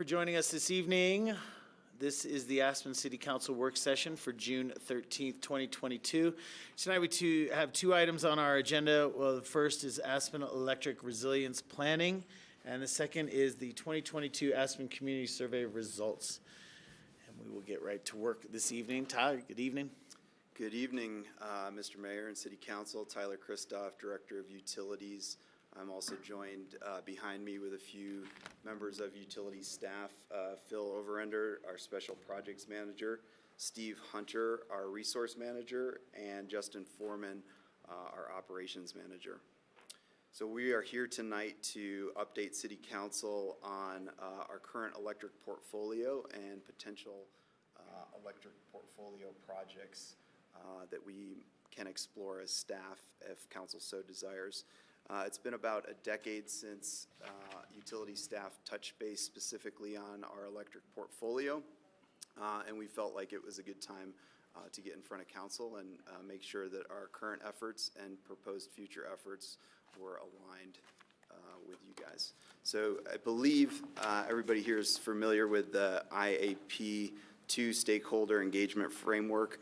For joining us this evening. This is the Aspen City Council work session for June 13th, 2022. Tonight we have two items on our agenda. Well, the first is Aspen Electric Resilience Planning, and the second is the 2022 Aspen Community Survey results. And we will get right to work this evening. Tyler, good evening. Good evening, Mr. Mayor and City Council. Tyler Christoff, Director of Utilities. I'm also joined behind me with a few members of utilities staff, Phil Overender, our Special Projects Manager, Steve Hunter, our Resource Manager, and Justin Foreman, our Operations Manager. So we are here tonight to update City Council on our current electric portfolio and potential electric portfolio projects that we can explore as staff if Council so desires. It's been about a decade since utility staff touched base specifically on our electric portfolio, and we felt like it was a good time to get in front of Council and make sure that our current efforts and proposed future efforts were aligned with you guys. So I believe everybody here is familiar with the IAP 2 stakeholder engagement framework.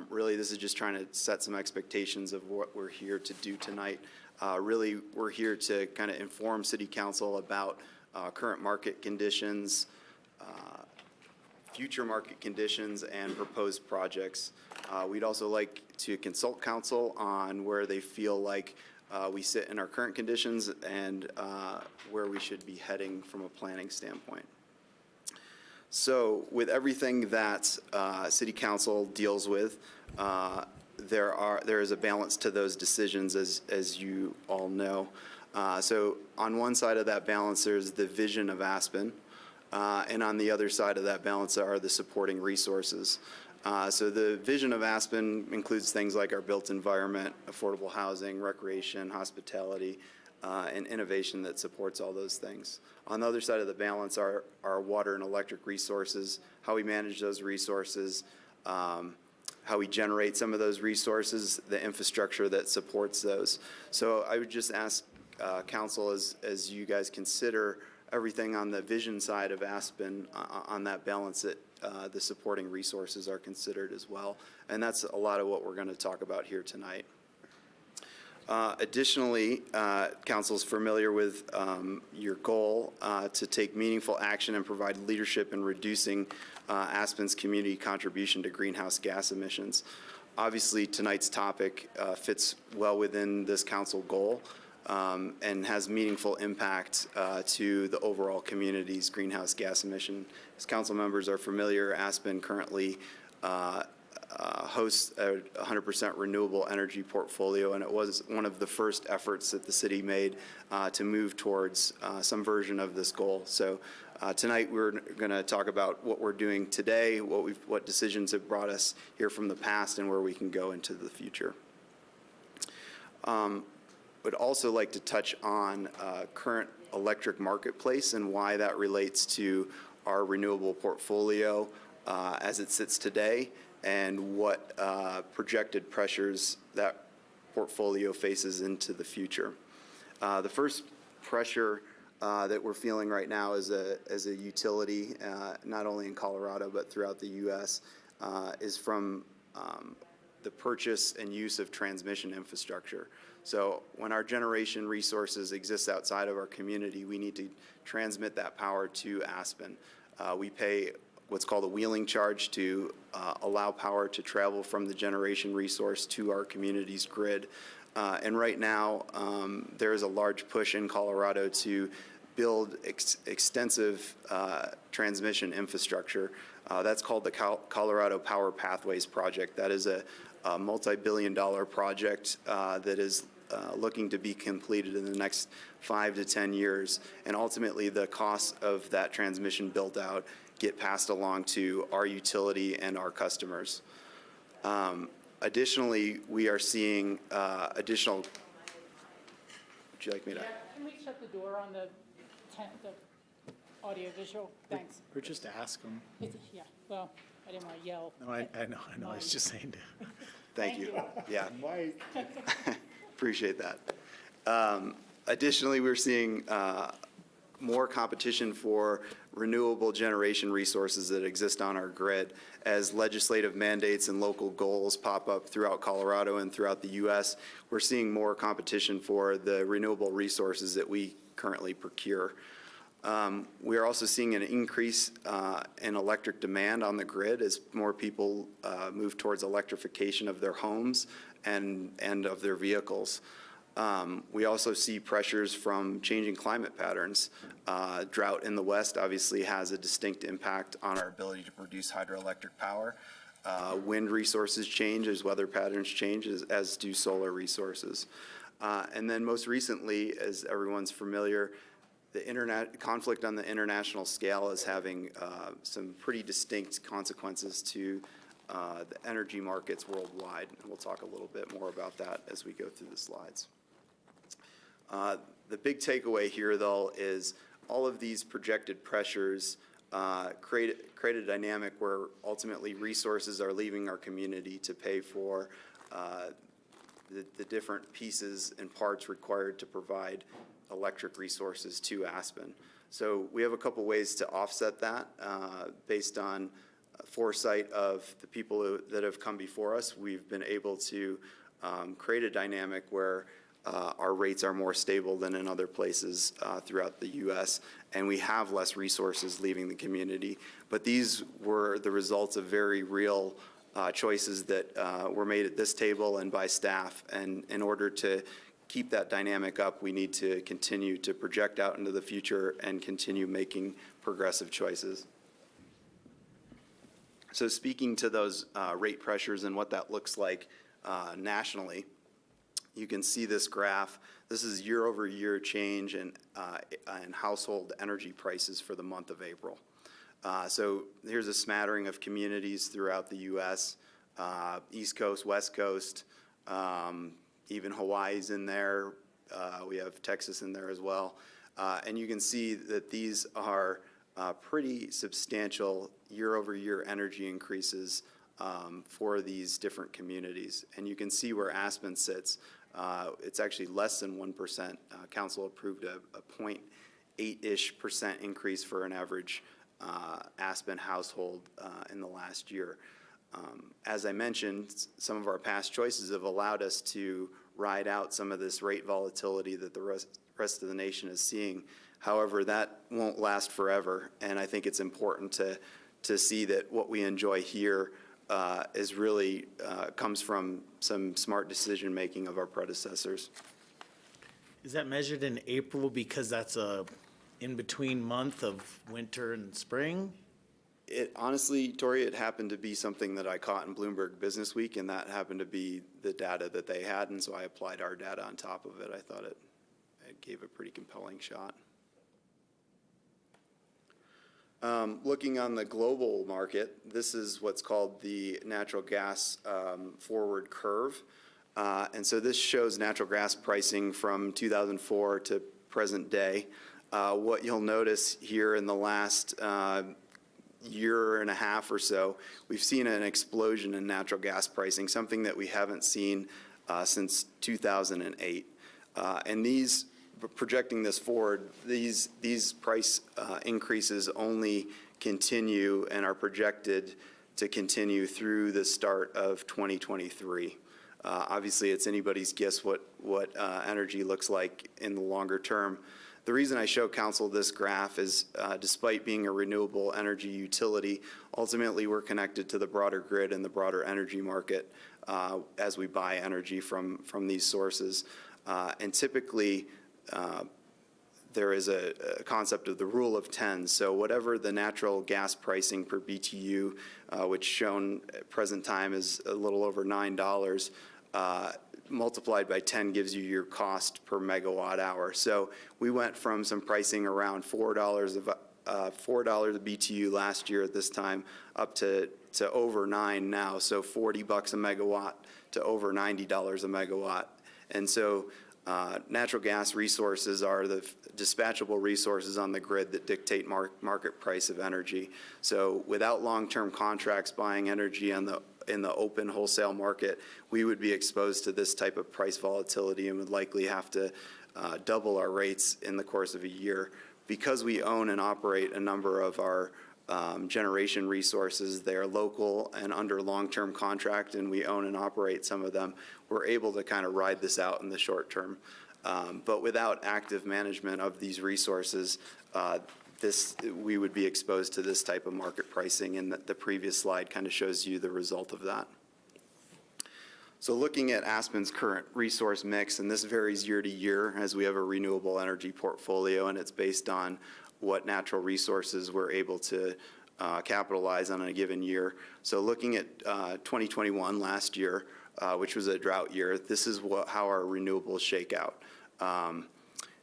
Really, this is just trying to set some expectations of what we're here to do tonight. Really, we're here to kind of inform City Council about current market conditions, future market conditions, and proposed projects. We'd also like to consult Council on where they feel like we sit in our current conditions and where we should be heading from a planning standpoint. So with everything that City Council deals with, there is a balance to those decisions, as you all know. So on one side of that balance, there's the vision of Aspen, and on the other side of that balance are the supporting resources. So the vision of Aspen includes things like our built environment, affordable housing, recreation, hospitality, and innovation that supports all those things. On the other side of the balance are our water and electric resources, how we manage those resources, how we generate some of those resources, the infrastructure that supports those. So I would just ask Council, as you guys consider everything on the vision side of Aspen, on that balance, that the supporting resources are considered as well. And that's a lot of what we're going to talk about here tonight. Additionally, Council is familiar with your goal to take meaningful action and provide leadership in reducing Aspen's community contribution to greenhouse gas emissions. Obviously, tonight's topic fits well within this Council goal and has meaningful impact to the overall community's greenhouse gas emission. As Council members are familiar, Aspen currently hosts a 100% renewable energy portfolio, and it was one of the first efforts that the city made to move towards some version of this goal. So tonight we're going to talk about what we're doing today, what decisions have brought us here from the past, and where we can go into the future. Would also like to touch on current electric marketplace and why that relates to our renewable portfolio as it sits today, and what projected pressures that portfolio faces into the future. The first pressure that we're feeling right now as a utility, not only in Colorado but throughout the U.S., is from the purchase and use of transmission infrastructure. So when our generation resources exist outside of our community, we need to transmit that power to Aspen. We pay what's called a wheeling charge to allow power to travel from the generation resource to our community's grid. And right now, there is a large push in Colorado to build extensive transmission infrastructure. That's called the Colorado Power Pathways Project. That is a multi-billion-dollar project that is looking to be completed in the next 5 to 10 years. And ultimately, the costs of that transmission build-out get passed along to our utility and our customers. Additionally, we are seeing additional. Would you like me to? Yeah, can we shut the door on the audio visual? Thanks. Or just ask them. Yeah, well, I didn't want to yell. No, I know. I was just saying to. Thank you. Yeah. Appreciate that. Additionally, we're seeing more competition for renewable generation resources that exist on our grid. As legislative mandates and local goals pop up throughout Colorado and throughout the U.S., we're seeing more competition for the renewable resources that we currently procure. We are also seeing an increase in electric demand on the grid as more people move towards electrification of their homes and of their vehicles. We also see pressures from changing climate patterns. Drought in the West obviously has a distinct impact on our ability to produce hydroelectric power. Wind resources change as weather patterns change, as do solar resources. And then most recently, as everyone's familiar, the conflict on the international scale is having some pretty distinct consequences to the energy markets worldwide. And we'll talk a little bit more about that as we go through the slides. The big takeaway here, though, is all of these projected pressures create a dynamic where ultimately resources are leaving our community to pay for the different pieces and parts required to provide electric resources to Aspen. So we have a couple ways to offset that based on foresight of the people that have come before us. We've been able to create a dynamic where our rates are more stable than in other places throughout the U.S., and we have less resources leaving the community. But these were the results of very real choices that were made at this table and by staff. And in order to keep that dynamic up, we need to continue to project out into the future and continue making progressive choices. So speaking to those rate pressures and what that looks like nationally, you can see this graph. This is year-over-year change in household energy prices for the month of April. So here's a smattering of communities throughout the U.S., East Coast, West Coast, even Hawaii's in there. We have Texas in there as well. And you can see that these are pretty substantial year-over-year energy increases for these different communities. And you can see where Aspen sits. It's actually less than 1%. Council approved a 0.8-ish% increase for an average Aspen household in the last year. As I mentioned, some of our past choices have allowed us to ride out some of this rate volatility that the rest of the nation is seeing. However, that won't last forever, and I think it's important to see that what we enjoy here is really comes from some smart decision-making of our predecessors. Is that measured in April because that's a in-between month of winter and spring? It honestly, Tori, it happened to be something that I caught in Bloomberg Business Week, and that happened to be the data that they had, and so I applied our data on top of it. I thought it gave a pretty compelling shot. Looking on the global market, this is what's called the natural gas forward curve. And so this shows natural gas pricing from 2004 to present day. What you'll notice here in the last year and a half or so, we've seen an explosion in natural gas pricing, something that we haven't seen since 2008. And these, projecting this forward, these price increases only continue and are projected to continue through the start of 2023. Obviously, it's anybody's guess what energy looks like in the longer term. The reason I show council this graph is despite being a renewable energy utility, ultimately we're connected to the broader grid and the broader energy market as we buy energy from these sources. And typically, there is a concept of the rule of 10. So whatever the natural gas pricing per BTU, which shown at present time is a little over $9, multiplied by 10 gives you your cost per megawatt hour. So we went from some pricing around $4 a BTU last year at this time up to over $9 now. So $40 a megawatt to over $90 a megawatt. And so natural gas resources are the dispatchable resources on the grid that dictate market price of energy. So without long-term contracts buying energy in the open wholesale market, we would be exposed to this type of price volatility and would likely have to double our rates in the course of a year because we own and operate a number of our generation resources, they are local and under long-term contract, and we own and operate some of them, we're able to kind of ride this out in the short term. But without active management of these resources, we would be exposed to this type of market pricing, and the previous slide kind of shows you the result of that. So looking at Aspen's current resource mix, and this varies year to year as we have a renewable energy portfolio, and it's based on what natural resources we're able to capitalize on in a given year. So looking at 2021, last year, which was a drought year, this is how our renewables shake out.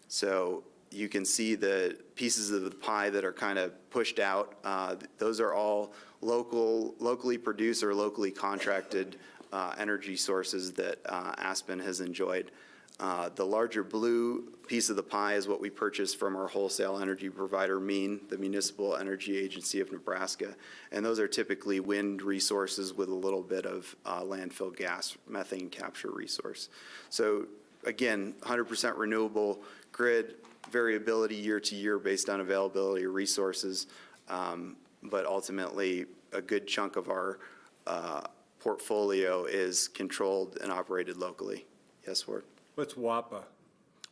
So you can see the pieces of the pie that are kind of pushed out. Those are all locally produced or locally contracted energy sources that Aspen has enjoyed. The larger blue piece of the pie is what we purchase from our wholesale energy provider, MEAN, the Municipal Energy Agency of Nebraska. And those are typically wind resources with a little bit of landfill gas methane capture resource. So again, 100% renewable grid, variability year to year based on availability of resources, but ultimately a good chunk of our portfolio is controlled and operated locally. Yes, Ward? What's WAPA?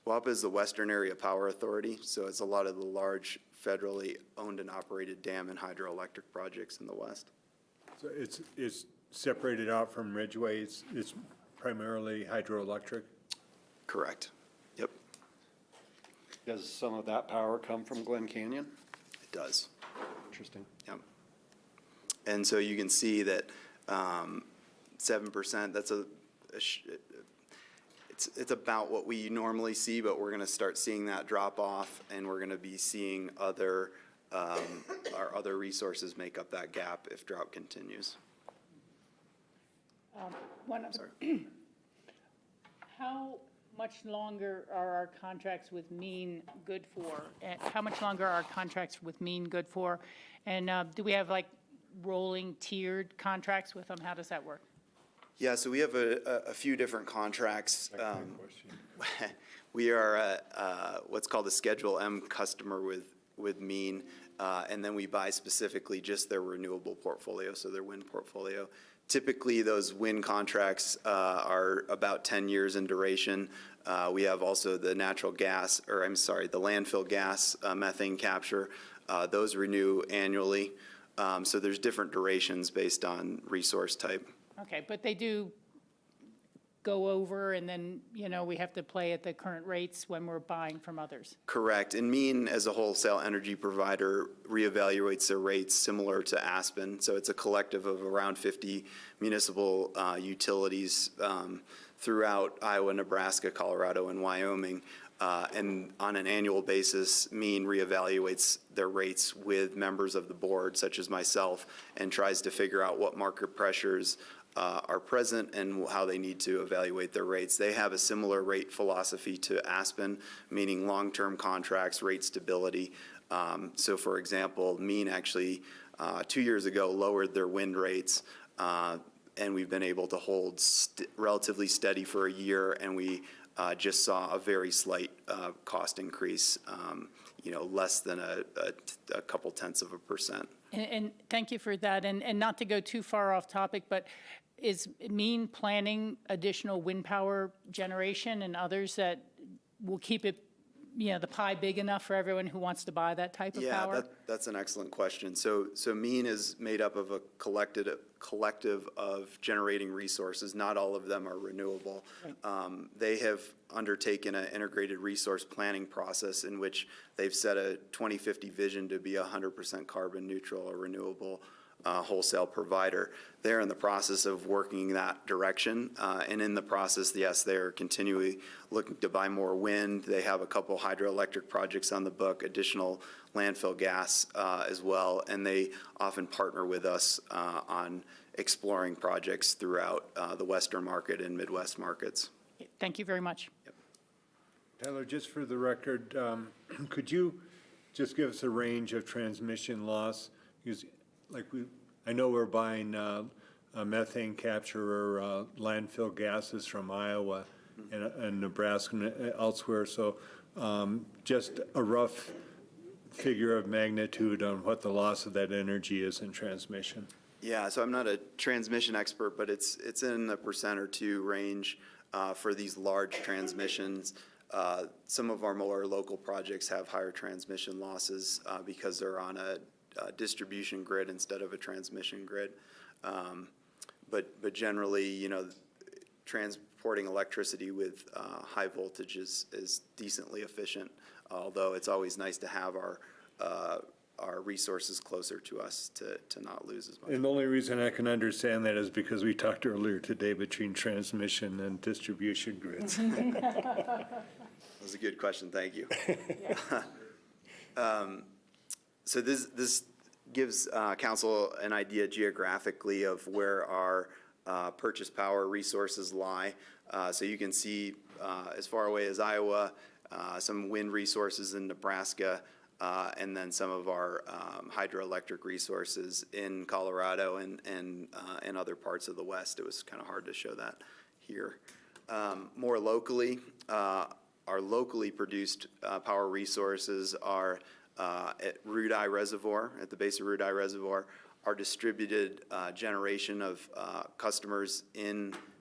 WAPA is the Western Area Power Authority, so it's a lot of the large federally owned and operated dam and hydroelectric projects in the West. So it's separated out from Ridgeway. It's primarily hydroelectric? Correct. Yep, Does some of that power come from Glen Canyon? it does. Interesting. Yep. And so you can see that 7%, that's it's about what we normally see, but we're going to start seeing that drop off, and we're going to be seeing our other resources make up that gap if drought continues. How much longer are our contracts with MEAN good for? And how much longer are our contracts with MEAN good for? And do we have like rolling tiered contracts with them? How does that work? Yeah, so we have a few different contracts. Question. We are what's called a Schedule M customer with MEAN, and then we buy specifically just their renewable portfolio, so their wind portfolio. Typically, those wind contracts are about 10 years in duration. We have also the natural gas, or I'm sorry, the landfill gas methane capture. Those renew annually. So there's different durations based on resource type. Okay, but they do go over, and then, you know, we have to play at the current rates when we're buying from others. Correct. And MEAN, as a wholesale energy provider, reevaluates their rates similar to Aspen. So it's a collective of around 50 municipal utilities throughout Iowa, Nebraska, Colorado, and Wyoming. And on an annual basis, MEAN reevaluates their rates with members of the board, such as myself, and tries to figure out what market pressures are present and how they need to evaluate their rates. They have a similar rate philosophy to Aspen, meaning long-term contracts, rate stability. So for example, MEAN actually 2 years ago lowered their wind rates, and we've been able to hold relatively steady for a year, and we just saw a very slight cost increase, less than a couple tenths of a percent. And thank you for that. And not to go too far off topic, but is MEAN planning additional wind power generation and others that will keep it, the pie big enough for everyone who wants to buy that type of power? Yeah, that's an excellent question. So MEAN is made up of a collective of generating resources. Not all of them are renewable. Right. They have undertaken an integrated resource planning process in which they've set a 2050 vision to be 100% carbon neutral or renewable wholesale provider. They're in the process of working that direction, and in the process, yes, they're continually looking to buy more wind. They have a couple hydroelectric projects on the book, additional landfill gas as well, and they often partner with us on exploring projects throughout the Western market and Midwest markets. Thank you very much. Yep. Tyler, just for the record, could you just give us a range of transmission loss? Because I know we're buying methane capture or landfill gases from Iowa and Nebraska and elsewhere. So just a rough figure of magnitude on what the loss of that energy is in transmission? Yeah, so I'm not a transmission expert, but it's in the % or 2 range for these large transmissions. Some of our more local projects have higher transmission losses because they're on a distribution grid instead of a transmission grid. But generally, you know, transporting electricity with high voltage is decently efficient, although it's always nice to have our resources closer to us to not lose as much. And the only reason I can understand that is because we talked earlier today between transmission and distribution grids. That was a good question, thank you. So this gives council an idea geographically of where our purchase power resources lie. So you can see as far away as Iowa, some wind resources in Nebraska, and then some of our hydroelectric resources in Colorado and other parts of the West. It was kind of hard to show that here. More locally, our locally produced power resources are at Rudeye Reservoir, at the base of Rudeye Reservoir, our distributed generation of customers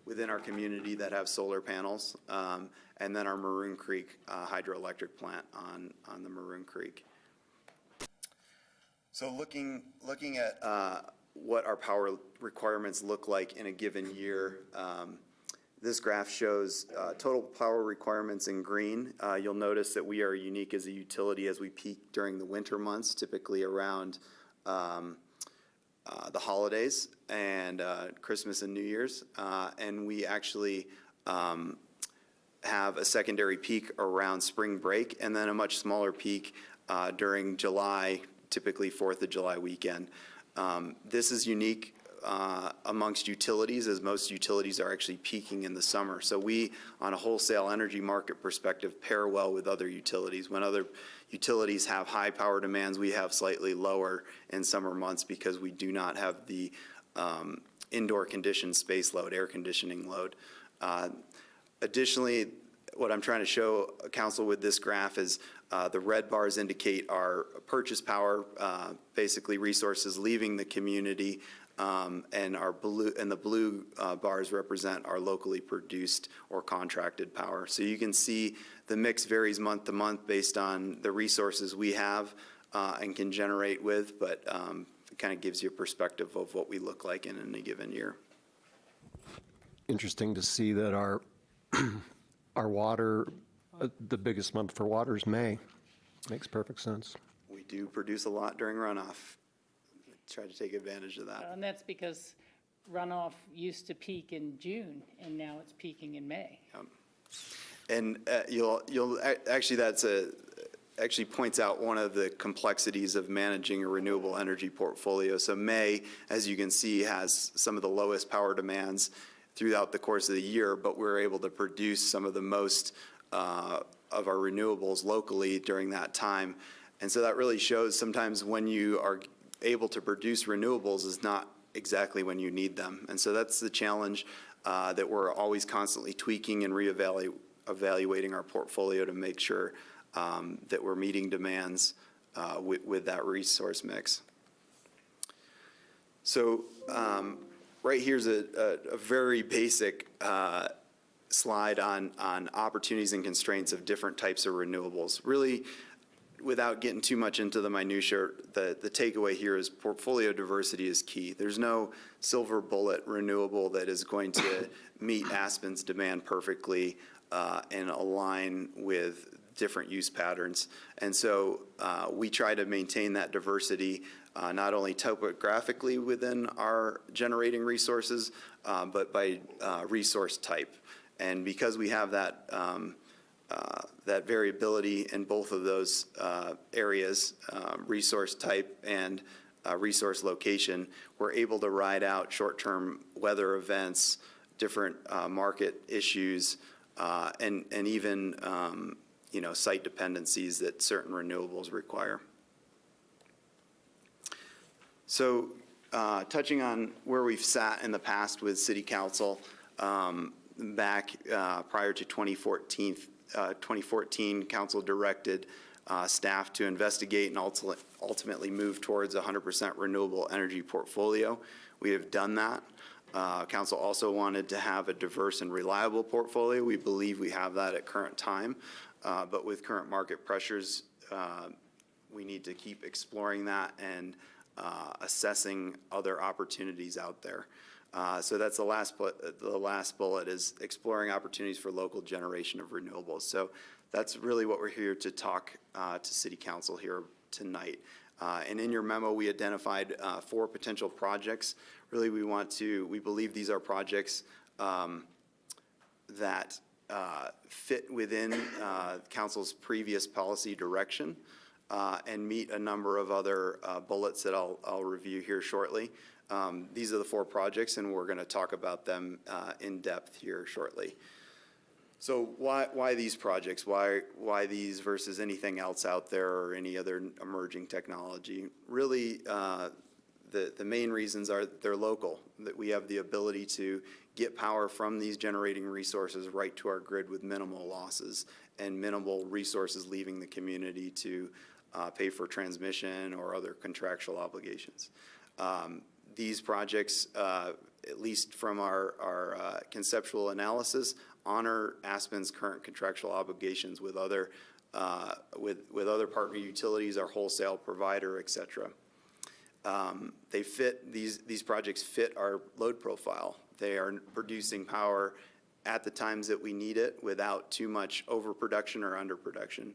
within our community that have solar panels, and then our Maroon Creek hydroelectric plant on the Maroon Creek. So looking at what our power requirements look like in a given year, this graph shows total power requirements in green. You'll notice that we are unique as a utility as we peak during the winter months, typically around the holidays and Christmas and New Year's. And we actually have a secondary peak around spring break and then a much smaller peak during July, typically 4th of July weekend. This is unique amongst utilities, as most utilities are actually peaking in the summer. So we, on a wholesale energy market perspective, pair well with other utilities. When other utilities have high power demands, we have slightly lower in summer months because we do not have the indoor conditioned space load, air conditioning load. Additionally, what I'm trying to show council with this graph is the red bars indicate our purchase power, basically resources leaving the community, and the blue bars represent our locally produced or contracted power. So you can see the mix varies month to month based on the resources we have and can generate with, but it kind of gives you a perspective of what we look like in any given year. Interesting to see that our water, the biggest month for water is May. Makes perfect sense. We do produce a lot during runoff. Try to take advantage of that. And that's because runoff used to peak in June, and now it's peaking in May. And actually points out one of the complexities of managing a renewable energy portfolio. So May, as you can see, has some of the lowest power demands throughout the course of the year, but we're able to produce some of the most of our renewables locally during that time. And so that really shows sometimes when you are able to produce renewables is not exactly when you need them. And so that's the challenge that we're always constantly tweaking and evaluating our portfolio to make sure that we're meeting demands with that resource mix. So right here's a very basic slide on opportunities and constraints of different types of renewables. Really, without getting too much into the minutia, the takeaway here is portfolio diversity is key. There's no silver bullet renewable that is going to meet Aspen's demand perfectly and align with different use patterns. And so we try to maintain that diversity not only topographically within our generating resources, but by resource type. And because we have that that variability in both of those areas, resource type and resource location, we're able to ride out short-term weather events, different market issues, and even site dependencies that certain renewables require. So touching on where we've sat in the past with City Council, back prior to 2014, Council directed staff to investigate and ultimately move towards a 100% renewable energy portfolio. We have done that. Council also wanted to have a diverse and reliable portfolio. We believe we have that at current time, but with current market pressures, we need to keep exploring that and assessing other opportunities out there. So that's the last bullet is exploring opportunities for local generation of renewables. So that's really what we're here to talk to City Council here tonight. And in your memo, we identified 4 potential projects. Really, we believe these are projects that fit within Council's previous policy direction and meet a number of other bullets that I'll review here shortly. These are the 4 projects, and we're going to talk about them in depth here shortly. So why these projects? Why these versus anything else out there or any other emerging technology? Really, the main reasons are they're local, that we have the ability to get power from these generating resources right to our grid with minimal losses and minimal resources leaving the community to pay for transmission or other contractual obligations. These projects, at least from our conceptual analysis, honor Aspen's current contractual obligations with other partner utilities, our wholesale provider, et cetera. These projects fit our load profile. They are producing power at the times that we need it without too much overproduction or underproduction.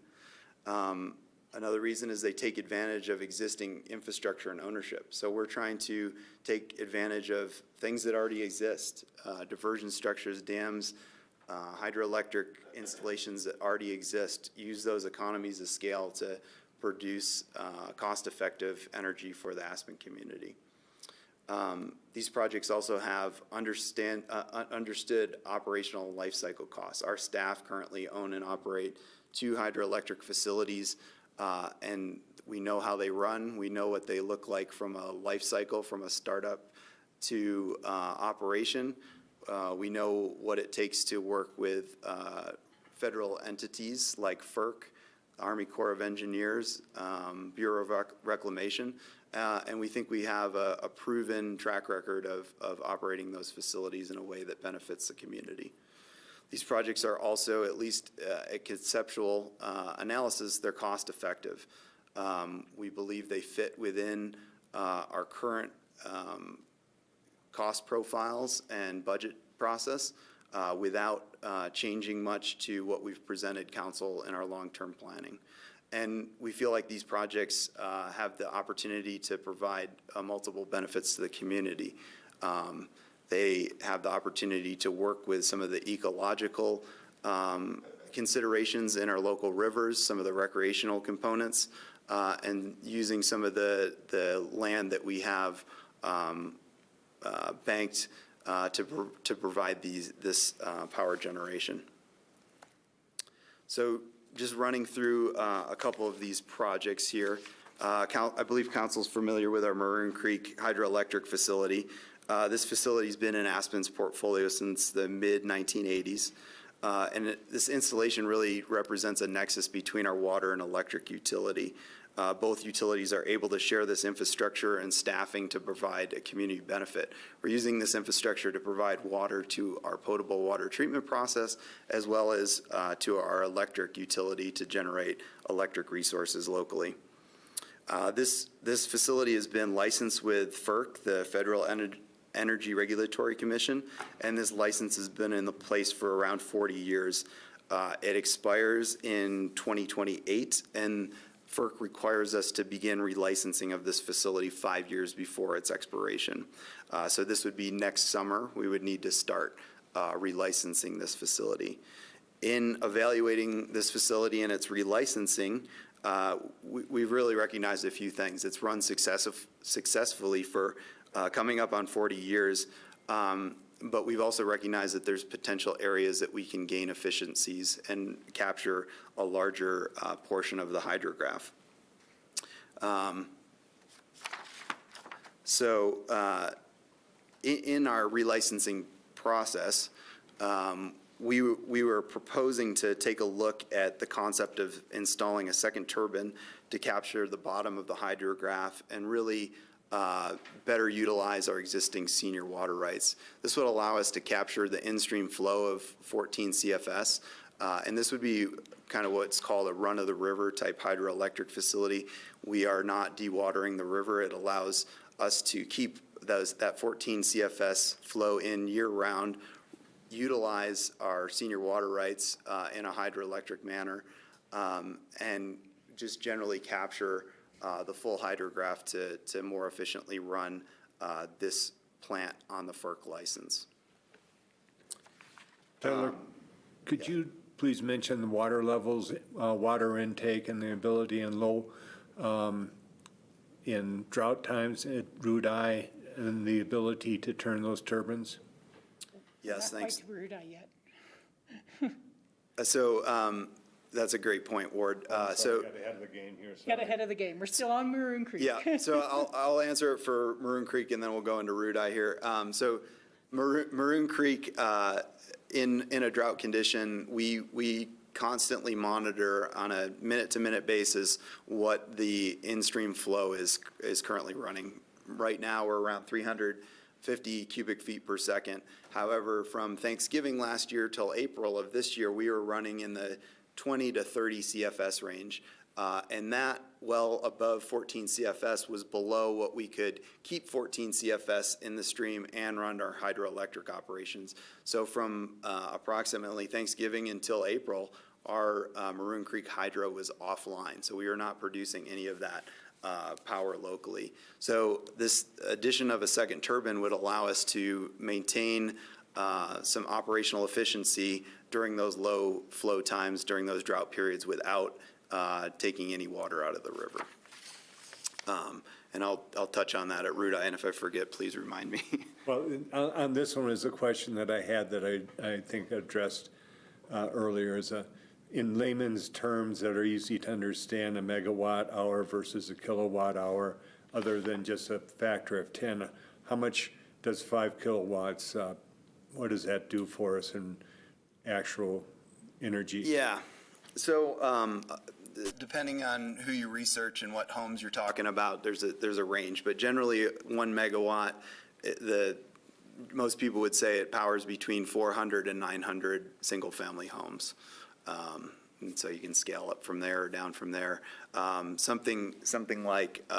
Another reason is they take advantage of existing infrastructure and ownership. So we're trying to take advantage of things that already exist, diversion structures, dams, hydroelectric installations that already exist, use those economies of scale to produce cost-effective energy for the Aspen community. These projects also have understood operational life cycle costs. Our staff currently own and operate 2 hydroelectric facilities, and we know how they run. We know what they look like from a life cycle, from a startup to operation. We know what it takes to work with federal entities like FERC, Army Corps of Engineers, Bureau of Reclamation, and we think we have a proven track record of operating those facilities in a way that benefits the community. These projects are also, at least a conceptual analysis, they're cost effective. We believe they fit within our current cost profiles and budget process without changing much to what we've presented council in our long-term planning. And we feel like these projects have the opportunity to provide multiple benefits to the community. They have the opportunity to work with some of the ecological considerations in our local rivers, some of the recreational components, and using some of the land that we have banked to provide this power generation. So just running through a couple of these projects here. I believe council's familiar with our Maroon Creek hydroelectric facility. This facility's been in Aspen's portfolio since the mid-1980s. And this installation really represents a nexus between our water and electric utility. Both utilities are able to share this infrastructure and staffing to provide a community benefit. We're using this infrastructure to provide water to our potable water treatment process, as well as to our electric utility to generate electric resources locally. This facility has been licensed with FERC, the Federal Energy Regulatory Commission, and this license has been in place for around 40 years. It expires in 2028, and FERC requires us to begin relicensing of this facility 5 years before its expiration. So this would be next summer. We would need to start relicensing this facility. In evaluating this facility and its relicensing, we've really recognized a few things. It's run successfully for coming up on 40 years, but we've also recognized that there's potential areas that we can gain efficiencies and capture a larger portion of the hydrograph. In our relicensing process, we were proposing to take a look at the concept of installing a second turbine to capture the bottom of the hydrograph and really better utilize our existing senior water rights. This would allow us to capture the in-stream flow of 14 CFS, and this would be kind of what's called a run-of-the-river type hydroelectric facility. We are not dewatering the river. It allows us to keep that 14 CFS flow in year-round, utilize our senior water rights in a hydroelectric manner, and just generally capture the full hydrograph to more efficiently run this plant on the FERC license. Tyler, could you please mention the water levels, water intake, and the ability in low, in drought times at Root I, and the ability to turn those turbines? Yes, thanks. Not quite to Ruda yet. So that's a great point, Ward. So Got ahead of the game here. Got ahead of the game. We're still on Maroon Creek. yeah, so I'll answer it for Maroon Creek, and then we'll go into Root I here. So Maroon Creek, in a drought condition, we constantly monitor on a minute-to-minute basis what the in-stream flow is currently running. Right now, we're around 350 cubic feet per second. However, from Thanksgiving last year till April of this year, we were running in the 20 to 30 CFS range. And that well above 14 CFS was below what we could keep 14 CFS in the stream and run our hydroelectric operations. So from approximately Thanksgiving until April, our Maroon Creek hydro was offline. So we were not producing any of that power locally. So this addition of a second turbine would allow us to maintain some operational efficiency during those low flow times, during those drought periods, without taking any water out of the river. And I'll touch on that at Root I, and if I forget, please remind me. Well, on this one is a question that I had that I think addressed earlier, is in layman's terms that are easy to understand, a megawatt hour versus a kilowatt hour, other than just a factor of 10. How much does 5 kilowatts, what does that do for us in actual energy? Yeah. So depending on who you research and what homes you're talking about, there's a range. But generally, 1 megawatt, most people would say it powers between 400 and 900 single-family homes. And so you can scale up from there or down from there. Something like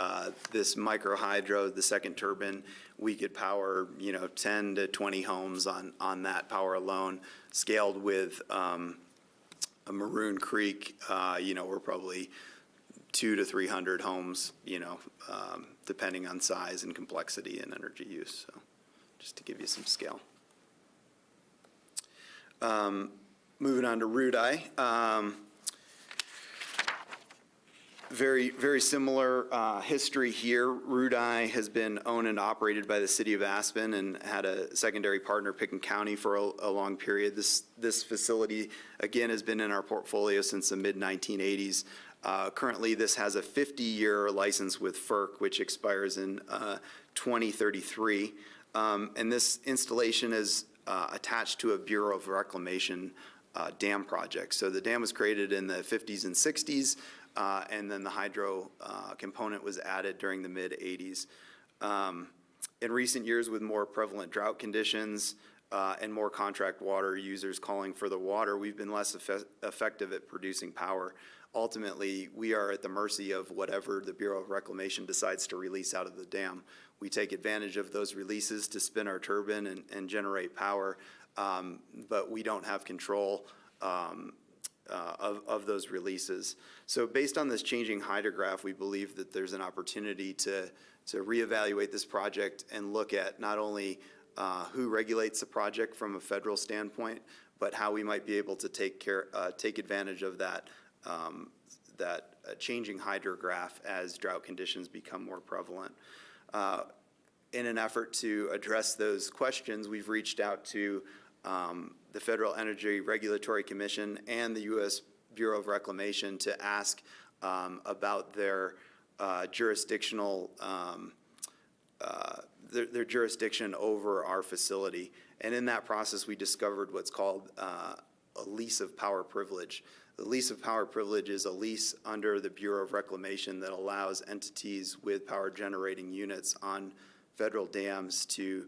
this micro hydro, the second turbine, we could power 10 to 20 homes on that power alone. Scaled with a Maroon Creek, we're probably 200 to 300 homes, depending on size and complexity and energy use. So just to give you some scale. Moving on to Root I. Very similar history here. Root I has been owned and operated by the city of Aspen and had a secondary partner, Pickens County, for a long period. This facility, again, has been in our portfolio since the mid-1980s. Currently, this has a 50-year license with FERC, which expires in 2033. And this installation is attached to a Bureau of Reclamation dam project. So the dam was created in the 50s and 60s, and then the hydro component was added during the mid-80s. In recent years, with more prevalent drought conditions and more contract water users calling for the water, we've been less effective at producing power. Ultimately, we are at the mercy of whatever the Bureau of Reclamation decides to release out of the dam. We take advantage of those releases to spin our turbine and generate power, but we don't have control of those releases. So based on this changing hydrograph, we believe that there's an opportunity to reevaluate this project and look at not only who regulates the project from a federal standpoint, but how we might be able to take advantage of that changing hydrograph as drought conditions become more prevalent. In an effort to address those questions, we've reached out to the Federal Energy Regulatory Commission and the U.S. Bureau of Reclamation to ask about their jurisdictional their jurisdiction over our facility. And in that process, we discovered what's called a lease of power privilege. The lease of power privilege is a lease under the Bureau of Reclamation that allows entities with power generating units on federal dams to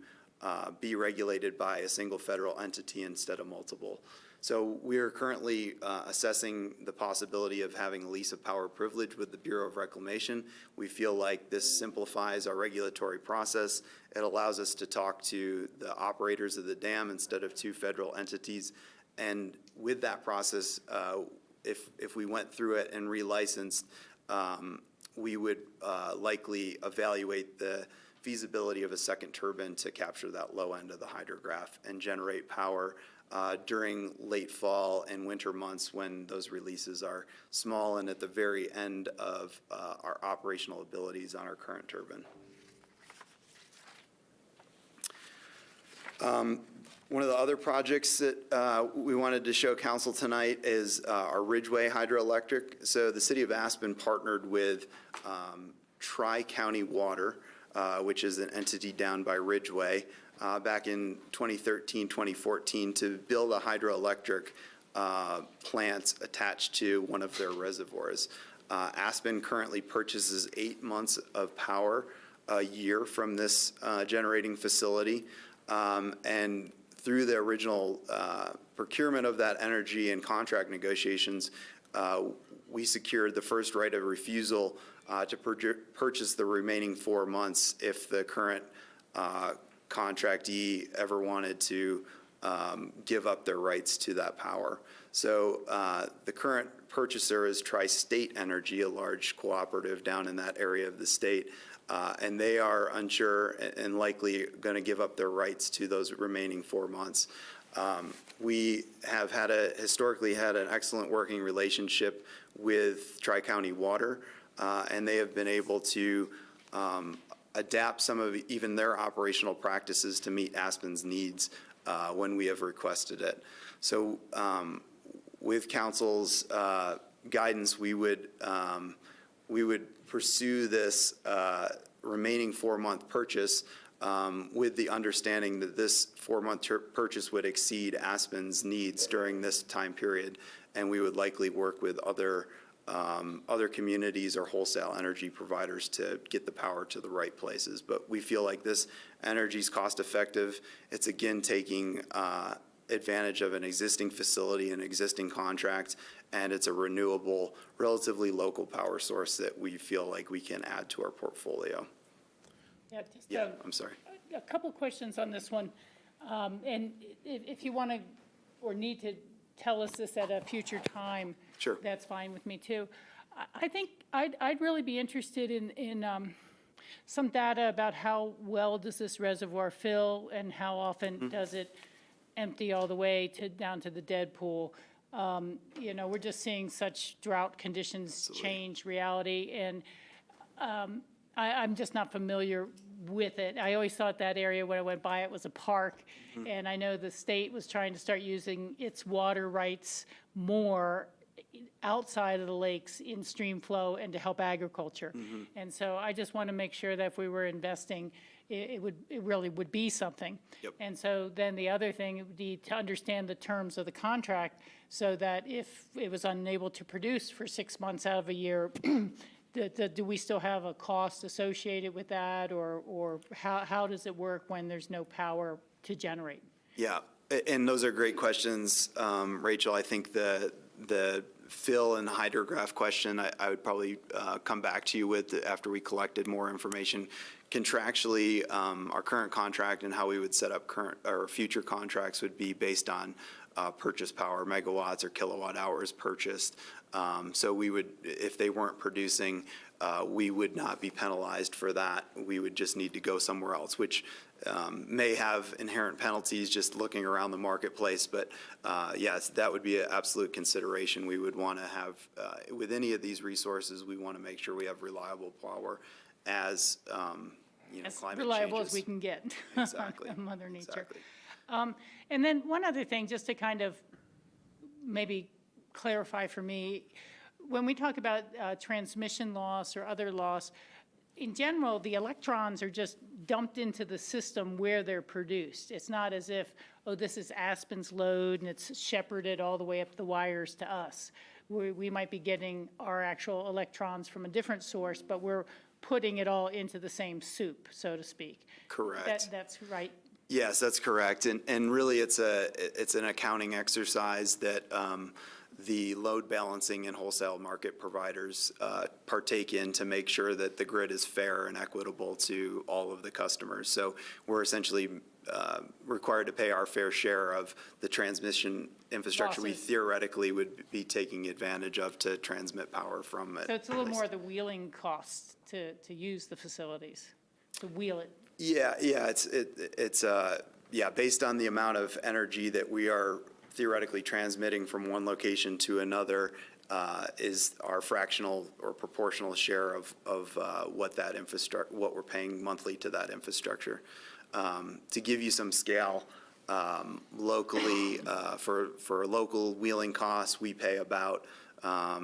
be regulated by a single federal entity instead of multiple. So we are currently assessing the possibility of having a lease of power privilege with the Bureau of Reclamation. We feel like this simplifies our regulatory process. It allows us to talk to the operators of the dam instead of two federal entities. And with that process, if we went through it and relicensed, we would likely evaluate the feasibility of a second turbine to capture that low end of the hydrograph and generate power during late fall and winter months when those releases are small and at the very end of our operational abilities on our current turbine. One of the other projects that we wanted to show council tonight is our Ridgeway Hydroelectric. So the city of Aspen partnered with Tri-County Water, which is an entity down by Ridgeway, back in 2013, 2014 to build a hydroelectric plant attached to one of their reservoirs. Aspen currently purchases 8 months of power a year from this generating facility. And through the original procurement of that energy and contract negotiations, we secured the first right of refusal to purchase the remaining 4 months if the current contractee ever wanted to give up their rights to that power. So the current purchaser is Tri-State Energy, a large cooperative down in that area of the state. And they are unsure and likely going to give up their rights to those remaining 4 months. We have historically had an excellent working relationship with Tri-County Water, and they have been able to adapt some of even their operational practices to meet Aspen's needs when we have requested it. So with council's guidance, we would pursue this remaining 4-month purchase with the understanding that this 4-month purchase would exceed Aspen's needs during this time period, and we would likely work with other communities or wholesale energy providers to get the power to the right places. But we feel like this energy is cost effective. It's again taking advantage of an existing facility, an existing contract, and it's a renewable, relatively local power source that we feel like we can add to our portfolio. Yeah, just Yeah, I'm sorry. a couple questions on this one. And if you want to or need to tell us this at a future time, Sure. that's fine with me too. I think I'd really be interested in some data about how well does this reservoir fill and how often does it empty all the way down to the dead pool. You know, we're just seeing such drought conditions change reality, and I'm just not familiar with it. I always thought that area when I went by it was a park, and I know the state was trying to start using its water rights more outside of the lakes in stream flow and to help agriculture. And so I just want to make sure that if we were investing, it really would be something. Yep. And so then the other thing would be to understand the terms of the contract so that if it was unable to produce for 6 months out of a year, do we still have a cost associated with that, or how does it work when there's no power to generate? Yeah, and those are great questions, Rachel. I think the fill and hydrograph question, I would probably come back to you with after we collected more information. Contractually, our current contract and how we would set up current or future contracts would be based on purchase power, megawatts or kilowatt hours purchased. So we would, if they weren't producing, we would not be penalized for that. We would just need to go somewhere else, which may have inherent penalties just looking around the marketplace. But yes, that would be an absolute consideration. We would want to have, with any of these resources, we want to make sure we have reliable power as, As climate reliable changes. as we can get. Exactly. Mother Nature. Exactly. And then one other thing, just to kind of maybe clarify for me, when we talk about transmission loss or other loss, in general, the electrons are just dumped into the system where they're produced. It's not as if, oh, this is Aspen's load and it's shepherded all the way up the wires to us. We might be getting our actual electrons from a different source, but we're putting it all into the same soup, so to speak. Correct. That's right. Yes, that's correct. And really, it's an accounting exercise that the load balancing and wholesale market providers partake in to make sure that the grid is fair and equitable to all of the customers. So we're essentially required to pay our fair share of the transmission infrastructure we Losses. theoretically would be taking advantage of to transmit power from it. So it's a little more the wheeling cost to use the facilities, to wheel it. Yeah, it's based on the amount of energy that we are theoretically transmitting from one location to another, is our fractional or proportional share of what that what we're paying monthly to that infrastructure. To give you some scale, locally, for local wheeling costs, we pay about, I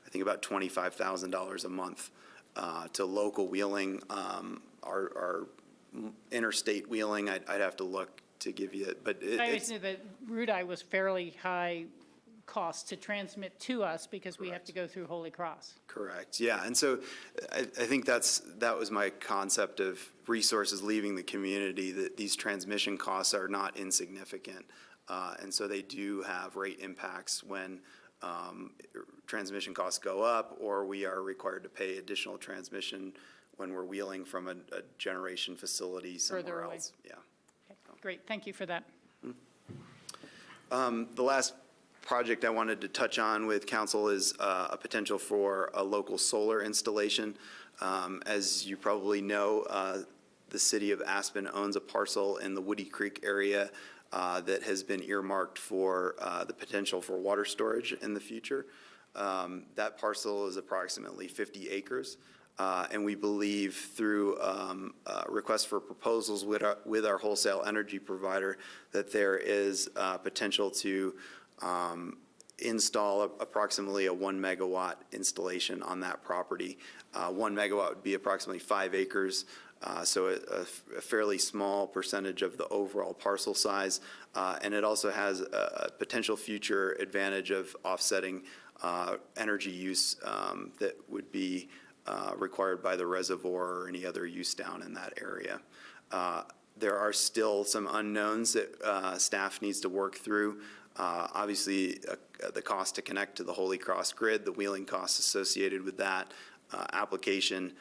think about $25,000 a month to local wheeling. Our interstate wheeling, I'd have to look to give you it, but I always it's knew that Root I was fairly high cost to transmit to us because we have to go through Holy Cross. correct. Yeah, and so I think that was my concept of resources leaving the community, that these transmission costs are not insignificant. And so they do have rate impacts when transmission costs go up, or we are required to pay additional transmission when we're wheeling from a generation facility somewhere Further away. else. Yeah. Okay, great, thank you for that. The last project I wanted to touch on with council is a potential for a local solar installation. As you probably know, the city of Aspen owns a parcel in the Woody Creek area that has been earmarked for the potential for water storage in the future. That parcel is approximately 50 acres. And we believe through requests for proposals with our wholesale energy provider that there is potential to install approximately a 1 megawatt installation on that property. 1 megawatt would be approximately 5 acres. So a fairly small percentage of the overall parcel size. And it also has a potential future advantage of offsetting energy use that would be required by the reservoir or any other use down in that area. There are still some unknowns that staff needs to work through. Obviously, the cost to connect to the Holy Cross grid, the wheeling costs associated with that application,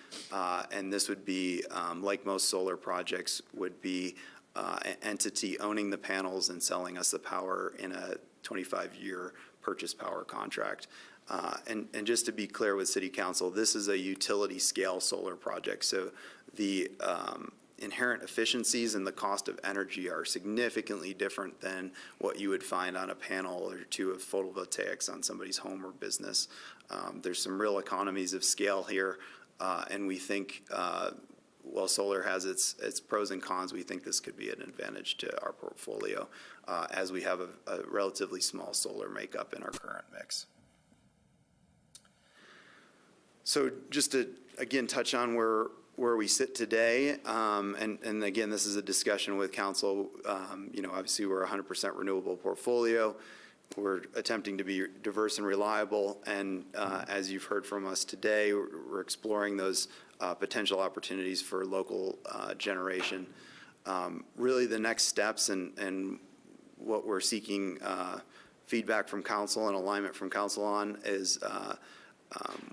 and this would be, like most solar projects, would be an entity owning the panels and selling us the power in a 25-year purchase power contract. And just to be clear with City Council, this is a utility scale solar project. So the inherent efficiencies and the cost of energy are significantly different than what you would find on a panel or two of photovoltaics on somebody's home or business. There's some real economies of scale here, and we think while solar has its pros and cons, we think this could be an advantage to our portfolio as we have a relatively small solar makeup in our current mix. So just to, again, touch on where we sit today, and again, this is a discussion with council. Obviously, we're a 100% renewable portfolio. We're attempting to be diverse and reliable, and as you've heard from us today, we're exploring those potential opportunities for local generation. Really, the next steps and what we're seeking feedback from council and alignment from council on is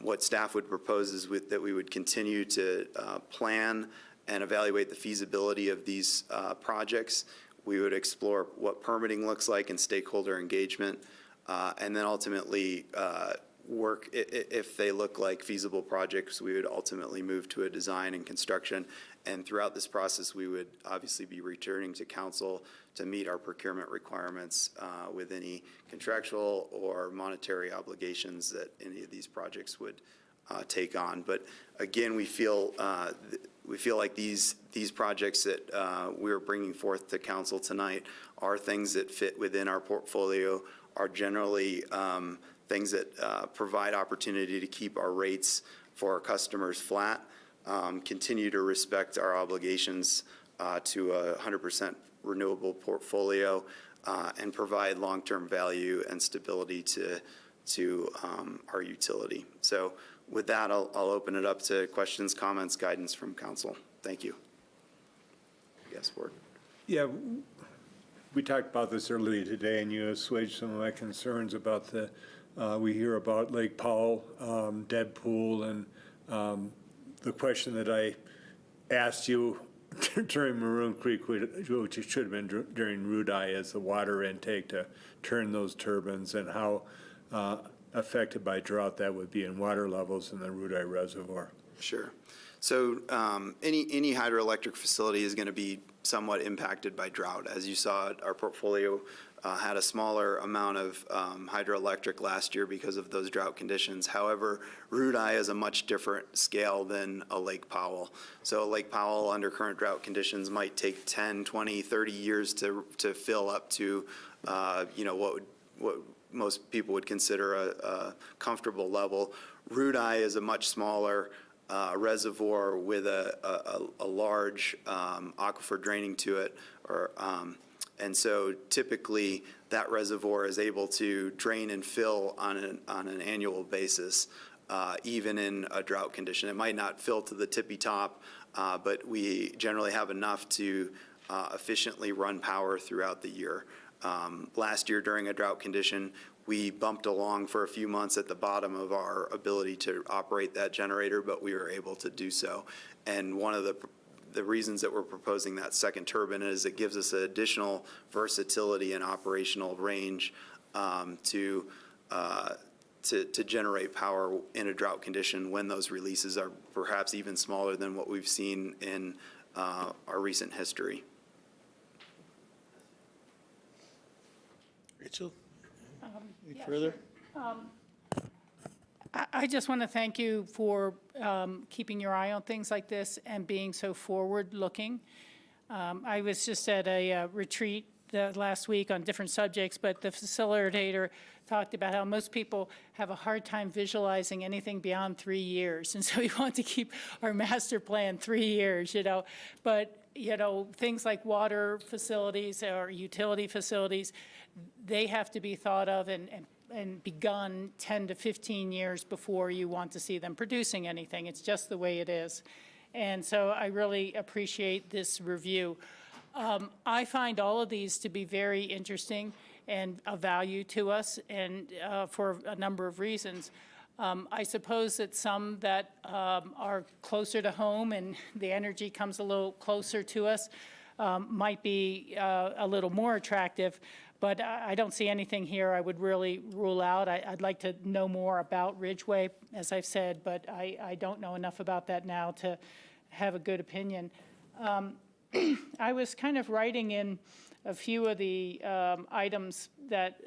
what staff would propose is that we would continue to plan and evaluate the feasibility of these projects. We would explore what permitting looks like and stakeholder engagement, and then ultimately work, if they look like feasible projects, we would ultimately move to a design and construction. And throughout this process, we would obviously be returning to council to meet our procurement requirements with any contractual or monetary obligations that any of these projects would take on. But again, we feel like these projects that we're bringing forth to council tonight are things that fit within our portfolio, are generally things that provide opportunity to keep our rates for our customers flat. continue to respect our obligations to a 100% renewable portfolio, and provide long-term value and stability to our utility. So with that, I'll open it up to questions, comments, guidance from council. Thank you. Yes, Board. Yeah, we talked about this earlier today, and you assuaged some of my concerns about we hear about Lake Powell, dead pool, and the question that I asked you during Maroon Creek, which it should have been during Rudai, is the water intake to turn those turbines, and how affected by drought that would be in water levels in the Rudai Reservoir. Sure. So any hydroelectric facility is going to be somewhat impacted by drought. As you saw, our portfolio had a smaller amount of hydroelectric last year because of those drought conditions. However, Rudai is a much different scale than a Lake Powell. So Lake Powell, under current drought conditions, might take 10, 20, 30 years to fill up to, what most people would consider a comfortable level. Rudai is a much smaller reservoir with a large aquifer draining to it, and so typically that reservoir is able to drain and fill on an annual basis, even in a drought condition. It might not fill to the tippy top, but we generally have enough to efficiently run power throughout the year. Last year during a drought condition, we bumped along for a few months at the bottom of our ability to operate that generator, but we were able to do so. And one of the reasons that we're proposing that second turbine is it gives us additional versatility and operational range to generate power in a drought condition when those releases are perhaps even smaller than what we've seen in our recent history. Rachel? Any further? I just want to thank you for keeping your eye on things like this and being so forward-looking. I was just at a retreat last week on different subjects, but the facilitator talked about how most people have a hard time visualizing anything beyond 3 years. And so we want to keep our master plan 3 years, But, things like water facilities or utility facilities, they have to be thought of and begun 10 to 15 years before you want to see them producing anything. It's just the way it is. And so I really appreciate this review. I find all of these to be very interesting and of value to us, and for a number of reasons. I suppose that some that are closer to home and the energy comes a little closer to us might be a little more attractive. But I don't see anything here I would really rule out. I'd like to know more about Ridgeway, as I've said, but I don't know enough about that now to have a good opinion. I was kind of writing in a few of the items that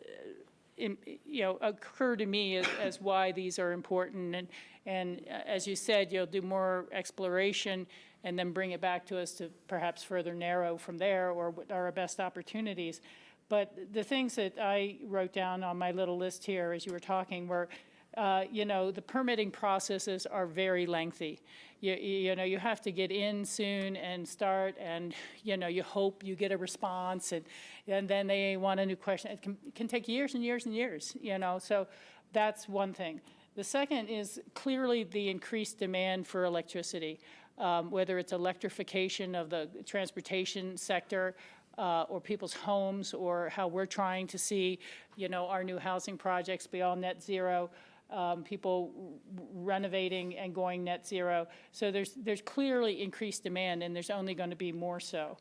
occur to me as why these are important. And as you said, you'll do more exploration and then bring it back to us to perhaps further narrow from there or what are our best opportunities. But the things that I wrote down on my little list here as you were talking were, the permitting processes are very lengthy. You have to get in soon and start, and, you hope you get a response, and then they want a new question. It can take years and years and years, so that's one thing. The second is clearly the increased demand for electricity, whether it's electrification of the transportation sector, or people's homes, or how we're trying to see, our new housing projects beyond net zero, people renovating and going net zero. So there's clearly increased demand, and there's only going to be more so.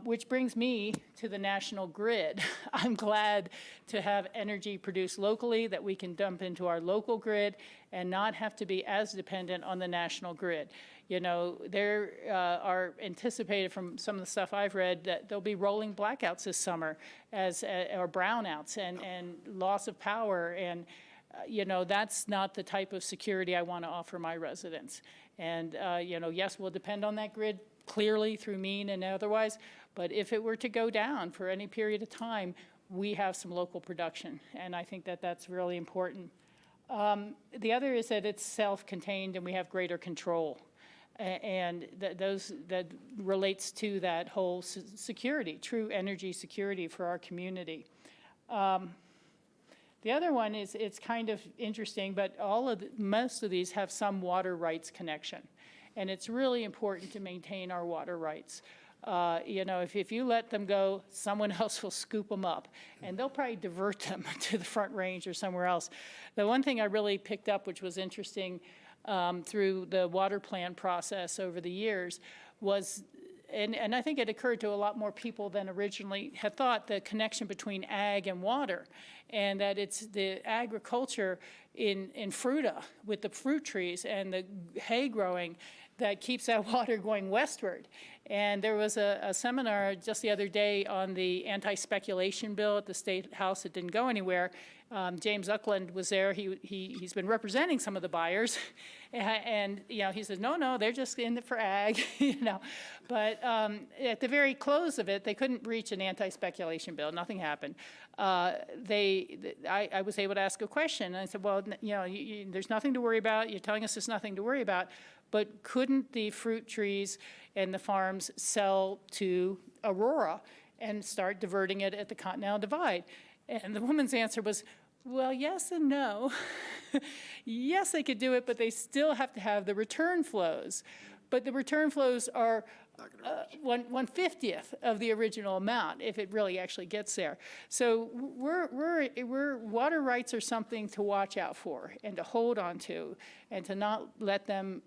Which brings me to the national grid. I'm glad to have energy produced locally that we can dump into our local grid and not have to be as dependent on the national grid. There are anticipated from some of the stuff I've read that there'll be rolling blackouts this summer or brownouts and loss of power. And, that's not the type of security I want to offer my residents. And, yes, we'll depend on that grid clearly through mean and otherwise, but if it were to go down for any period of time, we have some local production, and I think that that's really important. The other is that it's self-contained and we have greater control. And that relates to that whole security, true energy security for our community. The other one is, it's kind of interesting, but most of these have some water rights connection. And it's really important to maintain our water rights. You know, if you let them go, someone else will scoop them up, and they'll probably divert them to the Front Range or somewhere else. The one thing I really picked up, which was interesting through the water plan process over the years, was, and I think it occurred to a lot more people than originally had thought, the connection between ag and water, and that it's the agriculture in Fruita with the fruit trees and the hay growing that keeps that water going westward. And there was a seminar just the other day on the anti-speculation bill at the State House that didn't go anywhere. James Uckland was there. He's been representing some of the buyers. And, you know, he says, no, they're just in it for ag, you know. But at the very close of it, they couldn't reach an anti-speculation bill. Nothing happened. I was able to ask a question. And I said, well, you know, there's nothing to worry about. You're telling us there's nothing to worry about. But couldn't the fruit trees and the farms sell to Aurora and start diverting it at the Continental Divide? And the woman's answer was, well, yes and no. Yes, they could do it, but they still have to have the return flows. But the return flows are 1/50th of the original amount if it really actually gets there. So water rights are something to watch out for and to hold on to, and to not let them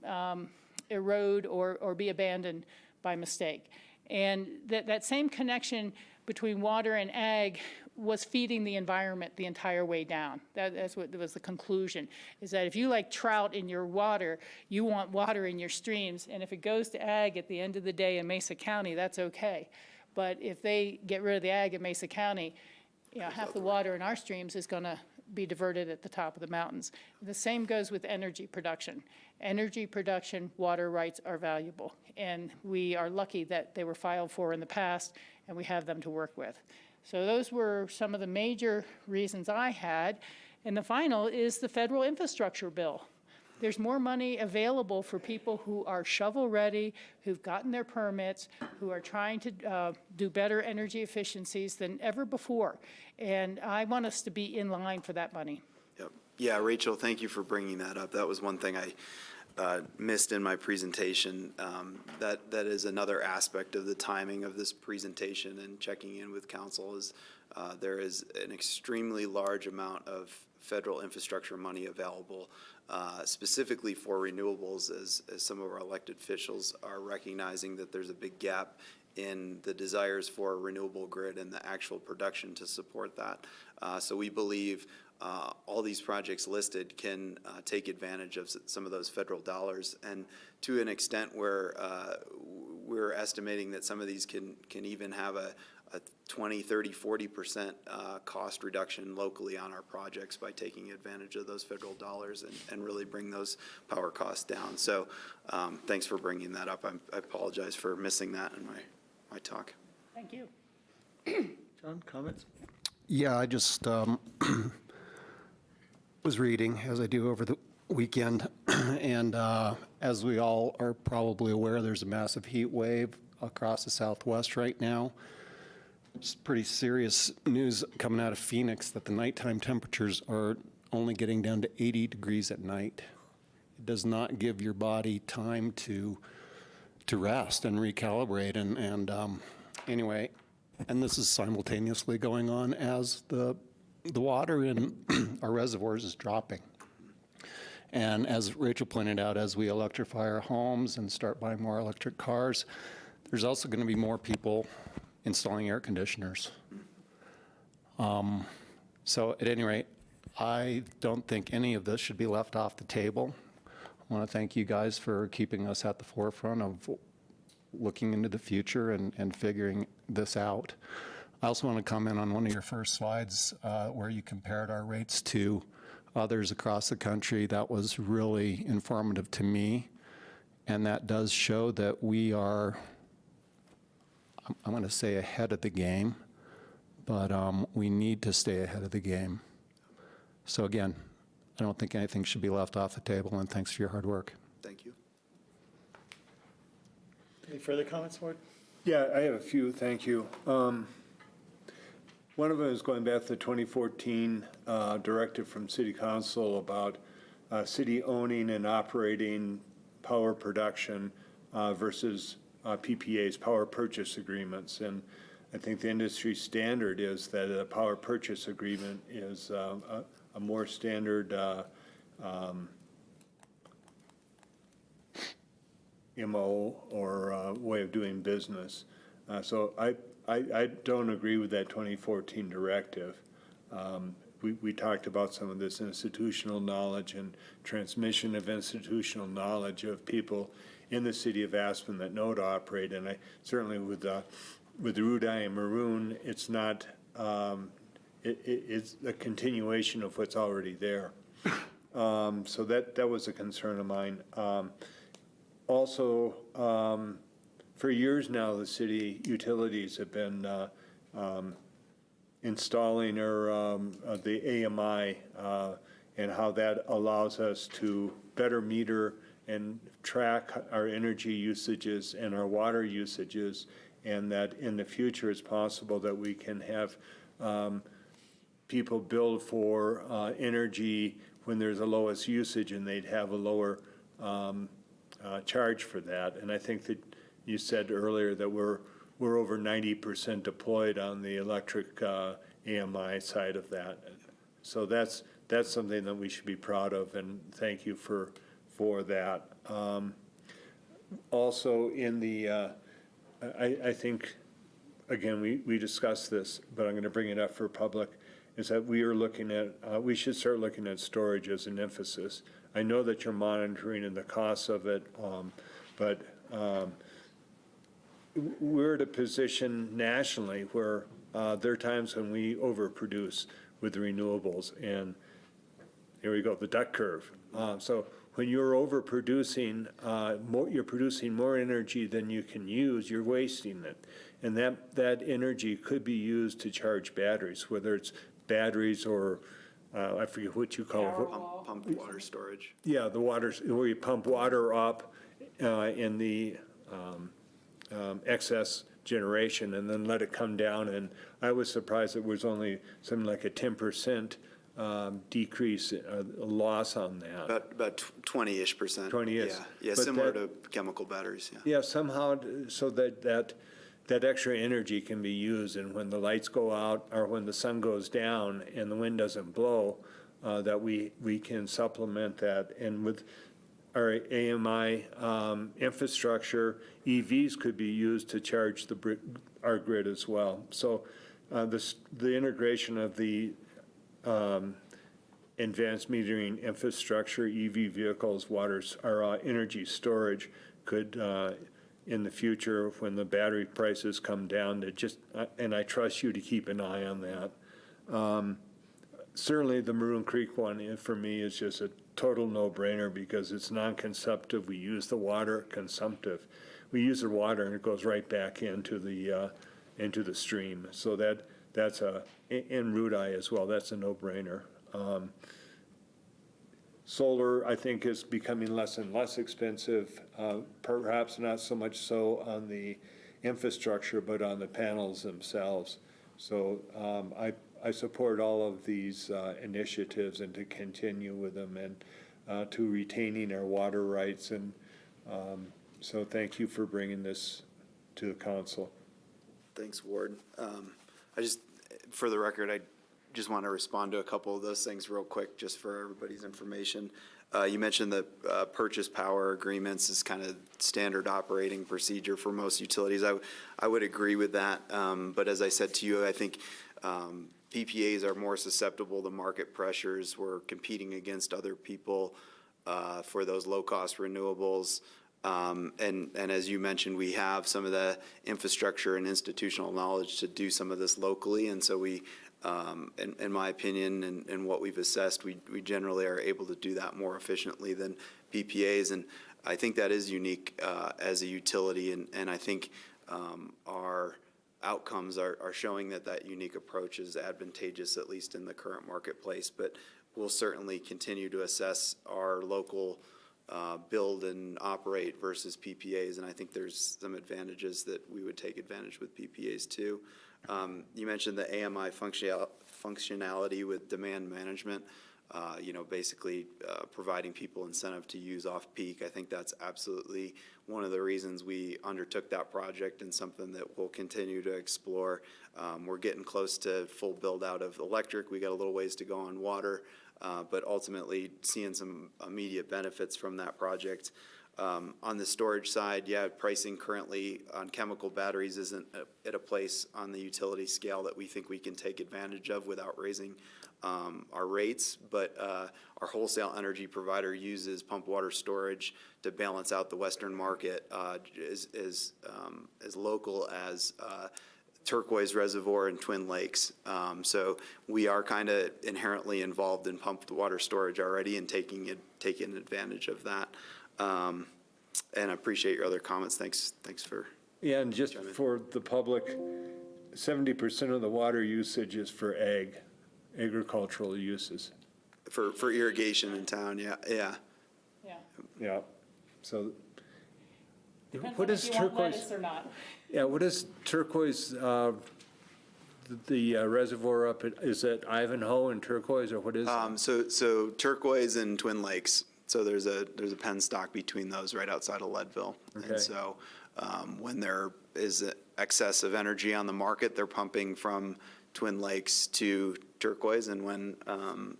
erode or be abandoned by mistake. And that same connection between water and ag was feeding the environment the entire way down. That's what was the conclusion, is that if you like trout in your water, you want water in your streams, and if it goes to ag at the end of the day in Mesa County, that's okay. But if they get rid of the ag in Mesa County, you know, half the water in our streams is going to be diverted at the top of the mountains. The same goes with energy production. Energy production, water rights are valuable, and we are lucky that they were filed for in the past, and we have them to work with. So those were some of the major reasons I had. And the final is the federal infrastructure bill. There's more money available for people who are shovel-ready, who've gotten their permits, who are trying to do better energy efficiencies than ever before. And I want us to be in line for that money. Yep. Yeah, Rachel, thank you for bringing that up. That was one thing I missed in my presentation. That is another aspect of the timing of this presentation and checking in with council is there is an extremely large amount of federal infrastructure money available specifically for renewables, as some of our elected officials are recognizing that there's a big gap in the desires for a renewable grid and the actual production to support that. So we believe all these projects listed can take advantage of some of those federal dollars, and to an extent where we're estimating that some of these can even have a 20, 30, 40% cost reduction locally on our projects by taking advantage of those federal dollars and really bring those power costs down. So thanks for bringing that up. I apologize for missing that in my talk. Thank you. John, comments? Yeah, I just was reading, as I do over the weekend, and as we all are probably aware, there's a massive heat wave across the Southwest right now. It's pretty serious news coming out of Phoenix that the nighttime temperatures are only getting down to 80 degrees at night. It does not give your body time to rest and recalibrate, and anyway, and this is simultaneously going on as the water in our reservoirs is dropping. And as Rachel pointed out, as we electrify our homes and start buying more electric cars, there's also going to be more people installing air conditioners. So at any rate, I don't think any of this should be left off the table. I want to thank you guys for keeping us at the forefront of looking into the future and figuring this out. I also want to comment on one of your first slides where you compared our rates to others across the country. That was really informative to me, and that does show that we are, I'm going to say, ahead of the game, but we need to stay ahead of the game. So again, I don't think anything should be left off the table, and thanks for your hard work. Thank you. Any further comments, Ward? Yeah, I have a few, thank you. One of them is going back to the 2014 directive from City Council about city owning and operating power production versus PPAs, power purchase agreements. And I think the industry standard is that a power purchase agreement is a more standard MO or way of doing business. So I don't agree with that 2014 directive. We talked about some of this institutional knowledge and transmission of institutional knowledge of people in the city of Aspen that know to operate, and I certainly with Rudai and Maroon, it's not, it's a continuation of what's already there. So that was a concern of mine. Also, for years now, the city utilities have been installing the AMI and how that allows us to better meter and track our energy usages and our water usages, and that in the future it's possible that we can have people billed for energy when there's the lowest usage, and they'd have a lower charge for that. And I think that you said earlier that we're over 90% deployed on the electric AMI side of that. So that's something that we should be proud of, and thank you for that. Also in the, I think, again, we discussed this, but I'm going to bring it up for public, is that we are looking at, we should start looking at storage as an emphasis. I know that you're monitoring and the costs of it, but we're at a position nationally where there are times when we overproduce with renewables, and here we go, the duck curve. So when you're overproducing, you're producing more energy than you can use, you're wasting it. And that energy could be used to charge batteries, whether it's batteries or, I forget what you call it. Pump water storage. Yeah, the water, where you pump water up in the excess generation and then let it come down. And I was surprised it was only something like a 10% decrease, loss on that. About 20-ish%. 20-ish. Yeah, But similar that- to chemical batteries, yeah. Yeah, somehow, so that extra energy can be used, and when the lights go out or when the sun goes down and the wind doesn't blow, that we can supplement that. And with our AMI infrastructure, EVs could be used to charge our grid as well. So the integration of the advanced metering infrastructure, EV vehicles, our energy storage could, in the future, when the battery prices come down, and I trust you to keep an eye on that. Certainly the Maroon Creek one, for me, is just a total no-brainer because it's non-consumptive. We use the water, consumptive. We use the water and it goes right back into the stream. So that's in Rudai as well, that's a no-brainer. Solar, I think, is becoming less and less expensive, perhaps not so much so on the infrastructure, but on the panels themselves. So I support all of these initiatives and to continue with them and to retaining our water rights. And so thank you for bringing this to the council. Thanks, Ward. For the record, I just want to respond to a couple of those things real quick, just for everybody's information. You mentioned the purchase power agreements is kind of standard operating procedure for most utilities. I would agree with that. But as I said to you, I think PPAs are more susceptible to market pressures. We're competing against other people for those low-cost renewables. And as you mentioned, we have some of the infrastructure and institutional knowledge to do some of this locally. And so we, in my opinion, and what we've assessed, we generally are able to do that more efficiently than PPAs. And I think that is unique as a utility. And I think our outcomes are showing that unique approach is advantageous, at least in the current marketplace. But we'll certainly continue to assess our local build and operate versus PPAs, and I think there's some advantages that we would take advantage with PPAs too. You mentioned the AMI functionality with demand management, basically providing people incentive to use off-peak. I think that's absolutely one of the reasons we undertook that project and something that we'll continue to explore. We're getting close to full build-out of electric. We got a little ways to go on water, but ultimately seeing some immediate benefits from that project. On the storage side, pricing currently on chemical batteries isn't at a place on the utility scale that we think we can take advantage of without raising our rates, but our wholesale energy provider uses pump water storage to balance out the western market as local as Turquoise Reservoir and Twin Lakes. So we are kind of inherently involved in pumped water storage already and taking advantage of that. And I appreciate your other comments. Thanks for. Yeah, and just for the public, 70% of the water usage is for agricultural uses. For irrigation in town, yeah. Yeah. Yeah, so. Depends What on is if you want turquoise? lettuce or not. Yeah, what is Turquoise, the reservoir up, is it Ivanhoe and Turquoise, or what is it? So Turquoise and Twin Lakes. So there's a penstock between those right outside of Leadville. Okay. And so when there is excess of energy on the market, they're pumping from Twin Lakes to Turquoise, and when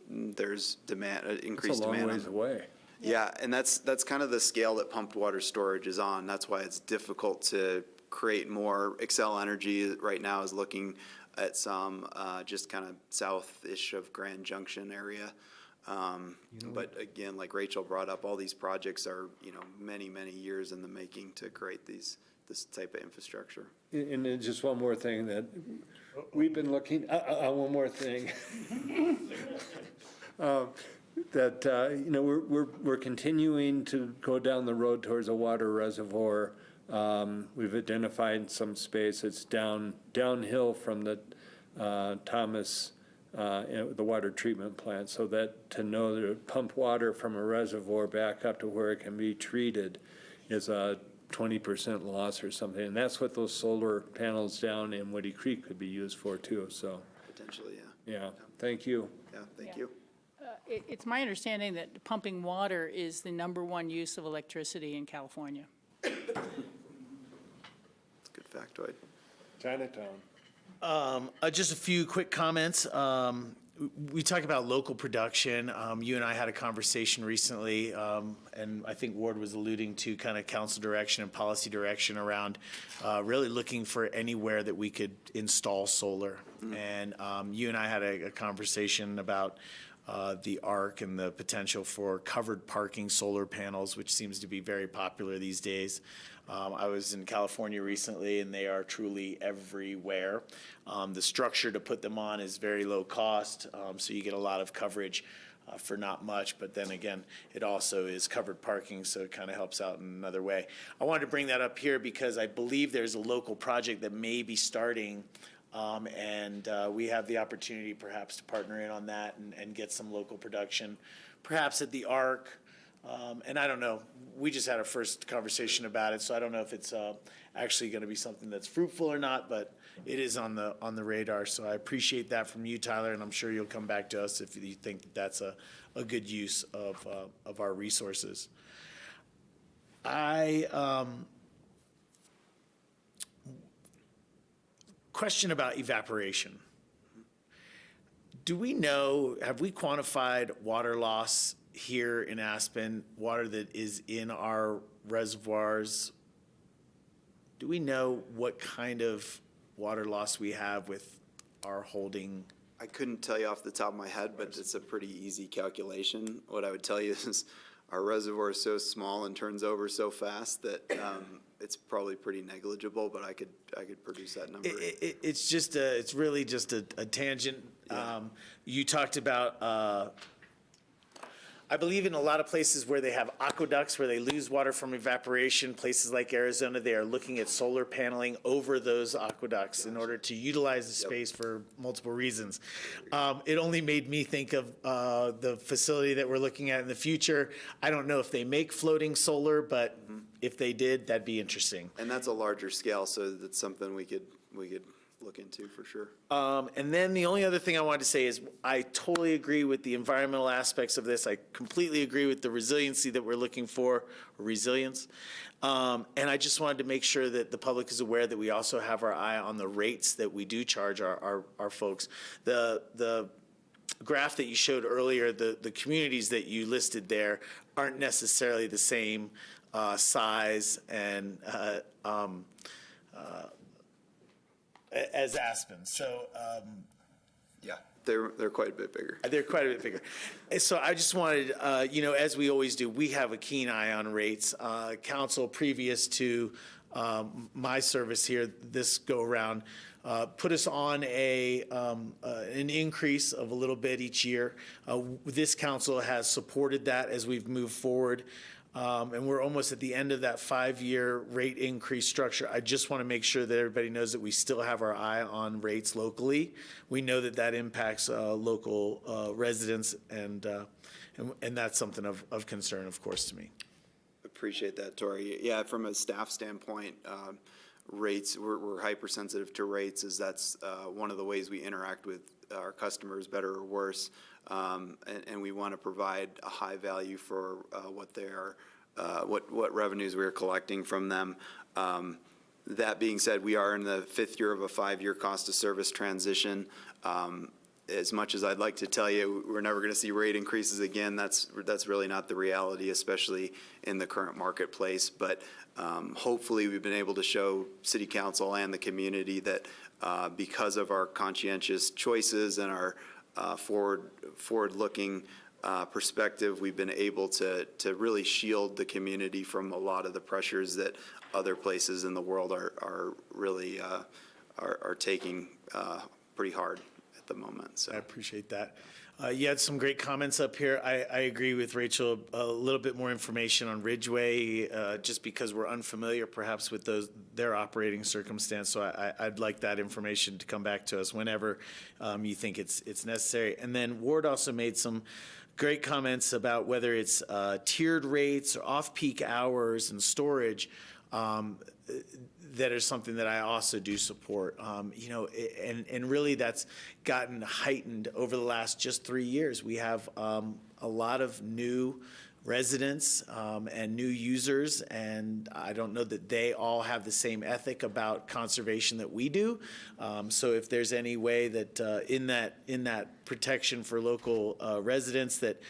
there's increased It's a long demand. ways away. Yeah, and that's kind of the scale that pumped water storage is on. That's why it's difficult to create more. Xcel Energy right now is looking at some just kind of south-ish of Grand Junction area. But again, like Rachel brought up, all these projects are, many, many years in the making to create this type of infrastructure. And then just one more thing that we've been looking, one more thing. We're continuing to go down the road towards a water reservoir. We've identified some space. It's downhill from the Thomas, the water treatment plant, so that to know that to pump water from a reservoir back up to where it can be treated is a 20% loss or something. And that's what those solar panels down in Woody Creek could be used for too, so. Potentially, Yeah, thank you. yeah, thank Yeah. you. It's my understanding that pumping water is the #1 use of electricity in California. It's a good factoid. Chinatown. Just a few quick comments. We talk about local production. You and I had a conversation recently, and I think Ward was alluding to kind of council direction and policy direction around really looking for anywhere that we could install solar. And you and I had a conversation about the ARC and the potential for covered parking solar panels, which seems to be very popular these days. I was in California recently, and they are truly everywhere. The structure to put them on is very low cost, so you get a lot of coverage for not much, but then again, it also is covered parking, so it kind of helps out in another way. I wanted to bring that up here because I believe there's a local project that may be starting, and we have the opportunity perhaps to partner in on that and get some local production, perhaps at the ARC. And I don't know, we just had our first conversation about it, so I don't know if it's actually going to be something that's fruitful or not, but it is on the radar. So I appreciate that from you, Tyler, and I'm sure you'll come back to us if you think that's a good use of our resources. Question about evaporation. Do we know, have we quantified water loss here in Aspen, water that is in our reservoirs? Do we know what kind of water loss we have with our holding? I couldn't tell you off the top of my head, but it's a pretty easy calculation. What I would tell you is our reservoir is so small and turns over so fast that it's probably pretty negligible, but I could produce that number. It's really just a tangent. You talked about, I believe in a lot of places where they have aqueducts, where they lose water from evaporation, places like Arizona, they are looking at solar paneling over those aqueducts in order to utilize the space for multiple reasons. It only made me think of the facility that we're looking at in the future. I don't know if they make floating solar, but if they did, that'd be interesting. And that's a larger scale, so that's something we could look into for sure. And then the only other thing I wanted to say is I totally agree with the environmental aspects of this. I completely agree with the resiliency that we're looking for, or resilience. And I just wanted to make sure that the public is aware that we also have our eye on the rates that we do charge our folks. The graph that you showed earlier, the communities that you listed there aren't necessarily the same size and as Aspen. So Yeah. They're quite a bit bigger. they're quite a bit bigger. And so I just wanted, as we always do, we have a keen eye on rates. Council, previous to my service here this go around, put us on an increase of a little bit each year. This council has supported that as we've moved forward. And we're almost at the end of that 5-year rate increase structure. I just want to make sure that everybody knows that we still have our eye on rates locally. We know that that impacts local residents, and that's something of concern, of course, to me. Appreciate that, Tori. Yeah, from a staff standpoint, rates, we're hypersensitive to rates, as that's one of the ways we interact with our customers, better or worse. And we want to provide a high value for what they are, what revenues we're collecting from them. That being said, we are in the 5th year of a 5-year cost of service transition. As much as I'd like to tell you we're never going to see rate increases again, that's really not the reality, especially in the current marketplace. But hopefully we've been able to show City Council and the community that because of our conscientious choices and our forward-looking perspective, we've been able to really shield the community from a lot of the pressures that other places in the world are really are taking pretty hard at the moment. So I appreciate that. You had some great comments up here. I agree with Rachel, a little bit more information on Ridgeway, just because we're unfamiliar perhaps with their operating circumstance. So I'd like that information to come back to us whenever you think it's necessary. And then Ward also made some great comments about whether it's tiered rates or off-peak hours and storage. That is something that I also do support. And really that's gotten heightened over the last just 3 years. We have a lot of new residents and new users, and I don't know that they all have the same ethic about conservation that we do. So if there's any way that in that protection for local residents that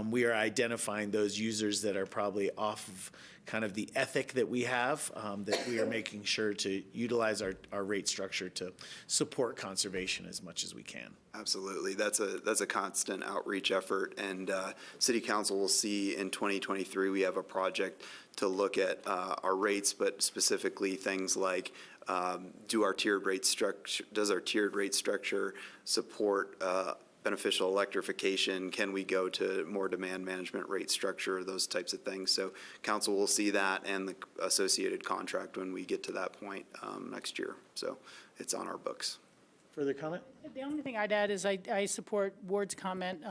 we are identifying those users that are probably off of kind of the ethic that we have, that we are making sure to utilize our rate structure to support conservation as much as we can. absolutely, that's a constant outreach effort, and City Council will see in 2023 we have a project to look at our rates, but specifically things like does our tiered rate structure support beneficial electrification? Can we go to more demand management rate structure, those types of things? So council will see that and the associated contract when we get to that point next year. So it's on our books. Further comment? The only thing I'd add is I support Ward's comment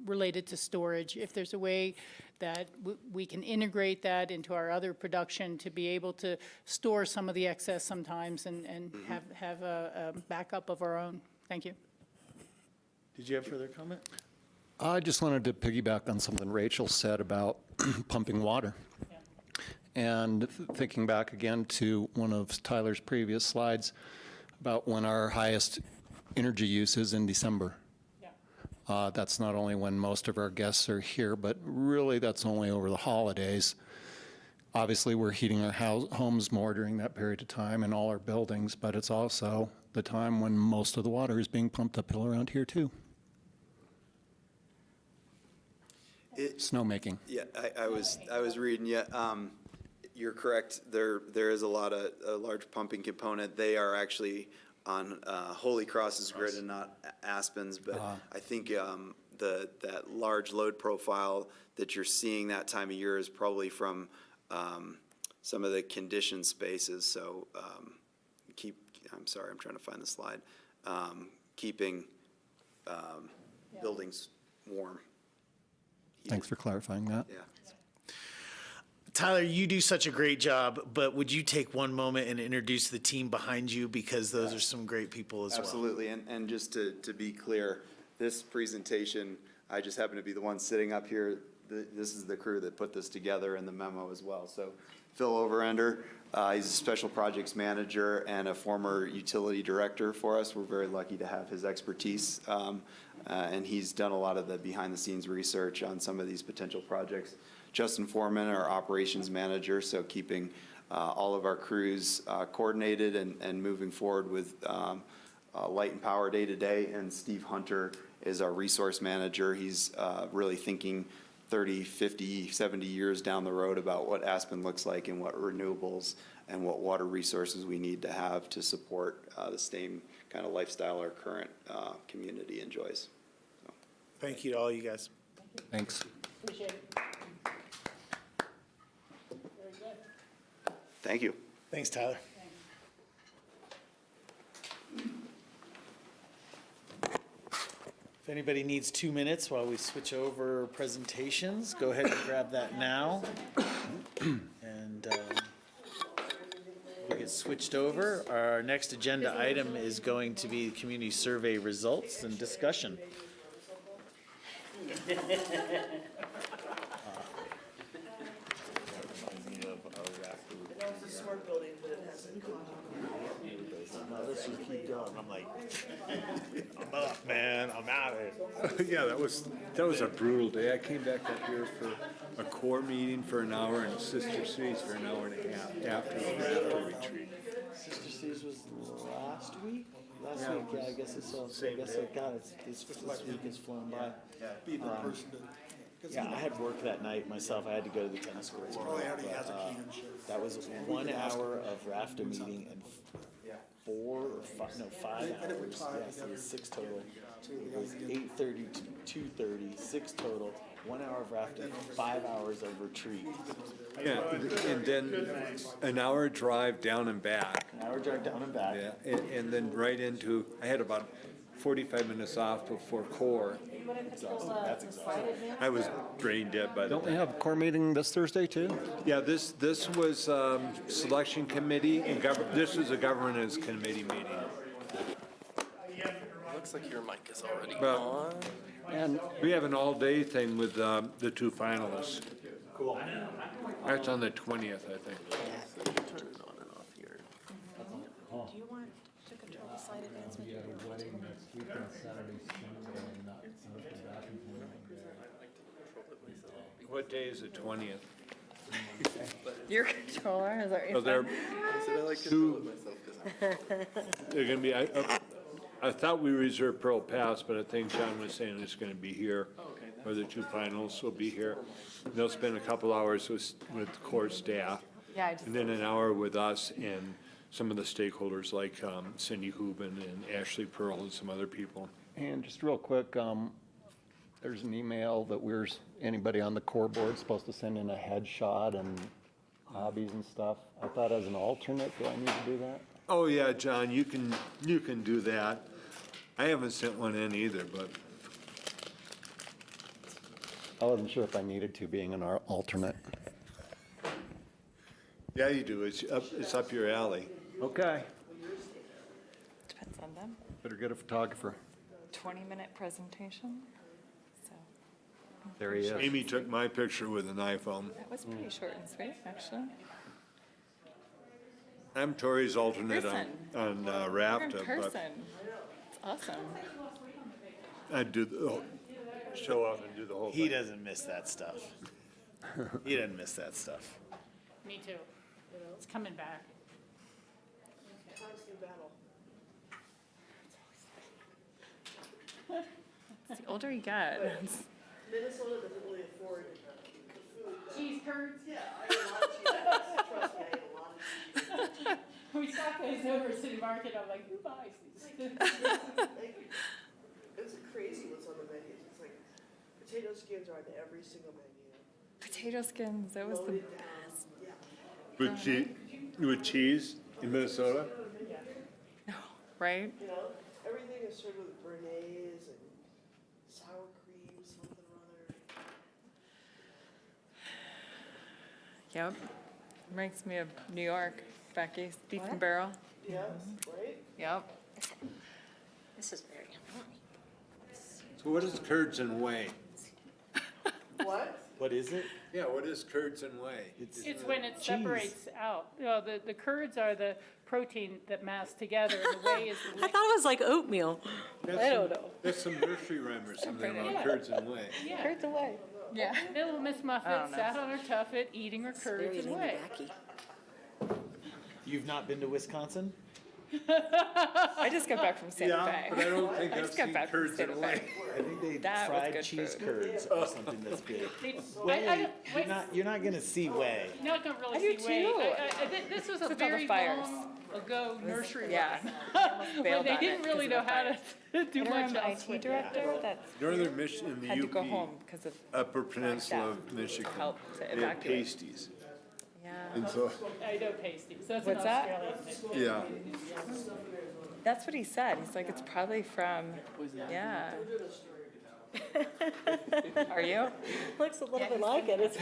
related to storage. If there's a way that we can integrate that into our other production to be able to store some of the excess sometimes and have a backup of our own. Thank you. Did you have further comment? I just wanted to piggyback on something Rachel said about pumping water. Yeah. And thinking back again to one of Tyler's previous slides about when our highest energy use is in December. Yeah. That's not only when most of our guests are here, but really that's only over the holidays. Obviously, we're heating our homes more during that period of time and all our buildings, but it's also the time when most of the water is being pumped uphill around here too. Snowmaking. Yeah, I was reading you. You're correct. There is a large pumping component. They are actually on Holy Cross's grid and not Aspen's, but I think that large load profile that you're seeing that time of year is probably from some of the conditioned spaces. So I'm sorry, I'm trying to find the slide. Keeping buildings warm. Thanks for clarifying that. Yeah. Tyler, you do such a great job, but would you take one moment and introduce the team behind you, because those are some great people as well. Absolutely, and just to be clear, this presentation, I just happen to be the one sitting up here. This is the crew that put this together in the memo as well. So Phil Overender, he's a special projects manager and a former utility director for us. We're very lucky to have his expertise, and he's done a lot of the behind-the-scenes research on some of these potential projects. Justin Foreman, our operations manager, so keeping all of our crews coordinated and moving forward with light and power day to day. And Steve Hunter is our resource manager. He's really thinking 30, 50, 70 years down the road about what Aspen looks like and what renewables and what water resources we need to have to support the same kind of lifestyle our current community enjoys. So. Thank you to all you guys. Thanks. Appreciate it. Very good. Thank you. Thanks, Tyler. If anybody needs 2 minutes while we switch over presentations, go ahead and grab that now. And we'll get switched over. Our next agenda item is going to be community survey results and discussion. It's a smart building, but it hasn't caught on. No, let's just keep going. I'm like, I'm up, man. I'm out of here. Yeah, that was a brutal day. I came back up here for a core meeting for an hour and Sister Cities for an hour and a half after the retreat. Sister Cities was last week? Last week, yeah, I guess it's, I guess, God, this week has flown by. Be the person to. Yeah, I had work that night myself. I had to go to the tennis courts. That was 1 hour of RAFTA meeting and 5 hours. Yes, it was 6 total. It was 8:30 to 2:30, 6 total. 1 hour of RAFTA, 5 hours of retreat. Yeah, and then an hour drive down and back. An hour drive down and back. Yeah, and then right into, I had about 45 minutes off before core. That's exciting. I was brain dead by the Don't we time. have a core meeting this Thursday too? Yeah, this was selection committee, and this is a governance committee meeting. Looks like your mic is already Well, on. And we have an all-day thing with the 2 finalists. Cool. That's on the 20th, I think. Turn it on and off here. Do you want to control the slide advancement? What day is the 20th? Your controller is So there, I said I like to control it myself because they're gonna be, I thought we reserved Pearl Pass, but I think John was saying it's gonna be here. Or the 2 finalists will be here. They'll spend a couple hours with core staff. Yeah, I just, And then an hour with us and some of the stakeholders like Cindy Hubin and Ashley Pearl and some other people. And just real quick, there's an email that anybody on the core board is supposed to send in a headshot and hobbies and stuff. I thought as an alternate, do I need to do that? Oh, yeah, John, you can do that. I haven't sent one in either, but I wasn't sure if I needed to, being an alternate. yeah, you do. It's up your alley. Okay. depends on them. Better get a photographer. 20-minute presentation, so There he is. Amy took my picture with an iPhone. that was pretty short and sweet, actually. I'm Tori's alternate Person. on You're in RAFTA, but person. It's awesome. I'd show up and do the whole He thing. doesn't miss that stuff. He doesn't miss that stuff. Me too. It's coming back. constant battle. The older you get, it's- Minnesota doesn't really afford food. Cheese curds. Yeah, I ate a lot of cheese. Trust me, I ate a lot of cheese. We stopped those over at City Market. I'm like, who buys these? Thank you. It's crazy what's on the menus. It's like Potato skins are on every single menu. Potato skins, that was the Loaded best. With cheese in Minnesota? No, right? You know, everything is served with béarnaise and sour cream, something or other. Yep. Reminds me of New York, Becky's Beef and Barrel. Yes, right? Yep. This is very annoying. So what is curds and whey? What? What is it? Yeah, what is curds and whey? It's when it separates out. Well, the curds are the protein that mass together, and the whey is the I liquid. thought it was like oatmeal. I don't know. There's some nursery rhyme or something Yeah. about curds and whey. Yeah. Curds away. Yeah. Little Miss I Muffet don't know. sat on her tuffet, eating her curds Very and lean whey. backy. You've not been to Wisconsin? I just got back from Santa Fe. But I don't think I I've just got seen back from curds and Santa whey. Fe. I think they That was fried good cheese food. curds or something that's big. They- Whey, I don't- you're not gonna see whey. You're not gonna really I do see whey. too. This was a With all the very fires. long ago nursery Yeah. rhyme. When Bailed they on it didn't really 'cause know of the how to fires. do much Interim else. IT director that's Northern Michigan, had to the go UP, home because of Upper Peninsula staff of Michigan, help to they have evacuate. pasties. Yeah. And so, I know pasties, that's an What's that? Australian thing. yeah, That's what he said. He's like, it's probably from, yeah. Are you? Looks a little bit like it. It's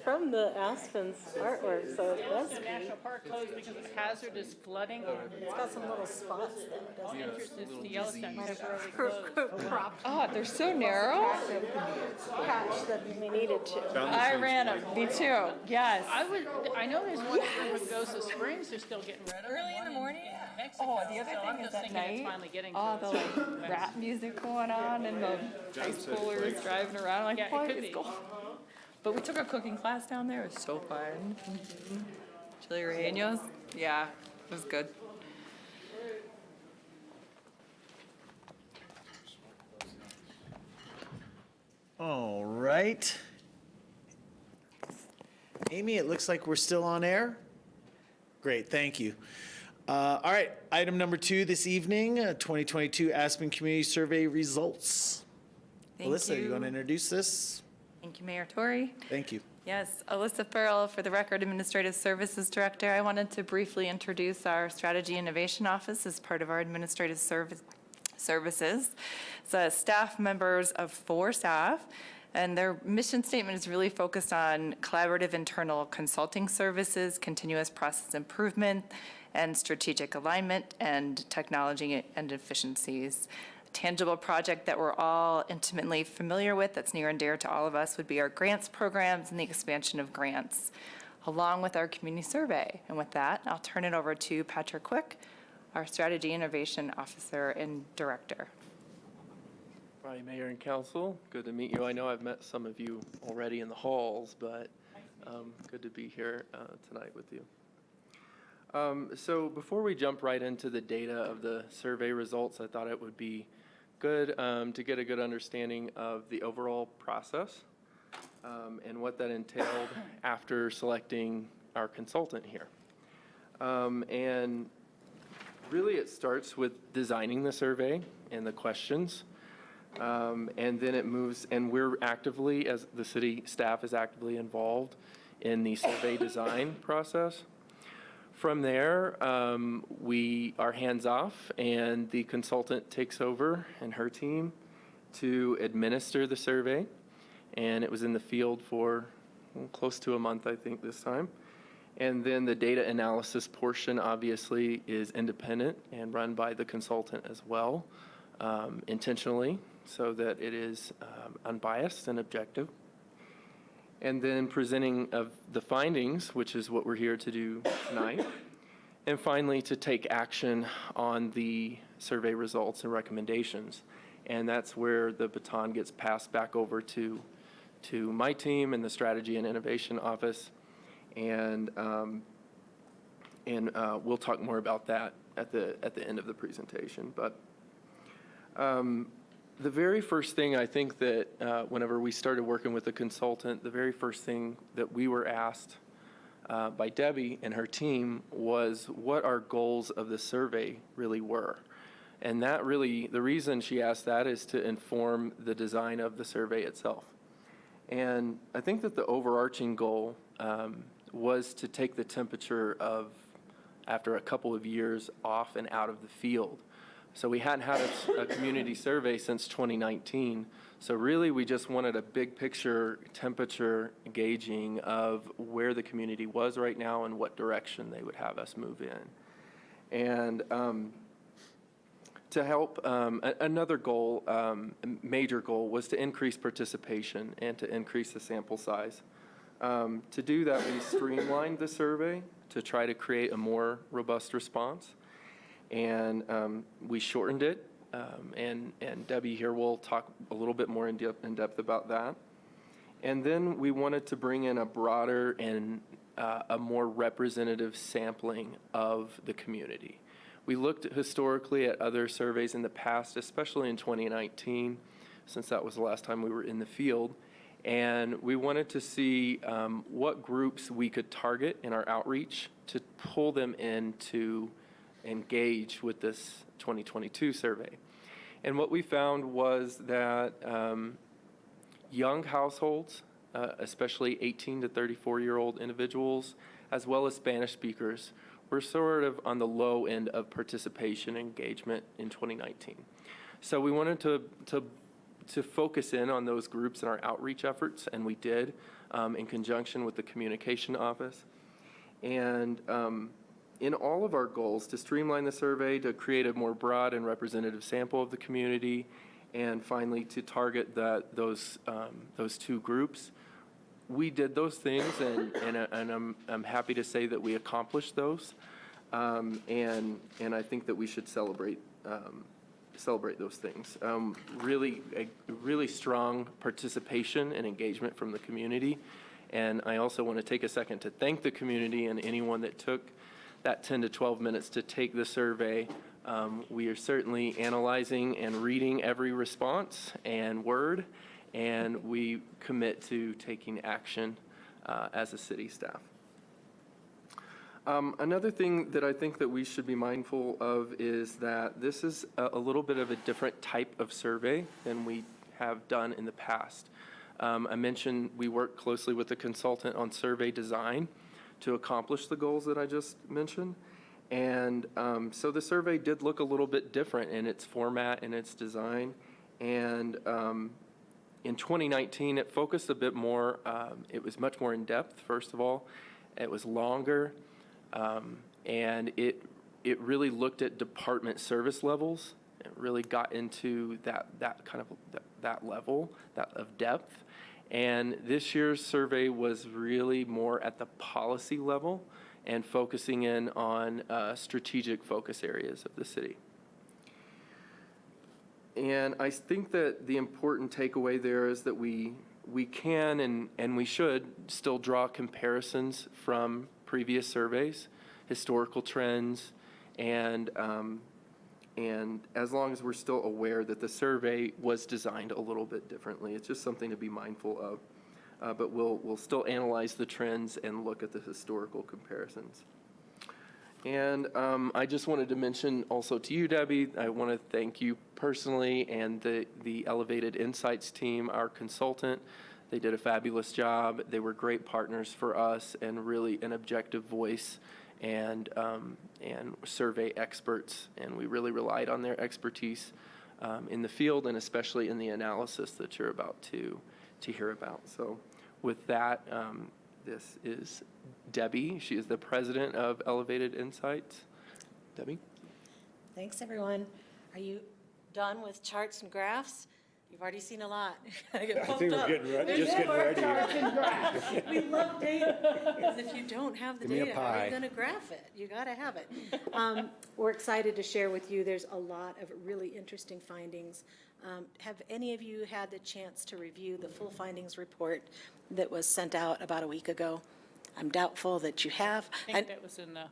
from the Aspen's artwork, so it does. The national park closed because of hazardous flooding. It's got some little spots there, doesn't it? It's the Yellowstone temporarily closed. Crop Oh, they're so narrow. patch that we needed to. I ran them. Me too. Yes. I know there's one in Pagosa Springs, they're still getting rid of. Early in the morning. Mexico, Oh, the other so I'm thing is just at thinking it's night, finally getting to all the us. like rap music going on and the high schoolers driving around like, Yeah, it what could is be. going on? But we took a cooking class down there. It was so fun. Chili rellenos. Yeah, it was good. All right. Amy, it looks like we're still on air. Great, thank you. All right, item number 2 this evening, 2022 Aspen Community Survey results. Thank Alyssa, you want to you. introduce this? Thank you, Mayor Tory. Thank you. Yes, Alyssa Farrell for the Record Administrative Services Director. I wanted to briefly introduce our Strategy Innovation Office as part of our administrative services. It's staff members of 4 staff, and their mission statement is really focused on collaborative internal consulting services, continuous process improvement, and strategic alignment, and technology and efficiencies. A tangible project that we're all intimately familiar with, that's near and dear to all of us, would be our grants programs and the expansion of grants, along with our community survey. And with that, I'll turn it over to Patrick Quick, our Strategy Innovation Officer and Director. Hi, Mayor and Council. Good to meet you. I know I've met some of you already in the halls, but good to be here tonight with you. So before we jump right into the data of the survey results, I thought it would be good to get a good understanding of the overall process and what that entailed after selecting our consultant here. And really it starts with designing the survey and the questions. And then it moves, and we're actively, as the city staff is actively involved in the survey design process. From there, we are hands-off, and the consultant takes over and her team to administer the survey. And it was in the field for close to a month, I think, this time. And then the data analysis portion, obviously, is independent and run by the consultant as well, intentionally, so that it is unbiased and objective. And then presenting of the findings, which is what we're here to do tonight. And finally, to take action on the survey results and recommendations. And that's where the baton gets passed back over to my team and the Strategy and Innovation Office. And we'll talk more about that at the end of the presentation. But the very first thing I think that whenever we started working with the consultant, the very first thing that we were asked by Debbie and her team was what our goals of the survey really were. And that really, the reason she asked that is to inform the design of the survey itself. And I think that the overarching goal was to take the temperature of, after a couple of years off and out of the field. So we hadn't had a community survey since 2019. So really, we just wanted a big picture temperature gauging of where the community was right now and what direction they would have us move in. And to help, another goal, major goal, was to increase participation and to increase the sample size. To do that, we streamlined the survey to try to create a more robust response. And we shortened it, and Debbie here will talk a little bit more in depth about that. And then we wanted to bring in a broader and a more representative sampling of the community. We looked historically at other surveys in the past, especially in 2019, since that was the last time we were in the field. And we wanted to see what groups we could target in our outreach to pull them in to engage with this 2022 survey. And what we found was that young households, especially 18 to 34-year-old individuals, as well as Spanish speakers, were sort of on the low end of participation engagement in 2019. So we wanted to focus in on those groups in our outreach efforts, and we did in conjunction with the communication office. And in all of our goals, to streamline the survey, to create a more broad and representative sample of the community, and finally to target those two groups, we did those things, and I'm happy to say that we accomplished those, and I think that we should celebrate those things. Really strong participation and engagement from the community, and I also want to take a second to thank the community and anyone that took that 10 to 12 minutes to take the survey. We are certainly analyzing and reading every response and word, and we commit to taking action as a city staff. Another thing that I think that we should be mindful of is that this is a little bit of a different type of survey than we have done in the past. I mentioned we work closely with a consultant on survey design to accomplish the goals that I just mentioned. And so the survey did look a little bit different in its format and its design. And in 2019, it focused a bit more, it was much more in depth, first of all. It was longer, and it really looked at department service levels. It really got into that kind of that level of depth. And this year's survey was really more at the policy level and focusing in on strategic focus areas of the city. And I think that the important takeaway there is that we can and we should still draw comparisons from previous surveys, historical trends, and as long as we're still aware that the survey was designed a little bit differently. It's just something to be mindful of. But we'll still analyze the trends and look at the historical comparisons. And I just wanted to mention also to you, Debbie, I want to thank you personally and the Elevated Insights team, our consultant. They did a fabulous job. They were great partners for us and really an objective voice and survey experts. And we really relied on their expertise in the field and especially in the analysis that you're about to hear about. So with that, this is Debbie. She is the president of Elevated Insights. Debbie? Thanks, everyone. Are you done with charts and graphs? You've already seen a lot. I think we're just getting ready. We love data, because if you don't have the Give me a data, how are pie. you going to graph it? You got to have it. We're excited to share with you. There's a lot of really interesting findings. Have any of you had the chance to review the full findings report that was sent out about a week ago? I'm doubtful that you have. I think that was in the.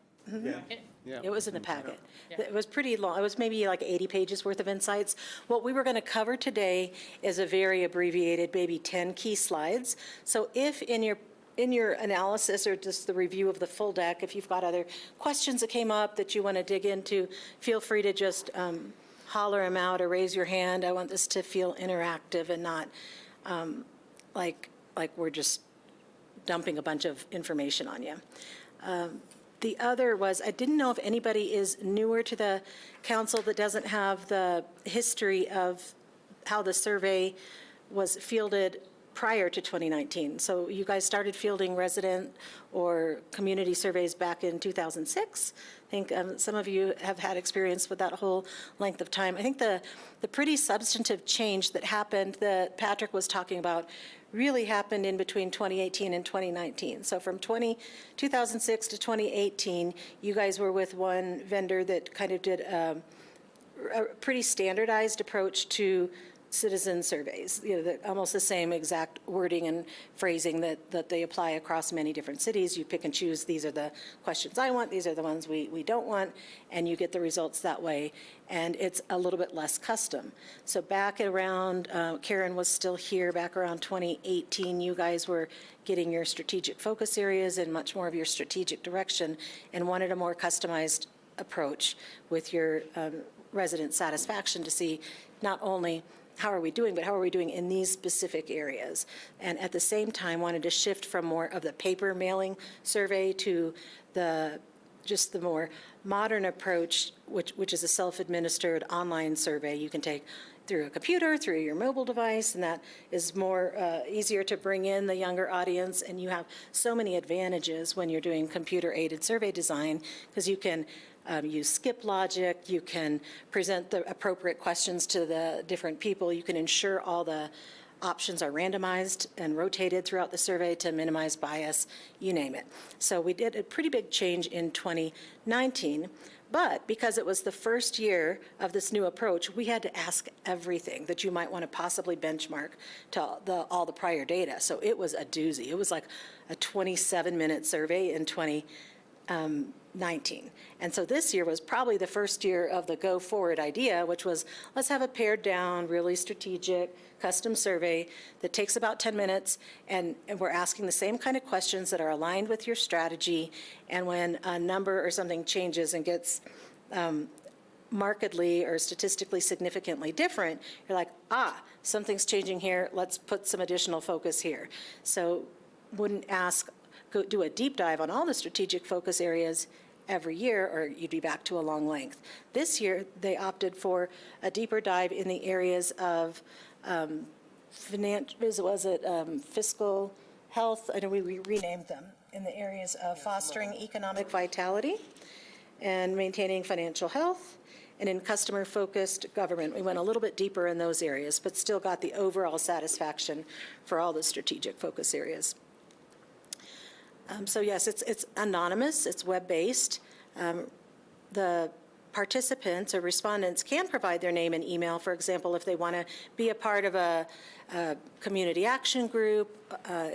Yeah. It was in the packet. Yeah. It was pretty long. It was maybe like 80 pages worth of insights. What we were going to cover today is a very abbreviated, maybe 10 key slides. So if in your analysis or just the review of the full deck, if you've got other questions that came up that you want to dig into, feel free to just holler them out or raise your hand. I want this to feel interactive and not like we're just dumping a bunch of information on you. The other was, I didn't know if anybody is newer to the council that doesn't have the history of how the survey was fielded prior to 2019. So you guys started fielding resident or community surveys back in 2006. I think some of you have had experience with that whole length of time. I think the pretty substantive change that happened that Patrick was talking about really happened in between 2018 and 2019. So from 2006 to 2018, you guys were with one vendor that kind of did a pretty standardized approach to citizen surveys, almost the same exact wording and phrasing that they apply across many different cities. You pick and choose, these are the questions I want, these are the ones we don't want, and you get the results that way, and it's a little bit less custom. So back around, Karen was still here, back around 2018, you guys were getting your strategic focus areas and much more of your strategic direction and wanted a more customized approach with your resident satisfaction to see not only how are we doing, but how are we doing in these specific areas? And at the same time, wanted to shift from more of the paper mailing survey to just the more modern approach, which is a self-administered online survey you can take through a computer, through your mobile device, and that is more easier to bring in the younger audience. And you have so many advantages when you're doing computer-aided survey design, because you can use skip logic, you can present the appropriate questions to the different people, you can ensure all the options are randomized and rotated throughout the survey to minimize bias, you name it. So we did a pretty big change in 2019, but because it was the first year of this new approach, we had to ask everything that you might want to possibly benchmark to all the prior data. So it was a doozy. It was like a 27-minute survey in 2019. And so this year was probably the first year of the go forward idea, which was let's have a pared down, really strategic, custom survey that takes about 10 minutes, and we're asking the same kind of questions that are aligned with your strategy. And when a number or something changes and gets markedly or statistically significantly different, you're like, something's changing here, let's put some additional focus here. So wouldn't do a deep dive on all the strategic focus areas every year, or you'd be back to a long length. This year, they opted for a deeper dive in the areas of fiscal health? I know we renamed them, in the areas of fostering economic vitality and maintaining financial health, and in customer-focused government. We went a little bit deeper in those areas, but still got the overall satisfaction for all the strategic focus areas. So yes, it's anonymous, it's web-based. The participants or respondents can provide their name and email. For example, if they want to be a part of a community action group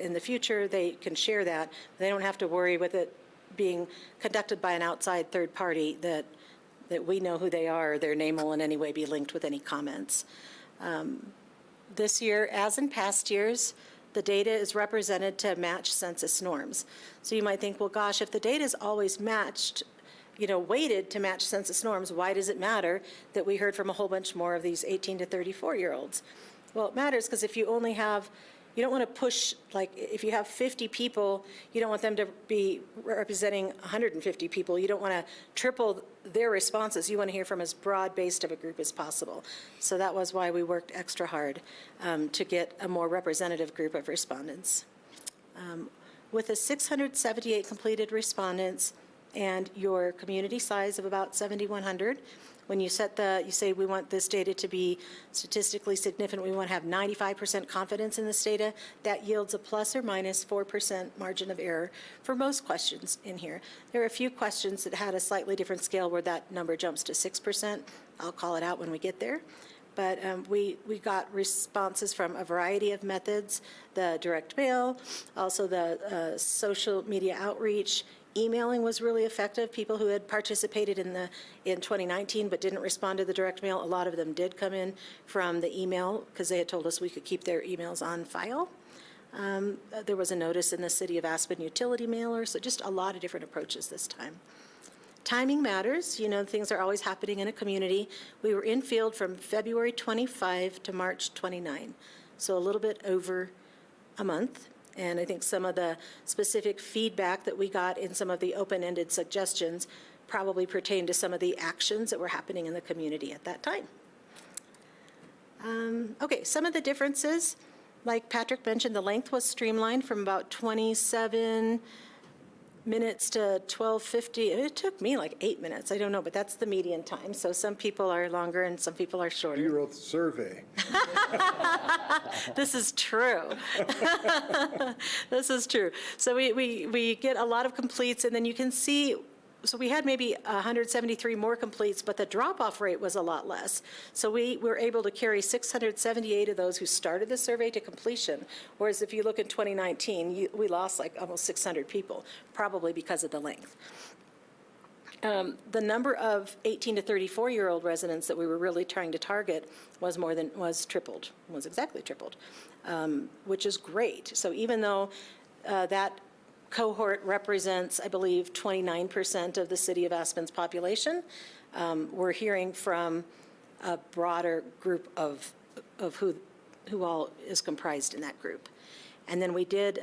in the future, they can share that. They don't have to worry with it being conducted by an outside third party that we know who they are, or their name will in any way be linked with any comments. This year, as in past years, the data is represented to match census norms. So you might think, well, gosh, if the data is always matched, weighted to match census norms, why does it matter that we heard from a whole bunch more of these 18 to 34-year-olds? Well, it matters because if you only have, you don't want to push, like if you have 50 people, you don't want them to be representing 150 people. You don't want to triple their responses. You want to hear from as broad-based of a group as possible. So that was why we worked extra hard to get a more representative group of respondents. With the 678 completed respondents and your community size of about 7,100, when you say we want this data to be statistically significant, we want to have 95% confidence in this data, that yields a plus or minus 4% margin of error for most questions in here. There are a few questions that had a slightly different scale where that number jumps to 6%. I'll call it out when we get there. But we got responses from a variety of methods, the direct mail, also the social media outreach. Emailing was really effective. People who had participated in 2019 but didn't respond to the direct mail, a lot of them did come in from the email because they had told us we could keep their emails on file. There was a notice in the City of Aspen utility mailer, so just a lot of different approaches this time. Timing matters. You know, things are always happening in a community. We were in field from February 25 to March 29, so a little bit over a month. And I think some of the specific feedback that we got in some of the open-ended suggestions probably pertain to some of the actions that were happening in the community at that time. Okay, some of the differences, like Patrick mentioned, the length was streamlined from about 27 minutes to 12:50. It took me like 8 minutes. I don't know, but that's the median time. So some people are longer and some people are shorter. You wrote the survey. This is true. This is true. So we get a lot of completes, and then you can see, so we had maybe 173 more completes, but the drop-off rate was a lot less. So we were able to carry 678 of those who started the survey to completion, whereas if you look at 2019, we lost like almost 600 people, probably because of the length. The number of 18 to 34-year-old residents that we were really trying to target was exactly tripled, which is great. So even though that cohort represents, I believe, 29% of the city of Aspen's population, we're hearing from a broader group of who all is comprised in that group. And then we did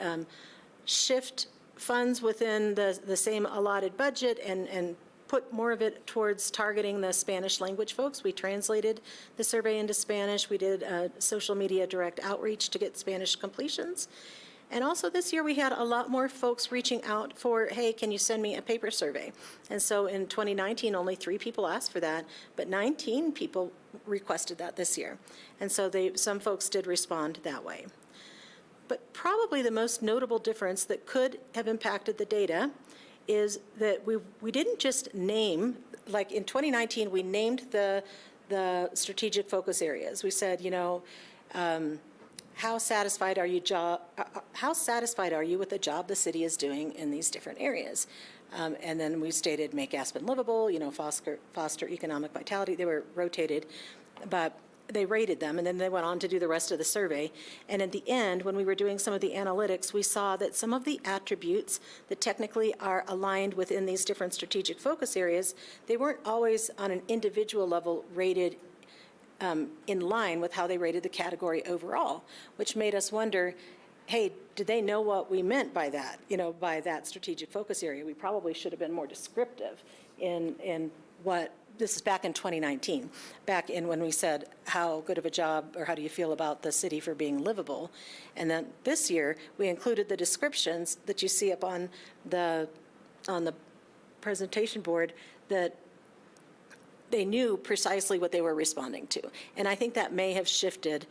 shift funds within the same allotted budget and put more of it towards targeting the Spanish language folks. We translated the survey into Spanish. We did social media direct outreach to get Spanish completions. And also this year we had a lot more folks reaching out for, hey, can you send me a paper survey? And so in 2019, only 3 people asked for that, but 19 people requested that this year. And so some folks did respond that way. But probably the most notable difference that could have impacted the data is that we didn't just name, like in 2019, we named the strategic focus areas. We said, you know, how satisfied are you with the job the city is doing in these different areas? And then we stated make Aspen livable, you know, foster economic vitality. They were rotated, but they rated them, and then they went on to do the rest of the survey. And at the end, when we were doing some of the analytics, we saw that some of the attributes that technically are aligned within these different strategic focus areas, they weren't always on an individual level rated in line with how they rated the category overall, which made us wonder, hey, did they know what we meant by that, you know, by that strategic focus area? We probably should have been more descriptive in what, this is back in 2019, back in when we said how good of a job or how do you feel about the city for being livable. And then this year, we included the descriptions that you see up on the presentation board that they knew precisely what they were responding to. And I think that may have shifted.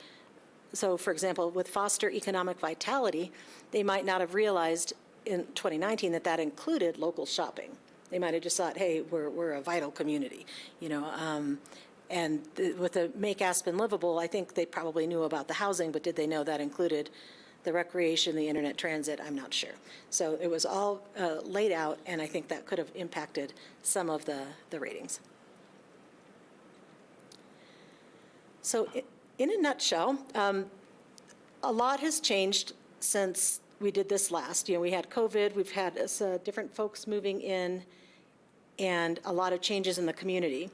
So for example, with foster economic vitality, they might not have realized in 2019 that that included local shopping. They might have just thought, hey, we're a vital community, you know. With the Make Aspen Livable, I think they probably knew about the housing, but did they know that included the recreation, the internet transit? I'm not sure. So it was all laid out, and I think that could have impacted some of the ratings. So in a nutshell, a lot has changed since we did this last. You know, we had COVID, we've had different folks moving in, and a lot of changes in the community.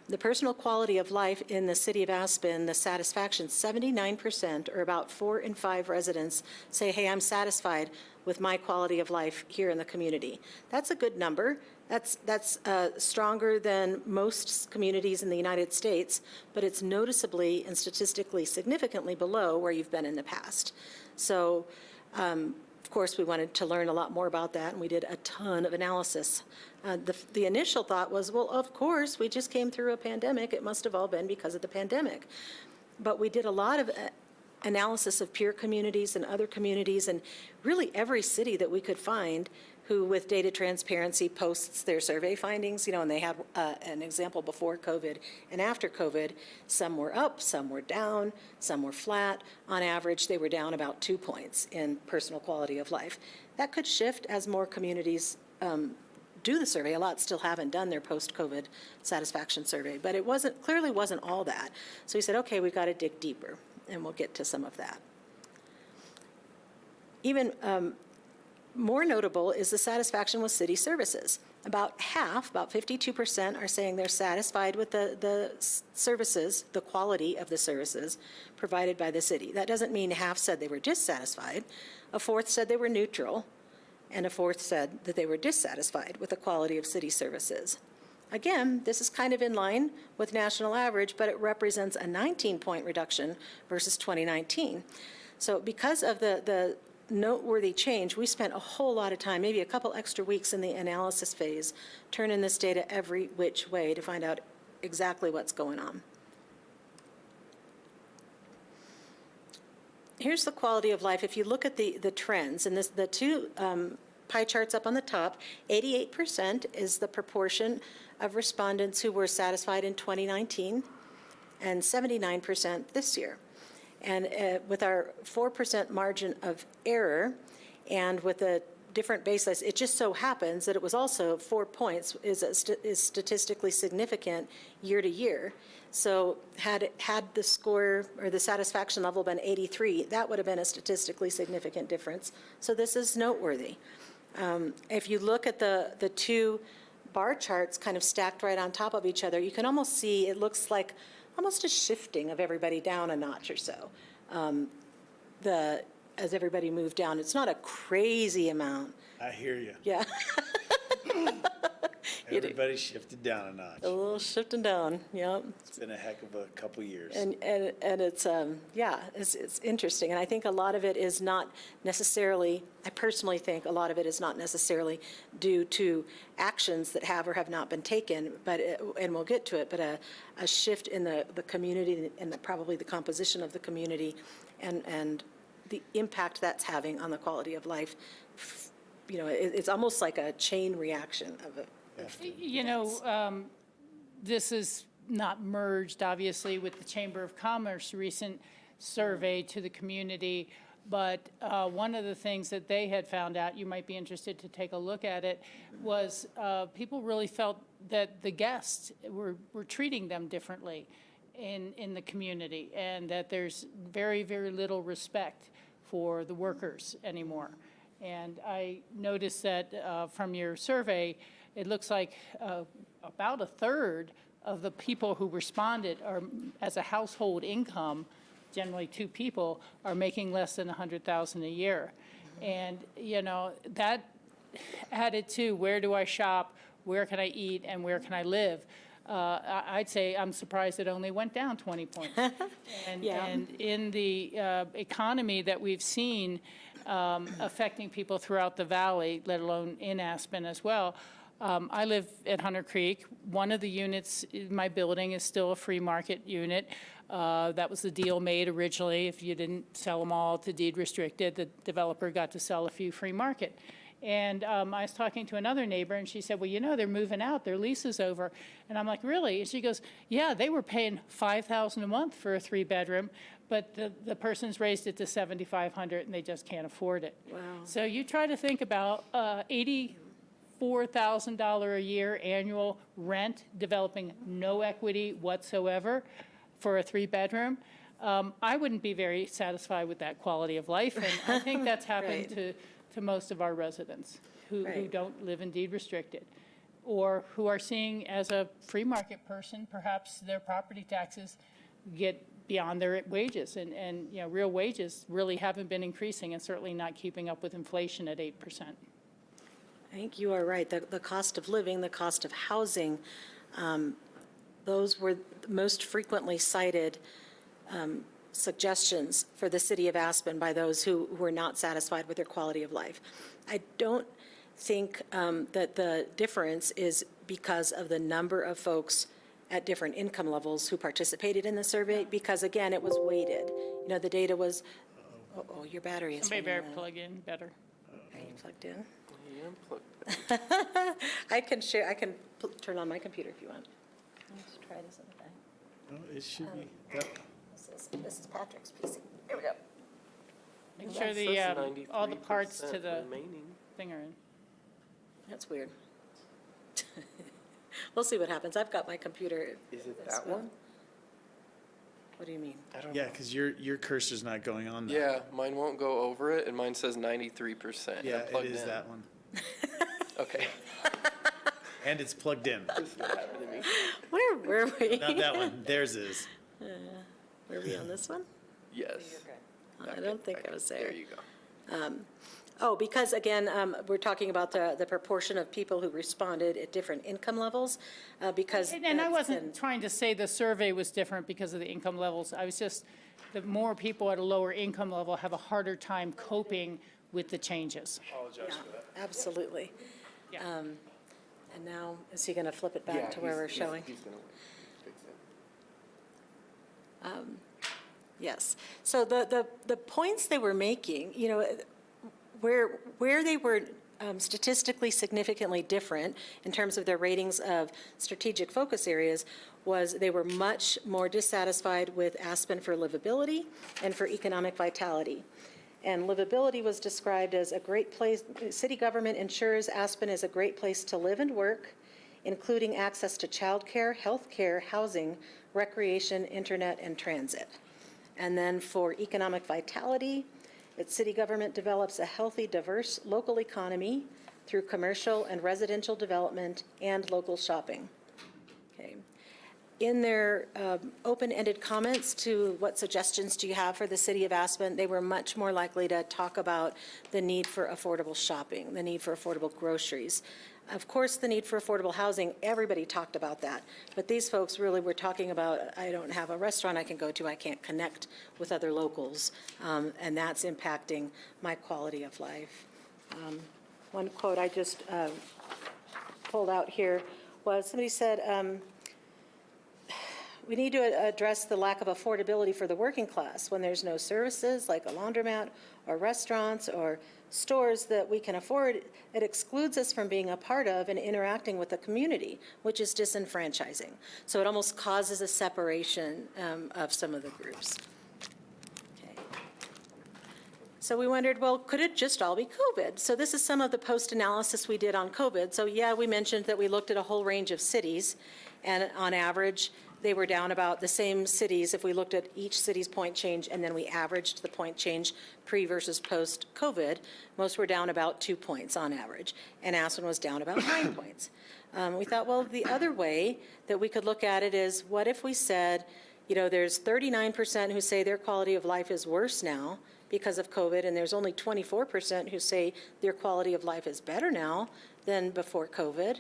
The personal quality of life in the city of Aspen, the satisfaction, 79%, or about 4 in 5 residents say, hey, I'm satisfied with my quality of life here in the community. That's a good number. That's stronger than most communities in the United States, but it's noticeably and statistically significantly below where you've been in the past. So, of course, we wanted to learn a lot more about that, and we did a ton of analysis. The initial thought was, well, of course, we just came through a pandemic. It must have all been because of the pandemic. But we did a lot of analysis of peer communities and other communities, and really every city that we could find who, with data transparency, posts their survey findings, you know, and they had an example before COVID and after COVID. Some were up, some were down, some were flat. On average, they were down about 2 points in personal quality of life. That could shift as more communities do the survey. A lot still haven't done their post-COVID satisfaction survey, but it clearly wasn't all that. So we said, okay, we've got to dig deeper, and we'll get to some of that. Even more notable is the satisfaction with city services. About half, about 52%, are saying they're satisfied with the services, the quality of the services provided by the city. That doesn't mean half said they were dissatisfied. A fourth said they were neutral, and a fourth said that they were dissatisfied with the quality of city services. Again, this is kind of in line with national average, but it represents a 19-point reduction versus 2019. So because of the noteworthy change, we spent a whole lot of time, maybe a couple extra weeks in the analysis phase, turning this data every which way to find out exactly what's going on. Here's the quality of life. If you look at the trends, and the two pie charts up on the top, 88% is the proportion of respondents who were satisfied in 2019, and 79% this year. And with our 4% margin of error, and with a different baselines, it just so happens that it was also 4 points is statistically significant year to year. So had the score or the satisfaction level been 83, that would have been a statistically significant difference. So this is noteworthy. If you look at the two bar charts kind of stacked right on top of each other, you can almost see, it looks like almost a shifting of everybody down a notch or so. As everybody moved down, it's not a crazy amount. I hear you. Yeah. Everybody shifted down a notch. A little shifting down, yep. It's been a heck of a couple years. And it's, yeah, it's interesting. And I think a lot of it is not necessarily, I personally think a lot of it is not necessarily due to actions that have or have not been taken, but, and we'll get to it, but a shift in the community and probably the composition of the community and the impact that's having on the quality of life. You know, it's almost like a chain reaction of it. You know, this is not merged, obviously, with the Chamber of Commerce recent survey to the community, but one of the things that they had found out, you might be interested to take a look at it, was people really felt that the guests were treating them differently in the community, and that there's very, very little respect for the workers anymore. And I noticed that from your survey, it looks like about a third of the people who responded are, as a household income, generally two people, are making less than $100,000 a year. And, you know, that added to where do I shop, where can I eat, and where can I live? I'd say I'm surprised it only went down 20 points. And in the economy that we've seen affecting people throughout the valley, let alone in Aspen as well, I live at Hunter Creek. One of the units in my building is still a free market unit. That was the deal made originally. If you didn't sell them all to deed restricted, the developer got to sell a few free market. And I was talking to another neighbor, and she said, well, you know, they're moving out. Their lease is over. And I'm like, really? And she goes, yeah, they were paying $5,000 a month for a 3-bedroom, but the person's raised it to $7,500, and they just can't afford it. Wow. So you try to think about $84,000 a year annual rent, developing no equity whatsoever for a 3-bedroom. I wouldn't be very satisfied with that quality of life, and I think that's happened to most of our residents who don't live in deed restricted, or who are seeing as a free market person, perhaps their property taxes get beyond their wages, and you know, real wages really haven't been increasing, and certainly not keeping up with inflation at 8%. I think you are right. The cost of living, the cost of housing, those were the most frequently cited suggestions for the city of Aspen by those who were not satisfied with their quality of life. I don't think that the difference is because of the number of folks at different income levels who participated in the survey, because again, it was weighted. You know, the data was, oh, your battery is. Somebody better plug in better. Are you plugged in? Yeah, I'm plugged in. I can share, I can turn on my computer if you want. Let's try this on the back. No, it should be. This is Patrick's PC. Here we go. Make sure Says all the parts to 93% the remaining. thing are in. That's weird. We'll see what happens. I've got my computer. Is it as that well. one? What do you mean? I don't Yeah, know. because your cursor's not going on that. Yeah, mine won't go over it, and mine says 93%. Yeah, it Plugged is in. that one. Okay. And it's plugged in. This is what happened to me. Where were we? Not that one. Theirs is. Were we on this one? Yes. I don't think I was there. There you go. Oh, because again, we're talking about the proportion of people who responded at different income levels, because. And I that's wasn't been- trying to say the survey was different because of the income levels. I was just, the more people at a lower income level have a harder time coping with the changes. Yeah, absolutely. Yeah. And now, is he going to flip it back to where we're showing? He's gonna fix it. Yes. So the points they were making, you know, where they were statistically significantly different in terms of their ratings of strategic focus areas was they were much more dissatisfied with Aspen for livability and for economic vitality. And livability was described as a great place, city government ensures Aspen is a great place to live and work, including access to childcare, healthcare, housing, recreation, internet, and transit. And then for economic vitality, its city government develops a healthy, diverse local economy through commercial and residential development and local shopping. Okay. In their open-ended comments to what suggestions do you have for the city of Aspen, they were much more likely to talk about the need for affordable shopping, the need for affordable groceries. Of course, the need for affordable housing, everybody talked about that. But these folks really were talking about, I don't have a restaurant I can go to, I can't connect with other locals, and that's impacting my quality of life. One quote I just pulled out here was, somebody said, we need to address the lack of affordability for the working class when there's no services like a laundromat or restaurants or stores that we can afford. It excludes us from being a part of and interacting with the community, which is disenfranchising. So it almost causes a separation of some of the groups. Okay. So we wondered, well, could it just all be COVID? So this is some of the post-analysis we did on COVID. So yeah, we mentioned that we looked at a whole range of cities, and on average, they were down about the same cities if we looked at each city's point change and then we averaged the point change pre versus post-COVID. Most were down about 2 points on average, and Aspen was down about 9 points. We thought, well, the other way that we could look at it is, what if we said, you know, there's 39% who say their quality of life is worse now because of COVID, and there's only 24% who say their quality of life is better now than before COVID.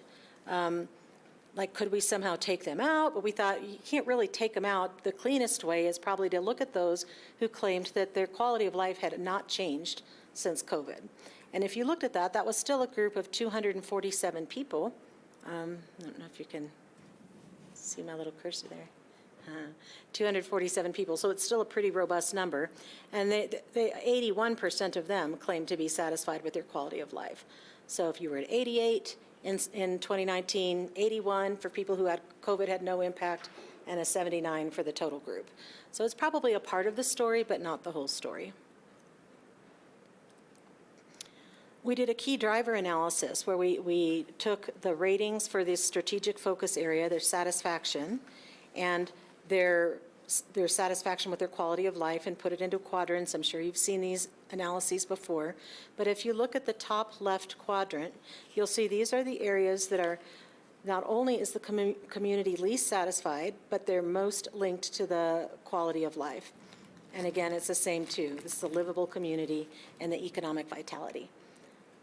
Like, could we somehow take them out? But we thought you can't really take them out. The cleanest way is probably to look at those who claimed that their quality of life had not changed since COVID. And if you looked at that, that was still a group of 247 people. I don't know if you can see my little cursor there. 247 people, so it's still a pretty robust number. And 81% of them claimed to be satisfied with their quality of life. So if you were at 88, in 2019, 81 for people who had COVID had no impact, and a 79 for the total group. So it's probably a part of the story, but not the whole story. We did a key driver analysis where we took the ratings for this strategic focus area, their satisfaction, and their satisfaction with their quality of life, and put it into quadrants. I'm sure you've seen these analyses before. But if you look at the top left quadrant, you'll see these are the areas that are, not only is the community least satisfied, but they're most linked to the quality of life. And again, it's the same too. This is the livable community and the economic vitality.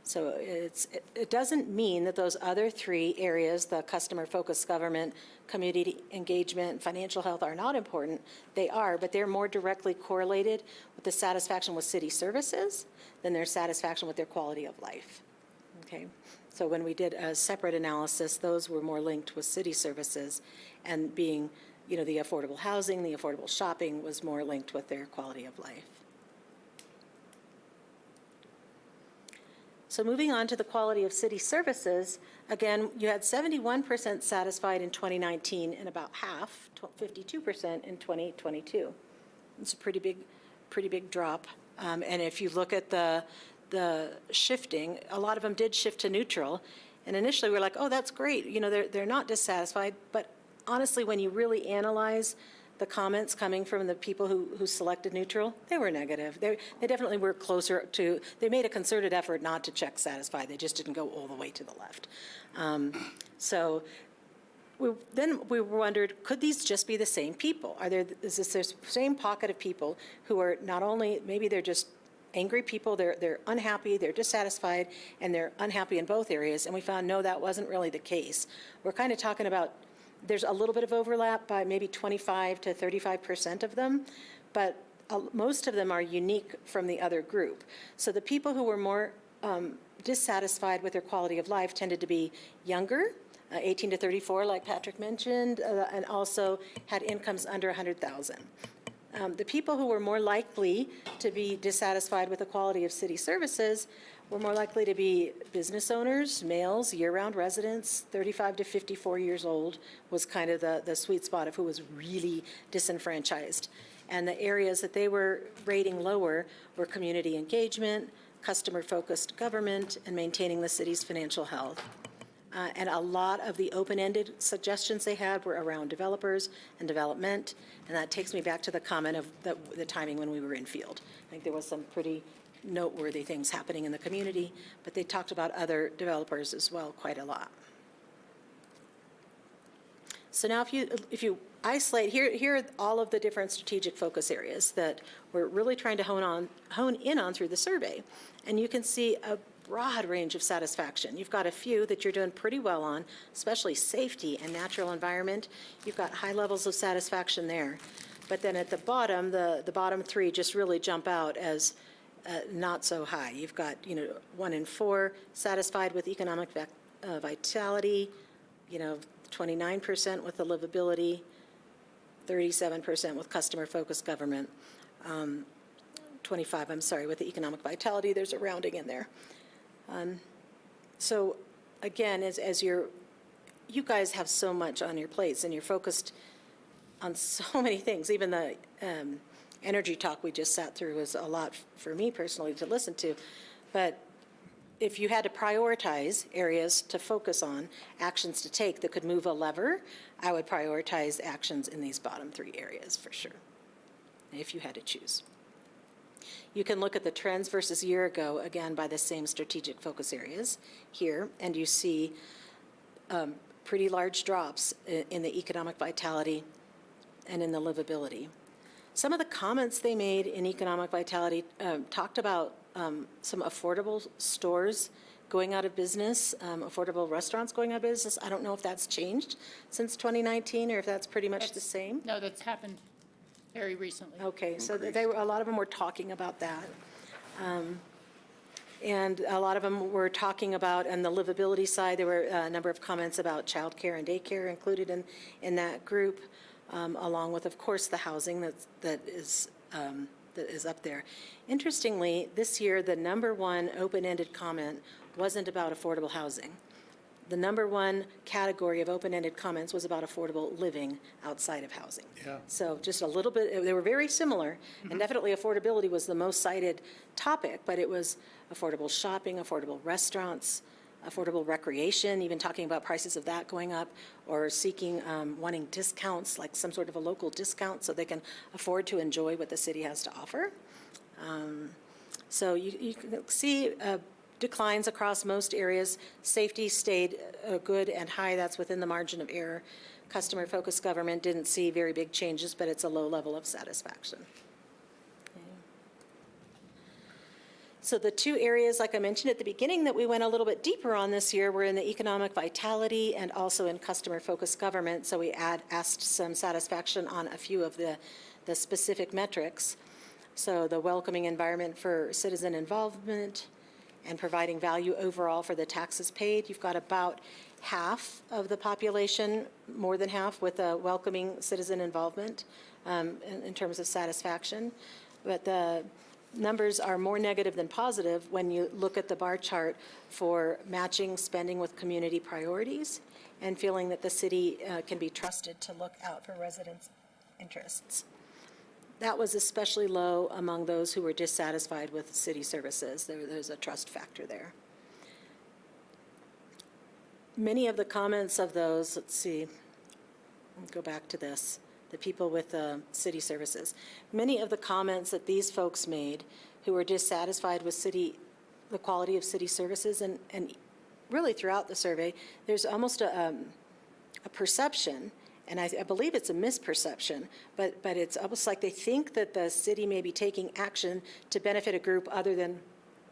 So it doesn't mean that those other three areas, the customer-focused government, community engagement, financial health, are not important. They are, but they're more directly correlated with the satisfaction with city services than their satisfaction with their quality of life. Okay? So when we did a separate analysis, those were more linked with city services, and being, you know, the affordable housing, the affordable shopping was more linked with their quality of life. So moving on to the quality of city services, again, you had 71% satisfied in 2019 and about half, 52% in 2022. It's a pretty big drop. And if you look at the shifting, a lot of them did shift to neutral. And initially we were like, oh, that's great. You know, they're not dissatisfied. But honestly, when you really analyze the comments coming from the people who selected neutral, they were negative. They definitely were closer to, they made a concerted effort not to check satisfied. They just didn't go all the way to the left. So then we wondered, could these just be the same people? Is this the same pocket of people who are not only, maybe they're just angry people, they're unhappy, they're dissatisfied, and they're unhappy in both areas, and we found, no, that wasn't really the case. We're kind of talking about, there's a little bit of overlap by maybe 25 to 35% of them, but most of them are unique from the other group. So the people who were more dissatisfied with their quality of life tended to be younger, 18 to 34, like Patrick mentioned, and also had incomes under 100,000. The people who were more likely to be dissatisfied with the quality of city services were more likely to be business owners, males, year-round residents, 35 to 54 years old was kind of the sweet spot of who was really disenfranchised. And the areas that they were rating lower were community engagement, customer-focused government, and maintaining the city's financial health. And a lot of the open-ended suggestions they had were around developers and development, and that takes me back to the comment of the timing when we were in field. I think there was some pretty noteworthy things happening in the community, but they talked about other developers as well quite a lot. So now if you isolate, here are all of the different strategic focus areas that we're really trying to hone in on through the survey. And you can see a broad range of satisfaction. You've got a few that you're doing pretty well on, especially safety and natural environment. You've got high levels of satisfaction there. But then at the bottom, the bottom three just really jump out as not so high. You've got, 1 in 4 satisfied with economic vitality, 29% with the livability, 37% with customer-focused government, 25, with the economic vitality. There's a rounding in there. So again, as you guys have so much on your plates and you're focused on so many things, even the energy talk we just sat through was a lot for me personally to listen to. But if you had to prioritize areas to focus on, actions to take that could move a lever, I would prioritize actions in these bottom 3 areas for sure, if you had to choose. You can look at the trends versus a year ago, again, by the same strategic focus areas here, and you see pretty large drops in the economic vitality and in the livability. Some of the comments they made in economic vitality talked about some affordable stores going out of business, affordable restaurants going out of business. I don't know if that's changed since 2019 or if that's pretty much the same. No, that's happened very recently. Okay, so a lot of them were talking about that. And a lot of them were talking about, on the livability side, there were a number of comments about childcare and daycare included in that group, along with, of course, the housing that is up there. Interestingly, this year, the number one open-ended comment wasn't about affordable housing. The number one category of open-ended comments was about affordable living outside of housing. Yeah. So just a little bit, they were very similar, and definitely affordability was the most cited topic, but it was affordable shopping, affordable restaurants, affordable recreation, even talking about prices of that going up, or seeking, wanting discounts, like some sort of a local discount so they can afford to enjoy what the city has to offer. So you can see declines across most areas. Safety stayed good and high. That's within the margin of error. Customer-focused government didn't see very big changes, but it's a low level of satisfaction. Okay. So the 2 areas, like I mentioned at the beginning, that we went a little bit deeper on this year were in the economic vitality and also in customer-focused government. So we asked some satisfaction on a few of the specific metrics. So the welcoming environment for citizen involvement, and providing value overall for the taxes paid. You've got about half of the population, more than half, with a welcoming citizen involvement in terms of satisfaction. But the numbers are more negative than positive when you look at the bar chart for matching spending with community priorities and feeling that the city can be trusted to look out for residents' interests. That was especially low among those who were dissatisfied with city services. There's a trust factor there. Many of the comments of those, let's see, go back to this. the people with city services. Many of the comments that these folks made who were dissatisfied with the quality of city services, and really throughout the survey, there's almost a perception, and I believe it's a misperception, but it's almost like they think that the city may be taking action to benefit a group other than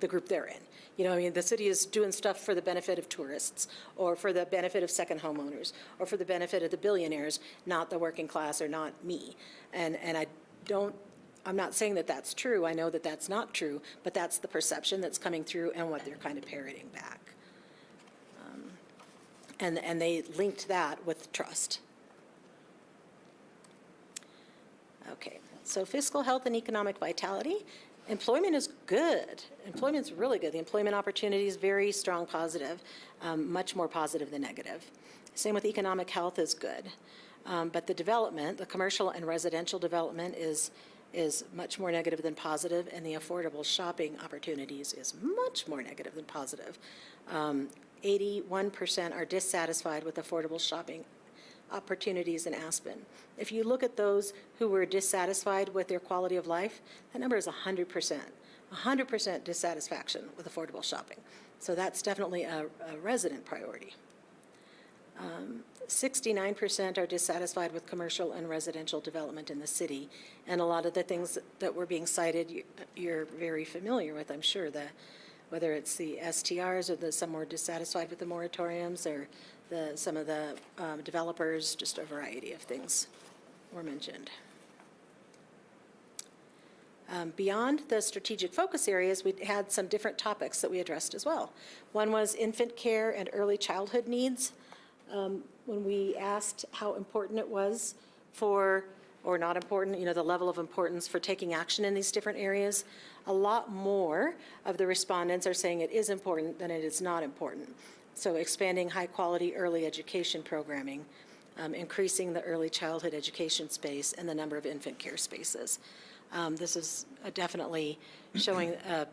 the group they're in. You know, I mean, the city is doing stuff for the benefit of tourists, or for the benefit of second homeowners, or for the benefit of the billionaires, not the working class or not me. And I'm not saying that that's true. I know that that's not true, but that's the perception that's coming through and what they're kind of parroting back. And they linked that with trust. Okay, so fiscal health and economic vitality. Employment is good. Employment's really good. The employment opportunity is very strong positive, much more positive than negative. Same with economic health is good. But the development, the commercial and residential development is much more negative than positive, and the affordable shopping opportunities is much more negative than positive. 81% are dissatisfied with affordable shopping opportunities in Aspen. If you look at those who were dissatisfied with their quality of life, that number is 100% dissatisfaction with affordable shopping. So that's definitely a resident priority. 69% are dissatisfied with commercial and residential development in the city. And a lot of the things that were being cited, you're very familiar with, I'm sure, whether it's the STRs or some were dissatisfied with the moratoriums, or some of the developers, just a variety of things were mentioned. Beyond the strategic focus areas, we had some different topics that we addressed as well. One was infant care and early childhood needs. When we asked how important it was or not important, you know, the level of importance for taking action in these different areas, a lot more of the respondents are saying it is important than it is not important. So expanding high-quality early education programming, increasing the early childhood education space, and the number of infant care spaces. This is definitely showing a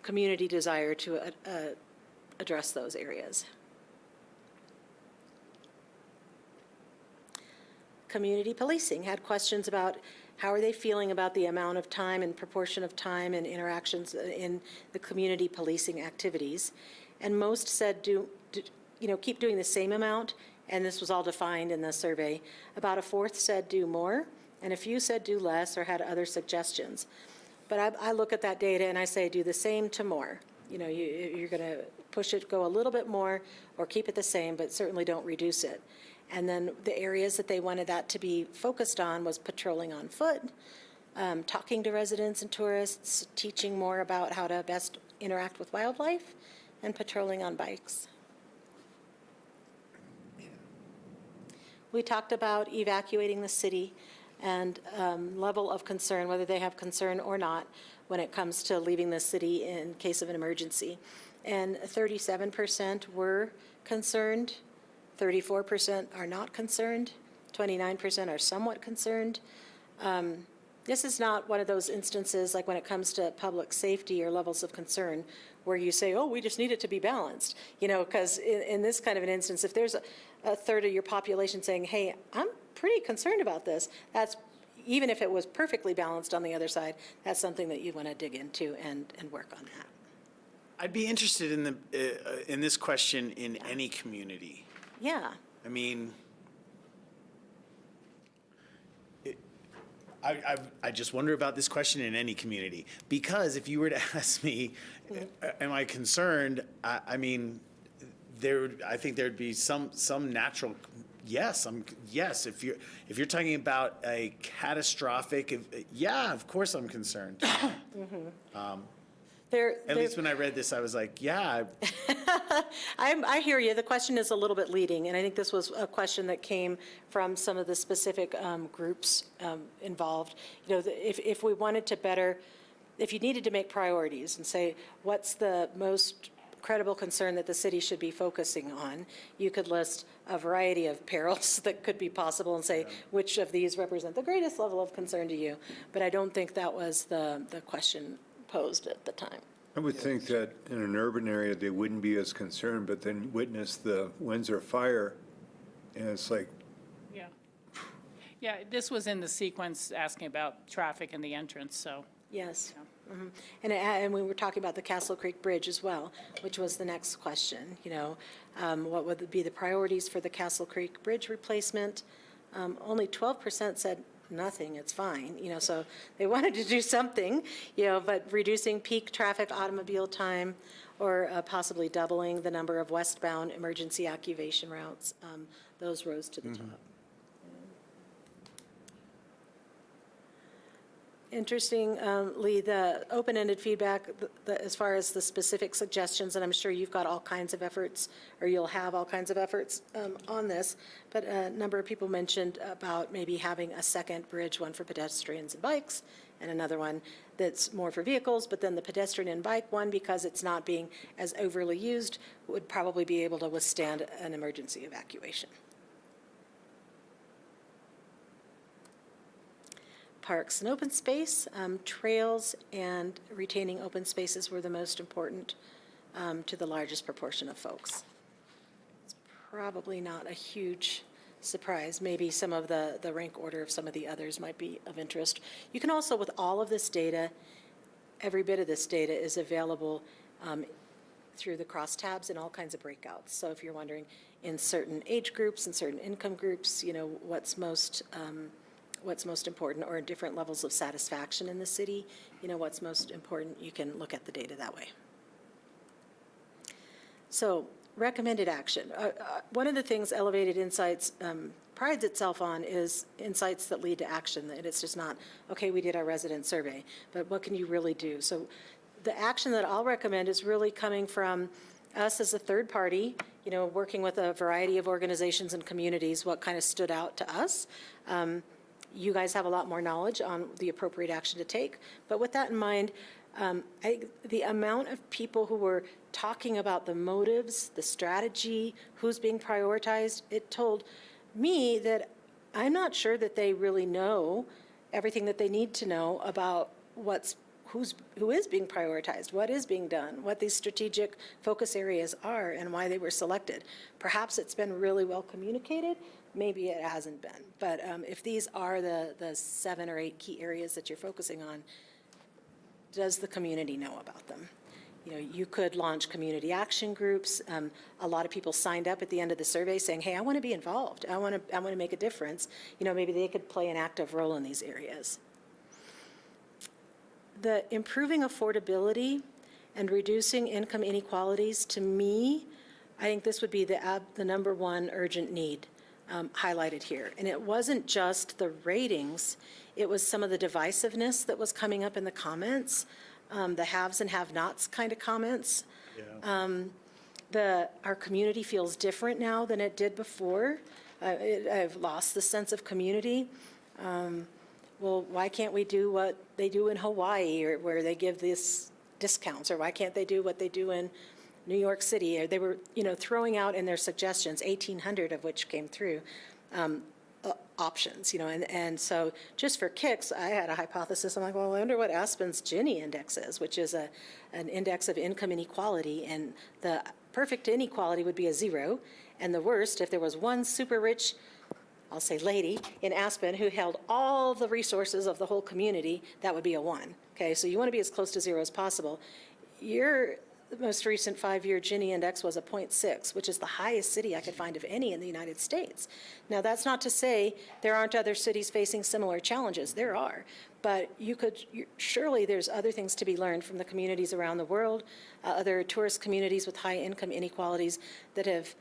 community desire to address those areas. Community policing had questions about how are they feeling about the amount of time and proportion of time and interactions in the community policing activities. And most said keep doing the same amount, and this was all defined in the survey. About a fourth said do more, and a few said do less or had other suggestions. But I look at that data and I say do the same to more. You know, you're going to push it, go a little bit more, or keep it the same, but certainly don't reduce it. And then the areas that they wanted that to be focused on was patrolling on foot, talking to residents and tourists, teaching more about how to best interact with wildlife, and patrolling on bikes. We talked about evacuating the city and level of concern, whether they have concern or not when it comes to leaving the city in case of an emergency. And 37% were concerned. 34% are not concerned, 29% are somewhat concerned. This is not one of those instances like when it comes to public safety or levels of concern where you say, oh, we just need it to be balanced. You know, because in this kind of an instance, if there's a third of your population saying, hey, I'm pretty concerned about this, that's, even if it was perfectly balanced on the other side, that's something that you want to dig into and work on that. I'd be interested in this question in any community. Yeah. I mean, I just wonder about this question in any community, because if you were to ask me, am I concerned? I mean, I think there'd be some natural yes. Yes. If you're talking about a catastrophic, yeah, of course I'm concerned. At least when I read this, I was like, yeah. I hear you. The question is a little bit leading, and I think this was a question that came from some of the specific groups involved. You know, if we wanted to better, if you needed to make priorities and say, what's the most credible concern that the city should be focusing on, you could list a variety of perils that could be possible and say, which of these represent the greatest level of concern to you? But I don't think that was the question posed at the time. I would think that in an urban area, they wouldn't be as concerned, but then witness the Windsor fire, and it's like, Yeah, this was in the sequence asking about traffic and the entrance, so. Yes. And we were talking about the Castle Creek Bridge as well, which was the next question, what would be the priorities for the Castle Creek Bridge replacement? Only 12% said nothing, it's fine, so they wanted to do something, but reducing peak traffic automobile time or possibly doubling the number of westbound emergency evacuation routes, those rose to the top. Interestingly, the open-ended feedback, as far as the specific suggestions, and I'm sure you've got all kinds of efforts, or you'll have all kinds of efforts on this, but a number of people mentioned about maybe having a second bridge, one for pedestrians and bikes, and another one that's more for vehicles, but then the pedestrian and bike one, because it's not being as overly used, would probably be able to withstand an emergency evacuation. Parks and open space, trails and retaining open spaces were the most important to the largest proportion of folks. It's probably not a huge surprise. Maybe some of the rank order of some of the others might be of interest. You can also, with all of this data, every bit of this data is available through the crosstabs and all kinds of breakouts. So if you're wondering, in certain age groups and certain income groups, what's most important, or different levels of satisfaction in the city, what's most important, you can look at the data that way. So recommended action. One of the things Elevated Insights prides itself on is insights that lead to action. And it's just not, okay, we did our resident survey, but what can you really do? So the action that I'll recommend is really coming from us as a third party, working with a variety of organizations and communities, what kind of stood out to us. You guys have a lot more knowledge on the appropriate action to take. But with that in mind, the amount of people who were talking about the motives, the strategy, who's being prioritized, it told me that I'm not sure that they really know everything that they need to know about who is being prioritized, what is being done, what these strategic focus areas are, and why they were selected. Perhaps it's been really well communicated. Maybe it hasn't been. But if these are the 7 or 8 key areas that you're focusing on, does the community know about them? You could launch community action groups. A lot of people signed up at the end of the survey saying, hey, I want to be involved. I want to make a difference. Maybe they could play an active role in these areas. The improving affordability and reducing income inequalities, to me, I think this would be the number one urgent need highlighted here. And it wasn't just the ratings, it was some of the divisiveness that was coming up in the comments, the haves and have-nots kind of comments. Yeah. Our community feels different now than it did before. I've lost the sense of community. Well, why can't we do what they do in Hawaii, or where they give these discounts, or why can't they do what they do in New York City? They were, throwing out in their suggestions, 1,800 of which came through, options, and so just for kicks, I had a hypothesis. I'm like, well, I wonder what Aspen's Gini index is, which is an index of income inequality, and the perfect inequality would be a 0, and the worst, if there was one super rich, I'll say lady, in Aspen who held all the resources of the whole community, that would be a 1. Okay, so you want to be as close to 0 as possible. Your most recent 5-year Gini index was a 0.6, which is the highest city I could find of any in the United States. Now, that's not to say there aren't other cities facing similar challenges. There are. But surely there's other things to be learned from the communities around the world, other tourist communities with high income inequalities that have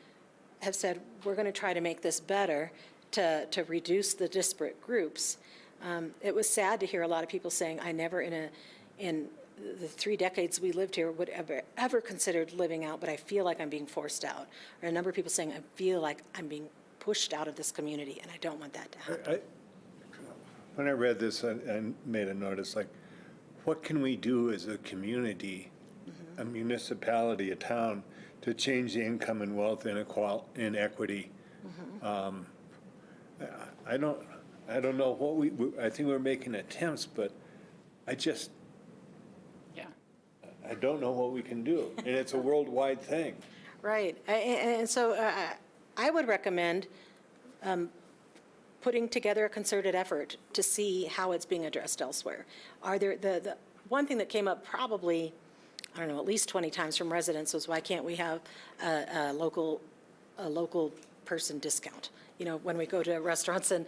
said, we're going to try to make this better to reduce the disparate groups. It was sad to hear a lot of people saying, I never in the 3 decades we lived here would ever considered living out, but I feel like I'm being forced out. Or a number of people saying, I feel like I'm being pushed out of this community, and I don't want that to happen. When I read this, I made a notice, like, what can we do as a community, a municipality, a town, to change the income and wealth inequity? I don't know what I think we're making attempts, but I don't know what we can do. And it's a worldwide thing. Right. And so I would recommend putting together a concerted effort to see how it's being addressed elsewhere. Are there, the one thing that came up probably, I don't know, at least 20 times from residents was, why can't we have a local person discount? You know, when we go to restaurants and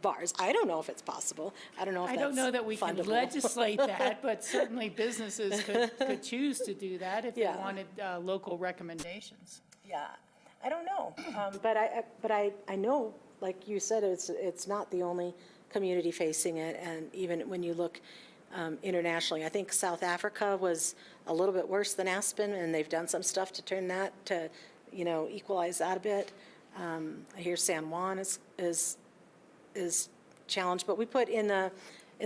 bars. I don't know if it's possible. I don't know if I that's don't know that we can fundable. legislate that, but certainly businesses could choose to do that if they Yeah. wanted local recommendations. Yeah, I don't know. But I know, like you said, it's not the only community facing it. And even when you look internationally, I think South Africa was a little bit worse than Aspen, and they've done some stuff to turn that to, you know, equalize that a bit. I hear San Juan is challenged, but we put in the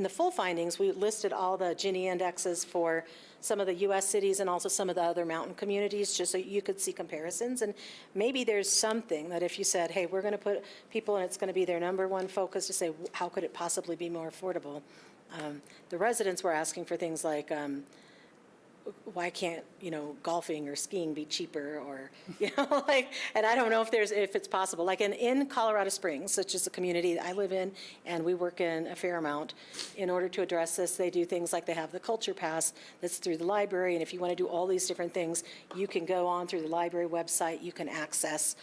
full findings, we listed all the Gini indexes for some of the U.S. cities and also some of the other mountain communities, just so you could see comparisons. And maybe there's something that if you said, hey, we're going to put people, and it's going to be their number one focus to say, how could it possibly be more affordable? The residents were asking for things like, why can't, you know, golfing or skiing be cheaper, or, you know, like, and I don't know if it's possible. Like in Colorado Springs, such as the community that I live in, and we work in a fair amount, in order to address this, they do things like they have the culture pass that's through the library, and if you want to do all these different things, you can go on through the library website, you can access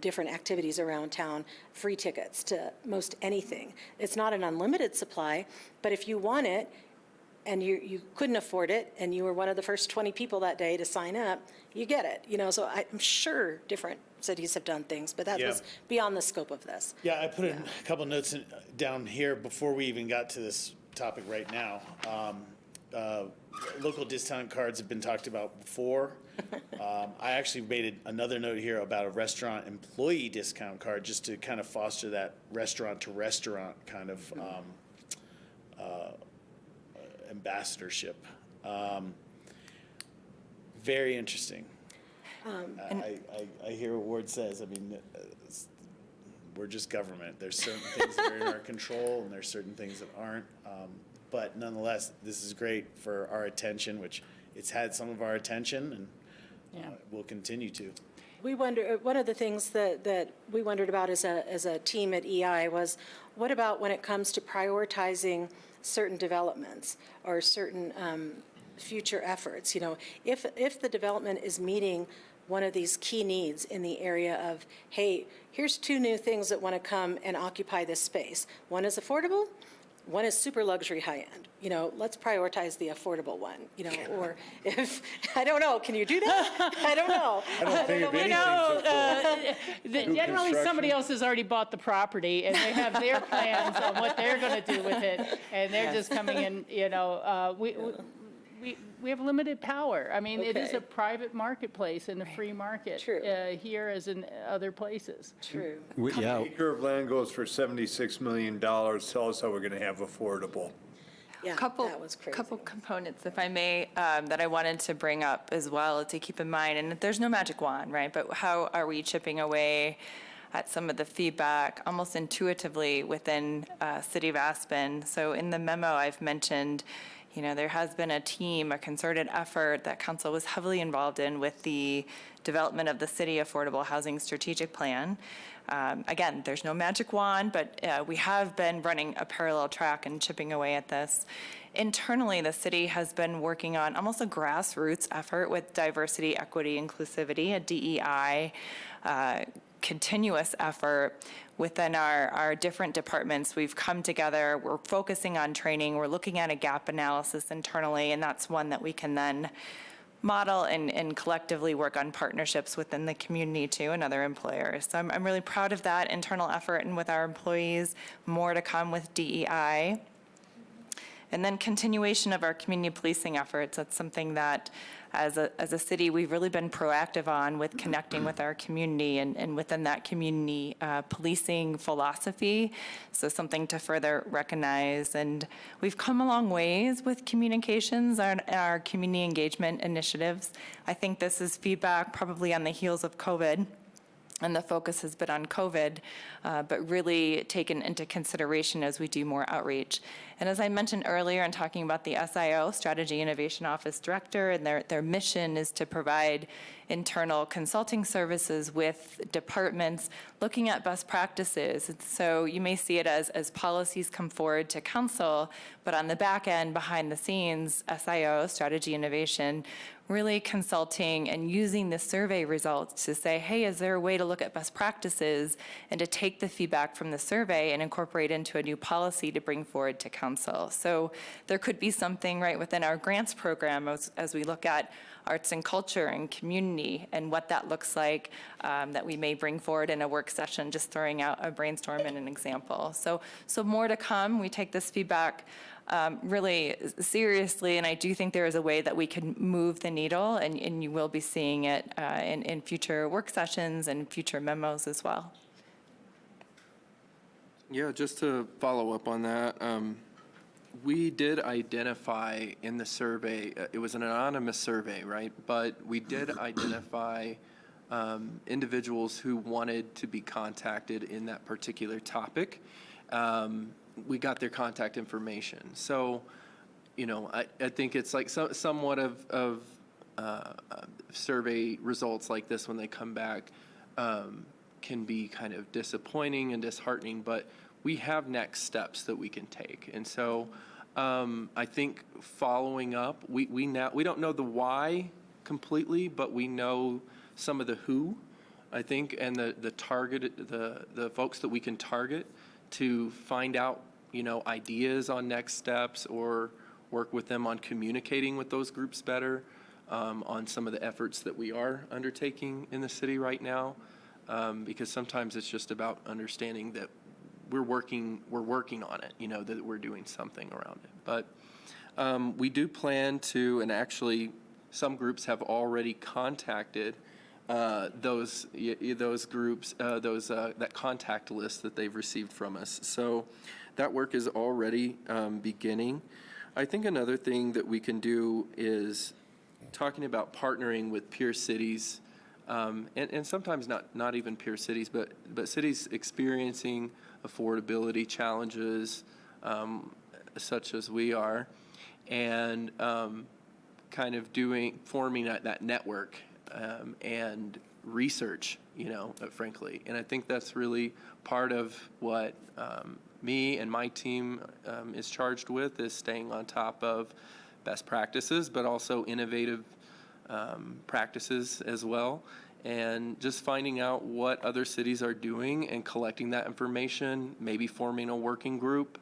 different activities around town, free tickets to most anything. It's not an unlimited supply, but if you want it, and you couldn't afford it, and you were one of the first 20 people that day to sign up, you get it. You know, so I'm sure different cities have done things, but that Yeah. was beyond the scope of this. Yeah, I put in a couple notes down here before we even got to this topic right now. Local discount cards have been talked about before. I actually made another note here about a restaurant employee discount card, just to kind of foster that restaurant-to-restaurant kind of ambassadorship. Very interesting. I hear what Ward says. I mean, we're just government. There's certain things that are in our control, and there's certain things that aren't. But nonetheless, this is great for our attention, which it's had some of our attention, and will continue to. We wonder, one of the things that we wondered about as a team at EI was, what about when it comes to prioritizing certain developments or certain future efforts? You know, if the development is meeting one of these key needs in the area of, hey, here's 2 new things that want to come and occupy this space. One is affordable, one is super luxury high-end. You know, let's prioritize the affordable one, you know, or if, I don't know, can you do that? I don't know. Generally, somebody else has already bought the property, and they have their plans on what they're going to do with it, and they're just coming in, you know, we have limited power. I mean, it is Okay. a private marketplace in the free market. True. Here as in other places. True. Yeah, Acre of land goes for $76 million. Tell us how we're going to have affordable. Yeah, Couple that was crazy. components, if I may, that I wanted to bring up as well to keep in mind. And there's no magic wand, right? But how are we chipping away at some of the feedback almost intuitively within City of Aspen? So in the memo, I've mentioned, you know, there has been a team, a concerted effort that council was heavily involved in with the development of the City Affordable Housing Strategic Plan. Again, there's no magic wand, but we have been running a parallel track and chipping away at this. Internally, the city has been working on almost a grassroots effort with diversity, equity, inclusivity, a DEI continuous effort within our different departments. We've come together, we're focusing on training, we're looking at a gap analysis internally, and that's one that we can then model and collectively work on partnerships within the community too and other employers. So I'm really proud of that internal effort and with our employees, more to come with DEI. And then continuation of our community policing efforts. That's something that as a city, we've really been proactive on with connecting with our community and within that community policing philosophy. So something to further recognize. And we've come a long ways with communications, our community engagement initiatives. I think this is feedback probably on the heels of COVID. And the focus has been on COVID, but really taken into consideration as we do more outreach. And as I mentioned earlier in talking about the SIO, Strategy Innovation Office Director, and their mission is to provide internal consulting services with departments, looking at best practices. And so you may see it as policies come forward to council, but on the back end, behind the scenes, SIO, Strategy Innovation, really consulting and using the survey results to say, hey, is there a way to look at best practices and to take the feedback from the survey and incorporate into a new policy to bring forward to council? So there could be something right within our grants program as we look at arts and culture and community and what that looks like that we may bring forward in a work session, just throwing out a brainstorm and an example. So more to come. We take this feedback really seriously, and I do think there is a way that we can move the needle, and you will be seeing it in future work sessions and future memos as well. Yeah, just to follow up on that, we did identify in the survey, it was an anonymous survey, right? But we did identify individuals who wanted to be contacted in that particular topic. We got their contact information. So, you know, I think it's like somewhat of survey results like this when they come back can be kind of disappointing and disheartening, but we have next steps that we can take. And so I think following up, we don't know the why completely, but we know some of the who, I think, and the target, the folks that we can target to find out, you know, ideas on next steps or work with them on communicating with those groups better on some of the efforts that we are undertaking in the city right now. Because sometimes it's just about understanding that we're working on it, you know, that we're doing something around it. But we do plan to, and actually some groups have already contacted those groups, that contact list that they've received from us. So that work is already beginning. I think another thing that we can do is talking about partnering with peer cities, and sometimes not even peer cities, but cities experiencing affordability challenges, such as we are, and kind of forming that network and research, you know, frankly. And I think that's really part of what me and my team is charged with, is staying on top of best practices, but also innovative practices as well. And just finding out what other cities are doing and collecting that information, maybe forming a working group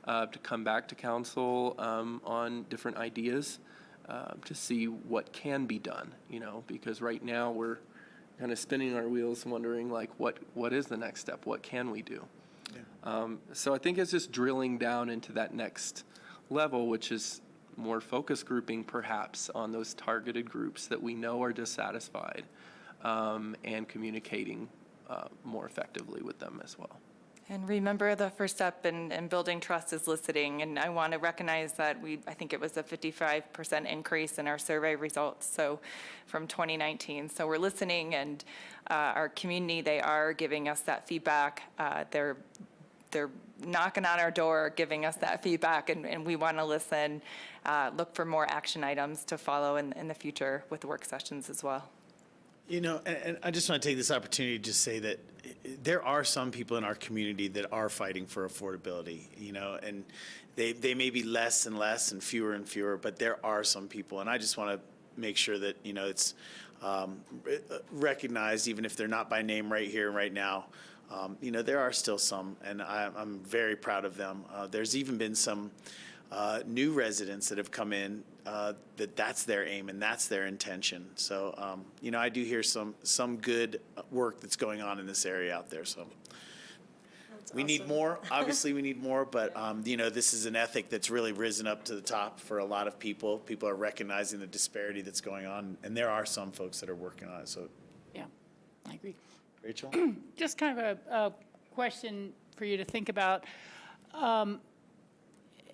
to come back to council on different ideas to see what can be done, you know, because right now we're kind of spinning our wheels wondering, like, what is the next step? What can we do? Yeah. So I think it's just drilling down into that next level, which is more focus grouping perhaps on those targeted groups that we know are dissatisfied, and communicating more effectively with them as well. And remember, the first step in building trust is listening. And I want to recognize that I think it was a 55% increase in our survey results, so from 2019. So we're listening, and our community, they are giving us that feedback. They're knocking on our door, giving us that feedback, and we want to listen, look for more action items to follow in the future with work sessions as well. You know, and I just want to take this opportunity to say that there are some people in our community that are fighting for affordability, you know, and they may be less and less and fewer, but there are some people. And I just want to make sure that, you know, it's recognized, even if they're not by name right here, right now. You know, there are still some, and I'm very proud of them. There's even been some new residents that have come in that's their aim and that's their intention. So, you know, I do hear some good work that's going on in this area out there. So we need more. Obviously, we need more, but, you know, this is an ethic that's really risen up to the top for a lot of people. People are recognizing the disparity that's going on, and there are some folks that are working on it. So, Yeah, I agree. Rachel? Just kind of a question for you to think about.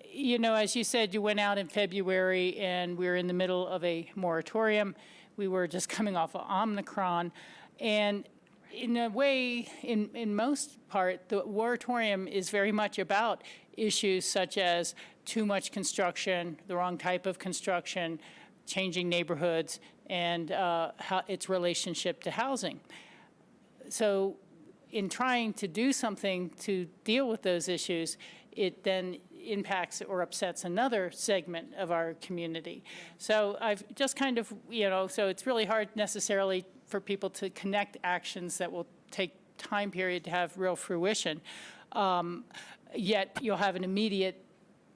You know, as you said, you went out in February and we were in the middle of a moratorium. We were just coming off of Omicron. And in a way, in most part, the moratorium is very much about issues such as too much construction, the wrong type of construction, changing neighborhoods, and how its relationship to housing. So in trying to do something to deal with those issues, it then impacts or upsets another segment of our community. So I've just kind of, so it's really hard necessarily for people to connect actions that will take time period to have real fruition. Yet you'll have an immediate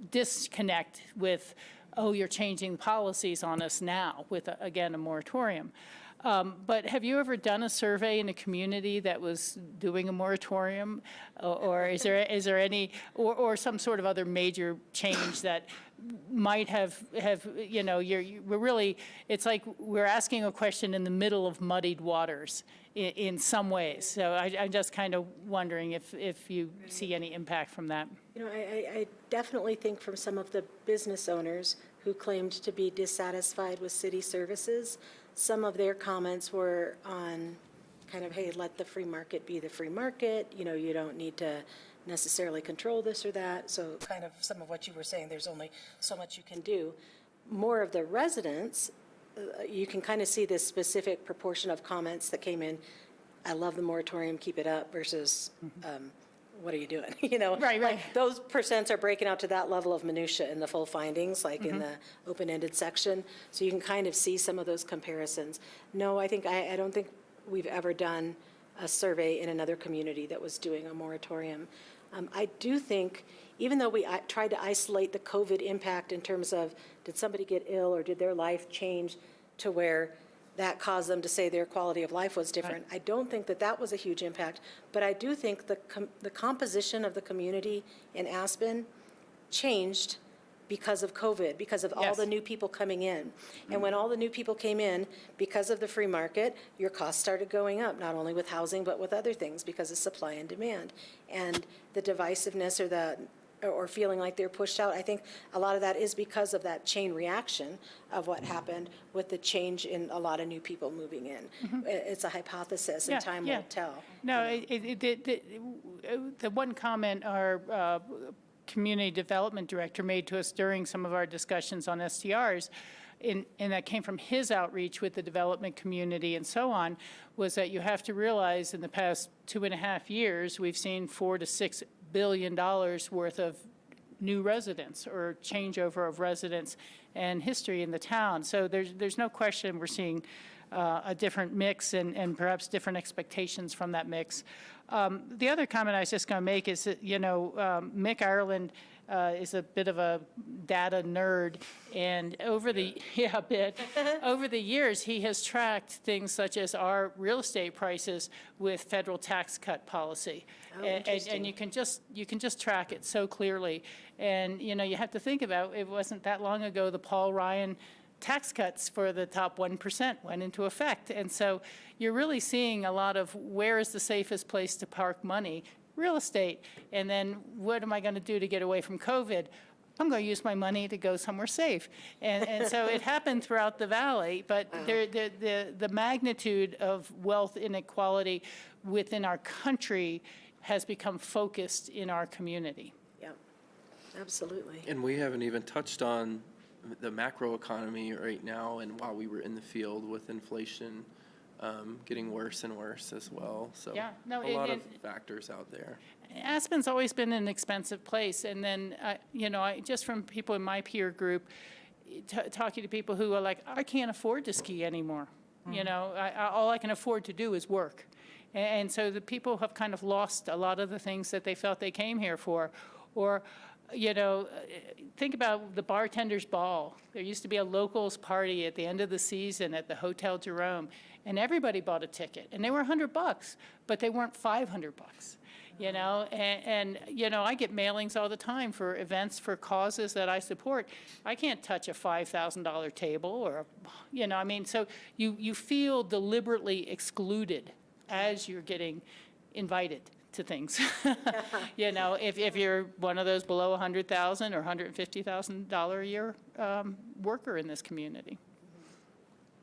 disconnect with, oh, you're changing policies on us now with, again, a moratorium. But have you ever done a survey in a community that was doing a moratorium? Or is there any, or some sort of other major change that might have we're really, it's like we're asking a question in the middle of muddied waters in some ways. So I'm just kind of wondering if you see any impact from that. I definitely think from some of the business owners who claimed to be dissatisfied with city services, some of their comments were on kind of, hey, let the free market be the free market. You don't need to necessarily control this or that. So kind of some of what you were saying, there's only so much you can do. More of the residents, you can kind of see this specific proportion of comments that came in, I love the moratorium, keep it up, versus what are you doing? Right. Like those percents are breaking out to that level of minutia in the full findings, like in the open-ended section. So you can kind of see some of those comparisons. No, I don't think we've ever done a survey in another community that was doing a moratorium. I do think, even though we tried to isolate the COVID impact in terms of did somebody get ill or did their life change to where that caused them to say their quality of life was different. Right. I don't think that was a huge impact, but I do think the composition of the community in Aspen changed because of COVID, because of all the new people coming in. And when all the new people came in, because of the free market, your costs started going up, not only with housing, but with other things because of supply and demand. And the divisiveness or feeling like they're pushed out, I think a lot of that is because of that chain reaction of what happened with the change in a lot of new people moving in. It's a hypothesis, and time will tell. No, the one comment our community development director made to us during some of our discussions on STRs, and that came from his outreach with the development community and so on, was that you have to realize in the past 2.5 years, we've seen $4 to $6 billion worth of new residents or changeover of residents and history in the town. So there's no question we're seeing a different mix and perhaps different expectations from that mix. The other comment I was just going to make is that, Mick Ireland is a bit of a data nerd, and over the over the years, he has tracked things such as our real estate prices with federal tax cut policy. And you can just track it so clearly. And, you have to think about, it wasn't that long ago, the Paul Ryan tax cuts for the top 1% went into effect. And so you're really seeing a lot of where is the safest place to park money? Real estate. And then what am I going to do to get away from COVID? I'm going to use my money to go somewhere safe. And so it happened throughout the valley, but the magnitude of wealth inequality within our country has become focused in our community. Yeah, absolutely. And we haven't even touched on the macro economy right now, and while we were in the field with inflation getting worse and worse as well. So a lot of factors out there. Aspen's always been an expensive place. And then, just from people in my peer group, talking to people who are like, I can't afford to ski anymore. All I can afford to do is work. And so the people have kind of lost a lot of the things that they felt they came here for. Or, think about the bartender's ball. There used to be a locals party at the end of the season at the Hotel Jerome, and everybody bought a ticket, and they were $100, but they weren't $500. I get mailings all the time for events for causes that I support. I can't touch a $5,000 table or, so you feel deliberately excluded as you're getting invited to things. If you're one of those below $100,000 or $150,000 a year worker in this community.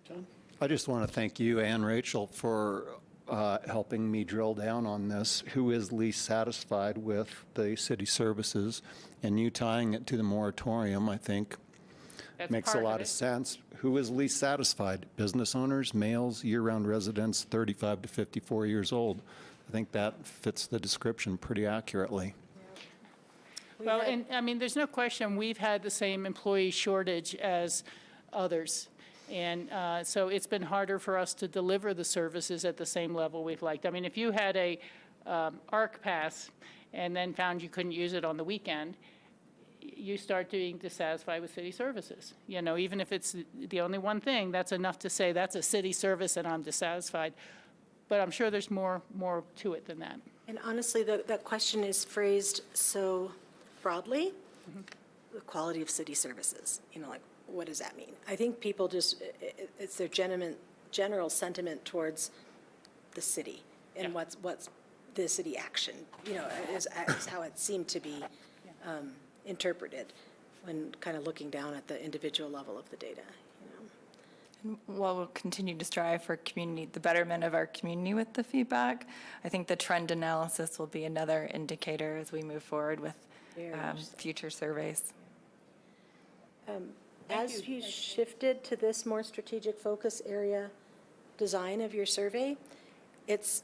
John? I just want to thank you and Rachel for helping me drill down on this. Who is least satisfied with the city services, and you tying it to the moratorium, I think, That's Makes a part of lot it. of sense. Who is least satisfied? Business owners, males, year-round residents, 35 to 54 years old. I think that fits the description pretty accurately. Well, and, I mean, there's no question, we've had the same employee shortage as others. And so it's been harder for us to deliver the services at the same level we've liked. I mean, if you had a ARC pass and then found you couldn't use it on the weekend, you start being dissatisfied with city services. You know, even if it's the only one thing, that's enough to say that's a city service and I'm dissatisfied. But I'm sure there's more to it than that. And honestly, that question is phrased so broadly, the quality of city services, you know, like, what does that mean? I think people just, it's their general sentiment towards the city and Yeah. what's the city action, you know, is how it seemed to be interpreted when kind of looking down at the individual level of the data, you know. While we'll continue to strive for the betterment of our community with the feedback, I think the trend analysis will be another indicator as we move forward with Very interesting. future surveys. As you shifted to this more strategic focus area design of your survey, it's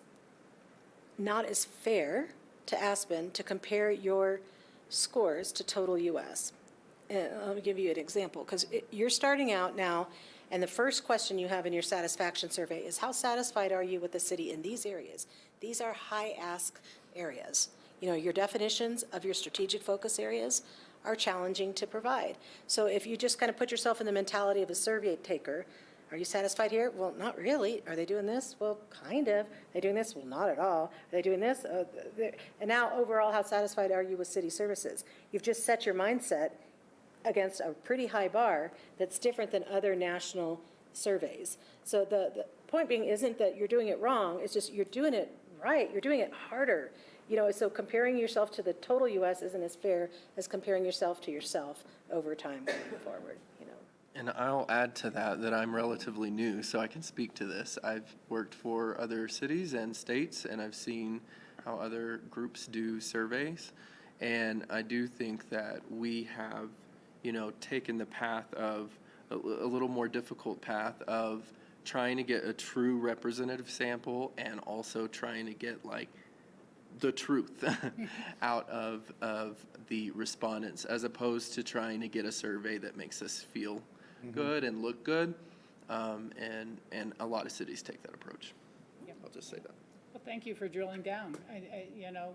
not as fair to Aspen to compare your scores to total US. And let me give you an example, because you're starting out now, and the first question you have in your satisfaction survey is, how satisfied are you with the city in these areas? These are high-ask areas. You know, your definitions of your strategic focus areas are challenging to provide. So if you just kind of put yourself in the mentality of a survey taker, are you satisfied here? Well, not really. Are they doing this? Well, kind of. Are they doing this? Well, not at all. Are they doing this? And now, overall, how satisfied are you with city services? You've just set your mindset against a pretty high bar that's different than other national surveys. So the point being isn't that you're doing it wrong, it's just you're doing it right, you're doing it harder. You know, so comparing yourself to the total US isn't as fair as comparing yourself to yourself over time going forward, you know. And I'll add to that I'm relatively new, so I can speak to this. I've worked for other cities and states, and I've seen how other groups do surveys. And I do think that we have, you know, taken the path of a little more difficult path of trying to get a true representative sample and also trying to get like the truth out of the respondents, as opposed to trying to get a survey that makes us feel good and look good. And a lot of cities take that approach. Yep. I'll just say that. Well, thank you for drilling down. You know,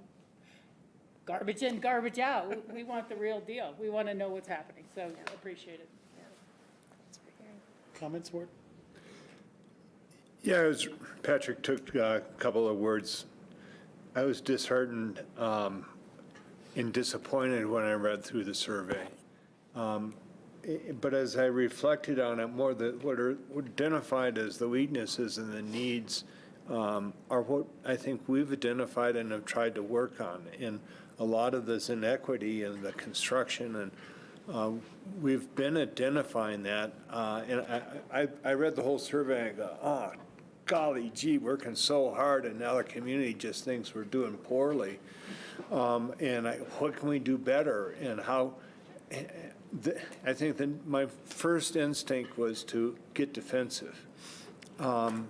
garbage in, garbage out. We want the real deal. We want to know what's happening, so I appreciate it. Comments, Ward? Yeah, Patrick took a couple of words. I was disheartened and disappointed when I read through the survey. But as I reflected on it more, what are identified as the weaknesses and the needs are what I think we've identified and have tried to work on. And a lot of this inequity in the construction, and we've been identifying that. And I read the whole survey and I go, oh, golly gee, working so hard, and now the community just thinks we're doing poorly. And what can we do better? And how, I think that my first instinct was to get defensive. I'm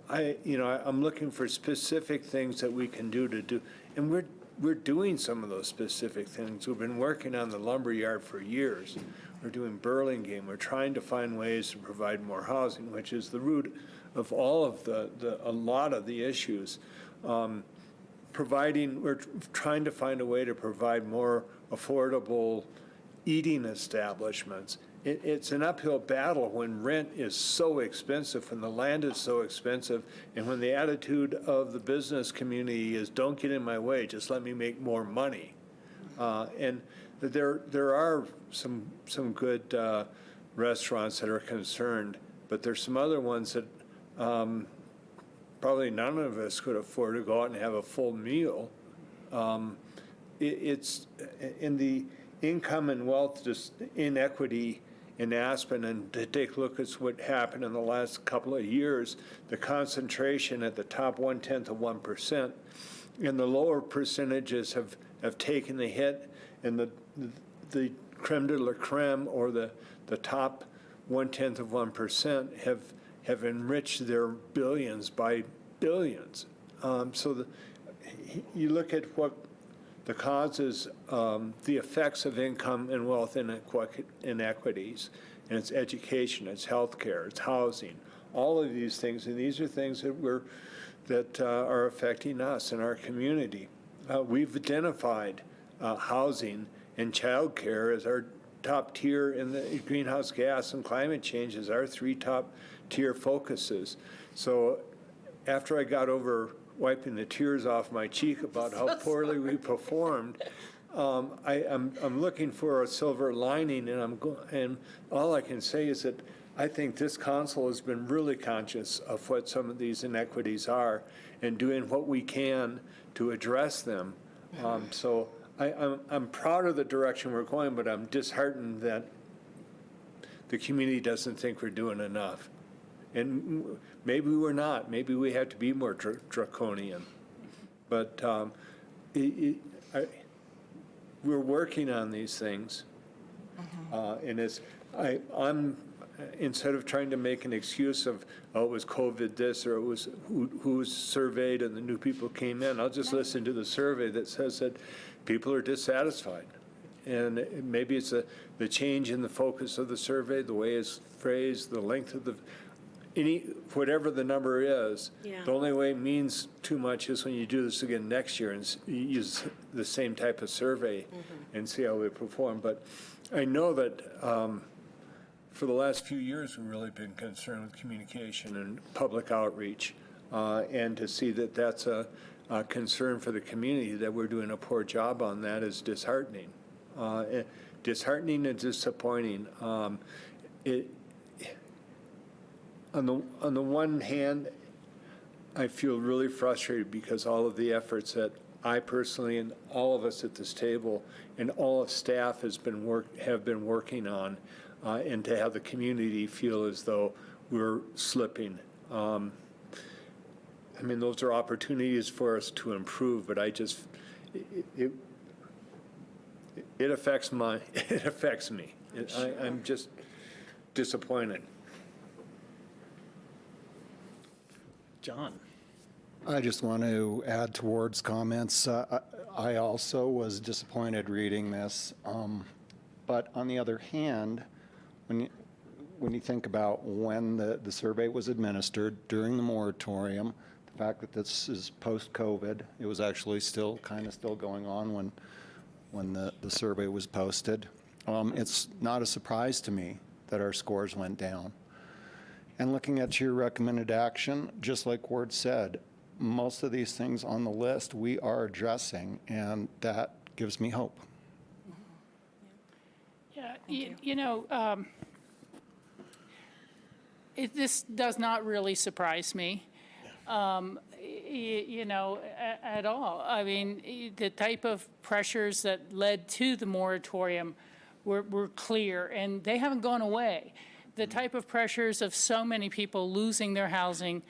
looking for specific things that we can do, and we're doing some of those specific things. We've been working on the lumberyard for years. We're doing Burlingame. We're trying to find ways to provide more housing, which is the root of all of a lot of the issues. We're trying to find a way to provide more affordable eating establishments. It's an uphill battle when rent is so expensive, when the land is so expensive, and when the attitude of the business community is, don't get in my way, just let me make more money. And there are some good restaurants that are concerned, but there's some other ones that probably none of us could afford to go out and have a full meal. It's in the income and wealth inequity in Aspen, and to take a look at what happened in the last couple of years, the concentration at the top 1/10 of 1%, and the lower percentages have taken the hit, and the creme de la creme, or the the top 0.1% have enriched their billions by billions. You look at what the causes, the effects of income and wealth inequities, and it's education, it's healthcare, it's housing, all of these things, and these are things that are affecting us and our community. We've identified housing and childcare as our top tier in the greenhouse gas and climate change as our 3 top tier focuses. So after I got over wiping the tears off my cheek about how poorly we performed, I'm looking for a silver lining, and all I can say is that I think this council has been really conscious of what some of these inequities are and doing what we can to address them. So I'm proud of the direction we're going, but I'm disheartened that the community doesn't think we're doing enough. And maybe we're not. Maybe we have to be more draconian. But we're working on these things. And I'm instead of trying to make an excuse of, oh, it was COVID this, or it was who was surveyed and the new people came in, I'll just listen to the survey that says that people are dissatisfied. And maybe it's the change in the focus of the survey, the way it's phrased, the length of whatever the number is. Yeah. The only way it means too much is when you do this again next year and use the same type of survey and see how we perform. But I know that for the last few years, we've really been concerned with communication and public outreach. And to see that that's a concern for the community, that we're doing a poor job on that, is disheartening. Disheartening and disappointing. On the one hand, I feel really frustrated because all of the efforts that I personally and all of us at this table and all of staff have been working on, and to have the community feel as though we're slipping. I mean, those are opportunities for us to improve, but it affects me. I'm just disappointed. John? I just want to add to Ward's comments. I also was disappointed reading this. But on the other hand, when you think about when the survey was administered during the moratorium, the fact that this is post-COVID, it was actually still going on when the survey was posted. It's not a surprise to me that our scores went down. And looking at your recommended action, just like Ward said, most of these things on the list we are addressing, and that gives me hope. Yeah, this does not really surprise me, at all. I mean, the type of pressures that led to the moratorium were clear, and they haven't gone away. The type of pressures of so many people losing their housing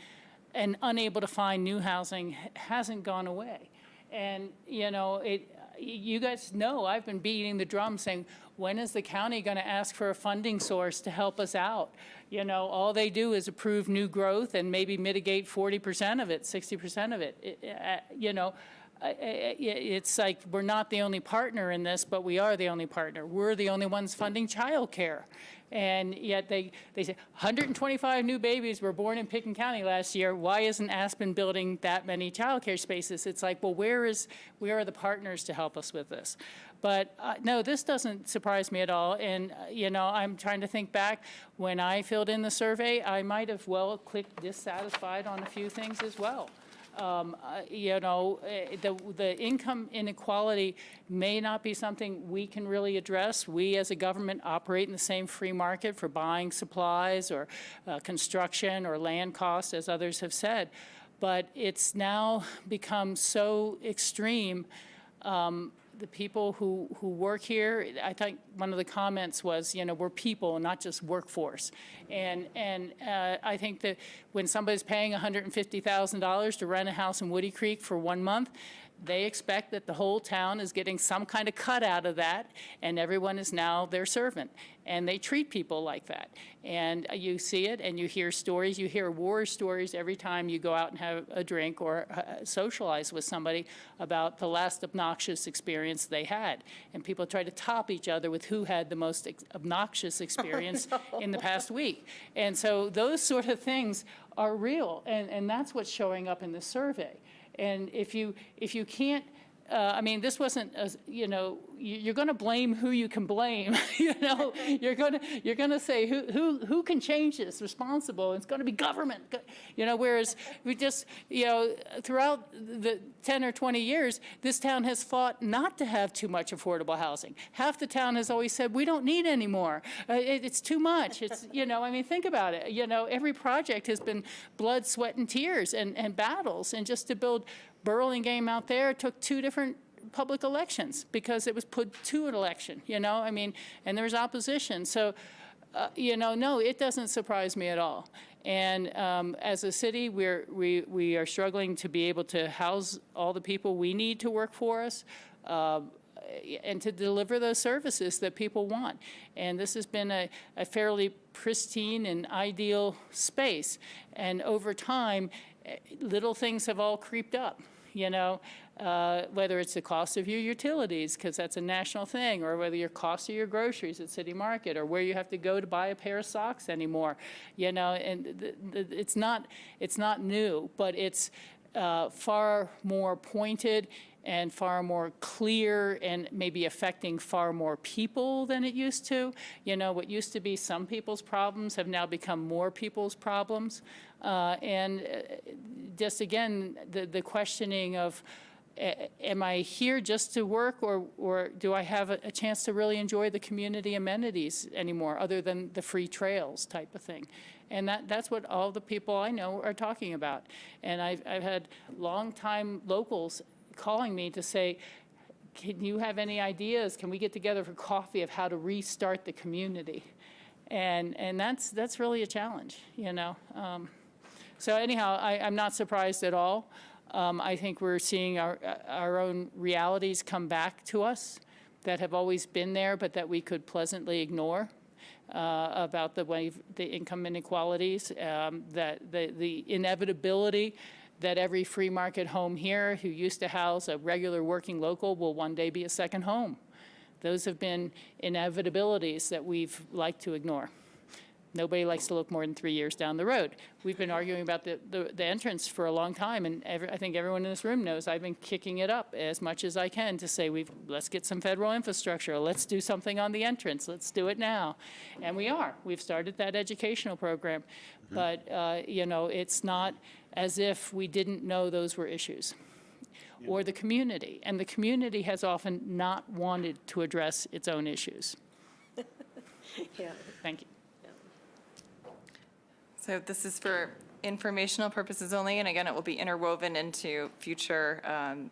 and unable to find new housing hasn't gone away. And, you guys know I've been beating the drum saying, when is the county going to ask for a funding source to help us out? All they do is approve new growth and maybe mitigate 40% of it, 60% of it. It's like we're not the only partner in this, but we are the only partner. We're the only ones funding childcare. And yet they say 125 new babies were born in Pickens County last year. Why isn't Aspen building that many childcare spaces? It's like, well, where are the partners to help us with this? But no, this doesn't surprise me at all. And, I'm trying to think back. When I filled in the survey, I might have clicked dissatisfied on a few things as well. The income inequality may not be something we can really address. We as a government operate in the same free market for buying supplies or construction or land costs, as others have said. But it's now become so extreme. The people who work here, I think one of the comments was, we're people, not just workforce. And I think that when somebody's paying $150,000 to rent a house in Woody Creek for 1 month, they expect that the whole town is getting some kind of cut out of that, and everyone is now their servant. And they treat people like that. And you see it, and you hear stories. You hear war stories every time you go out and have a drink or socialize with somebody about the last obnoxious experience they had. And people try to top each other with who had the most obnoxious experience in the past week. And so those sort of things are real, and that's what's showing up in the survey. And if you can't, I mean, this wasn't, you're going to blame who you can blame. You're going to say who can change this responsible. It's going to be government. Whereas we just, throughout the 10 or 20 years, this town has fought not to have too much affordable housing. Half the town has always said, we don't need any more. It's too much. It's, I mean, think about it. Every project has been blood, sweat, and tears and battles. And just to build Burlingame out there took 2 different public elections because it was put to an election, I mean, and there was opposition. So, no, it doesn't surprise me at all. And as a city, we are struggling to be able to house all the people we need to work for us and to deliver those services that people want. And this has been a fairly pristine and ideal space. And over time, little things have all creeped up, whether it's the cost of your utilities, because that's a national thing, or whether your cost of your groceries at City Market, or where you have to go to buy a pair of socks anymore, and it's not new, but it's far more pointed and far more clear and maybe affecting far more people than it used to. What used to be some people's problems have now become more people's problems. And just again, the questioning of, am I here just to work, or do I have a chance to really enjoy the community amenities anymore, other than the free trails type of thing? And that's what all the people I know are talking about. And I've had longtime locals calling me to say, can you have any ideas? Can we get together for coffee of how to restart the community? And that's really a challenge, So anyhow, I'm not surprised at all. I think we're seeing our own realities come back to us that have always been there, but that we could pleasantly ignore, about the income inequalities, that the inevitability that every free market home here who used to house a regular working local will one day be a second home. Those have been inevitabilities that we've liked to ignore. Nobody likes to look more than 3 years down the road. We've been arguing about the entrance for a long time, and I think everyone in this room knows I've been kicking it up as much as I can to say, let's get some federal infrastructure, let's do something on the entrance, let's do it now. And we are. We've started that educational program. But, it's not as if we didn't know those were issues. Or the community. And the community has often not wanted to address its own issues. Yeah. Thank you. So this is for informational purposes only, and again, it will be interwoven into future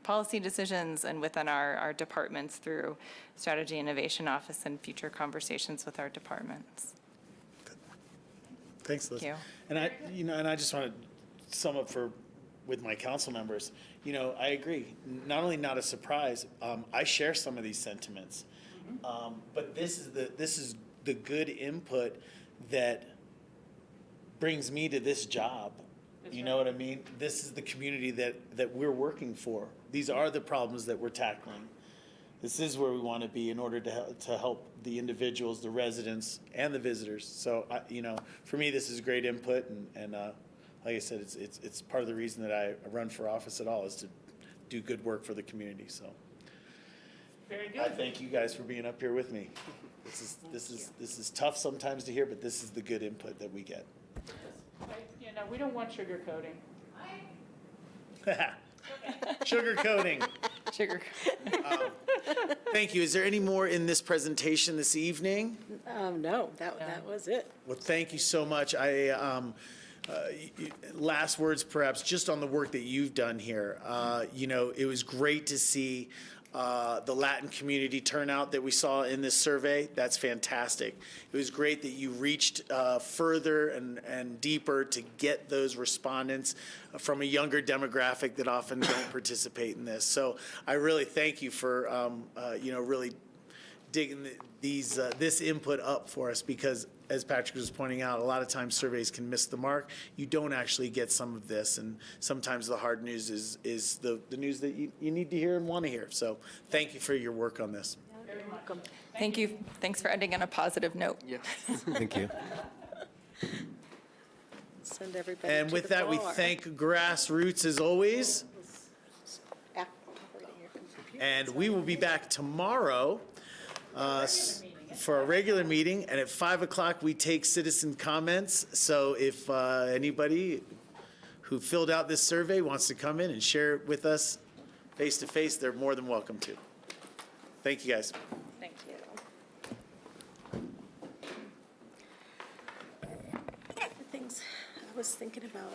policy decisions and within our departments through Strategy Innovation Office and future conversations with our departments. Thanks, Liz. Thank you. And I just want to sum up with my council members. I agree. Not only not a surprise, I share some of these sentiments, but this is the good input that brings me to this job. You know what I mean? This is the community that we're working for. These are the problems that we're tackling. This is where we want to be in order to help the individuals, the residents, and the visitors. So, for me, this is great input, and like I said, it's part of the reason that I run for office at all, is to do good work for the community. So, Very good. I thank you guys for being up here with me. This is tough sometimes to hear, but this is the good input that we get. We don't want sugarcoating. Sugar coating. Sugar. Thank you. Is there any more in this presentation this evening? No, that was it. Well, thank you so much. Last words, perhaps, just on the work that you've done here. It was great to see the Latin community turnout that we saw in this survey. That's fantastic. It was great that you reached further and deeper to get those respondents from a younger demographic that often don't participate in this. So I really thank you for, really digging this input up for us, because as Patrick was pointing out, a lot of times surveys can miss the mark. You don't actually get some of this, and sometimes the hard news is the news that you need to hear and want to hear. So thank you for your work on this. You're welcome. Thank you. Thanks for ending on a positive note. Yes. Thank you. Send everybody And to with the that, we bar. thank GrassRoots as always. Operating your computer. And we will be back tomorrow for a regular meeting, and at 5 o'clock, we take citizen comments. So if anybody who filled out this survey wants to come in and share it with us face-to-face, they're more than welcome to. Thank you, guys. Thank you. The things I was thinking about,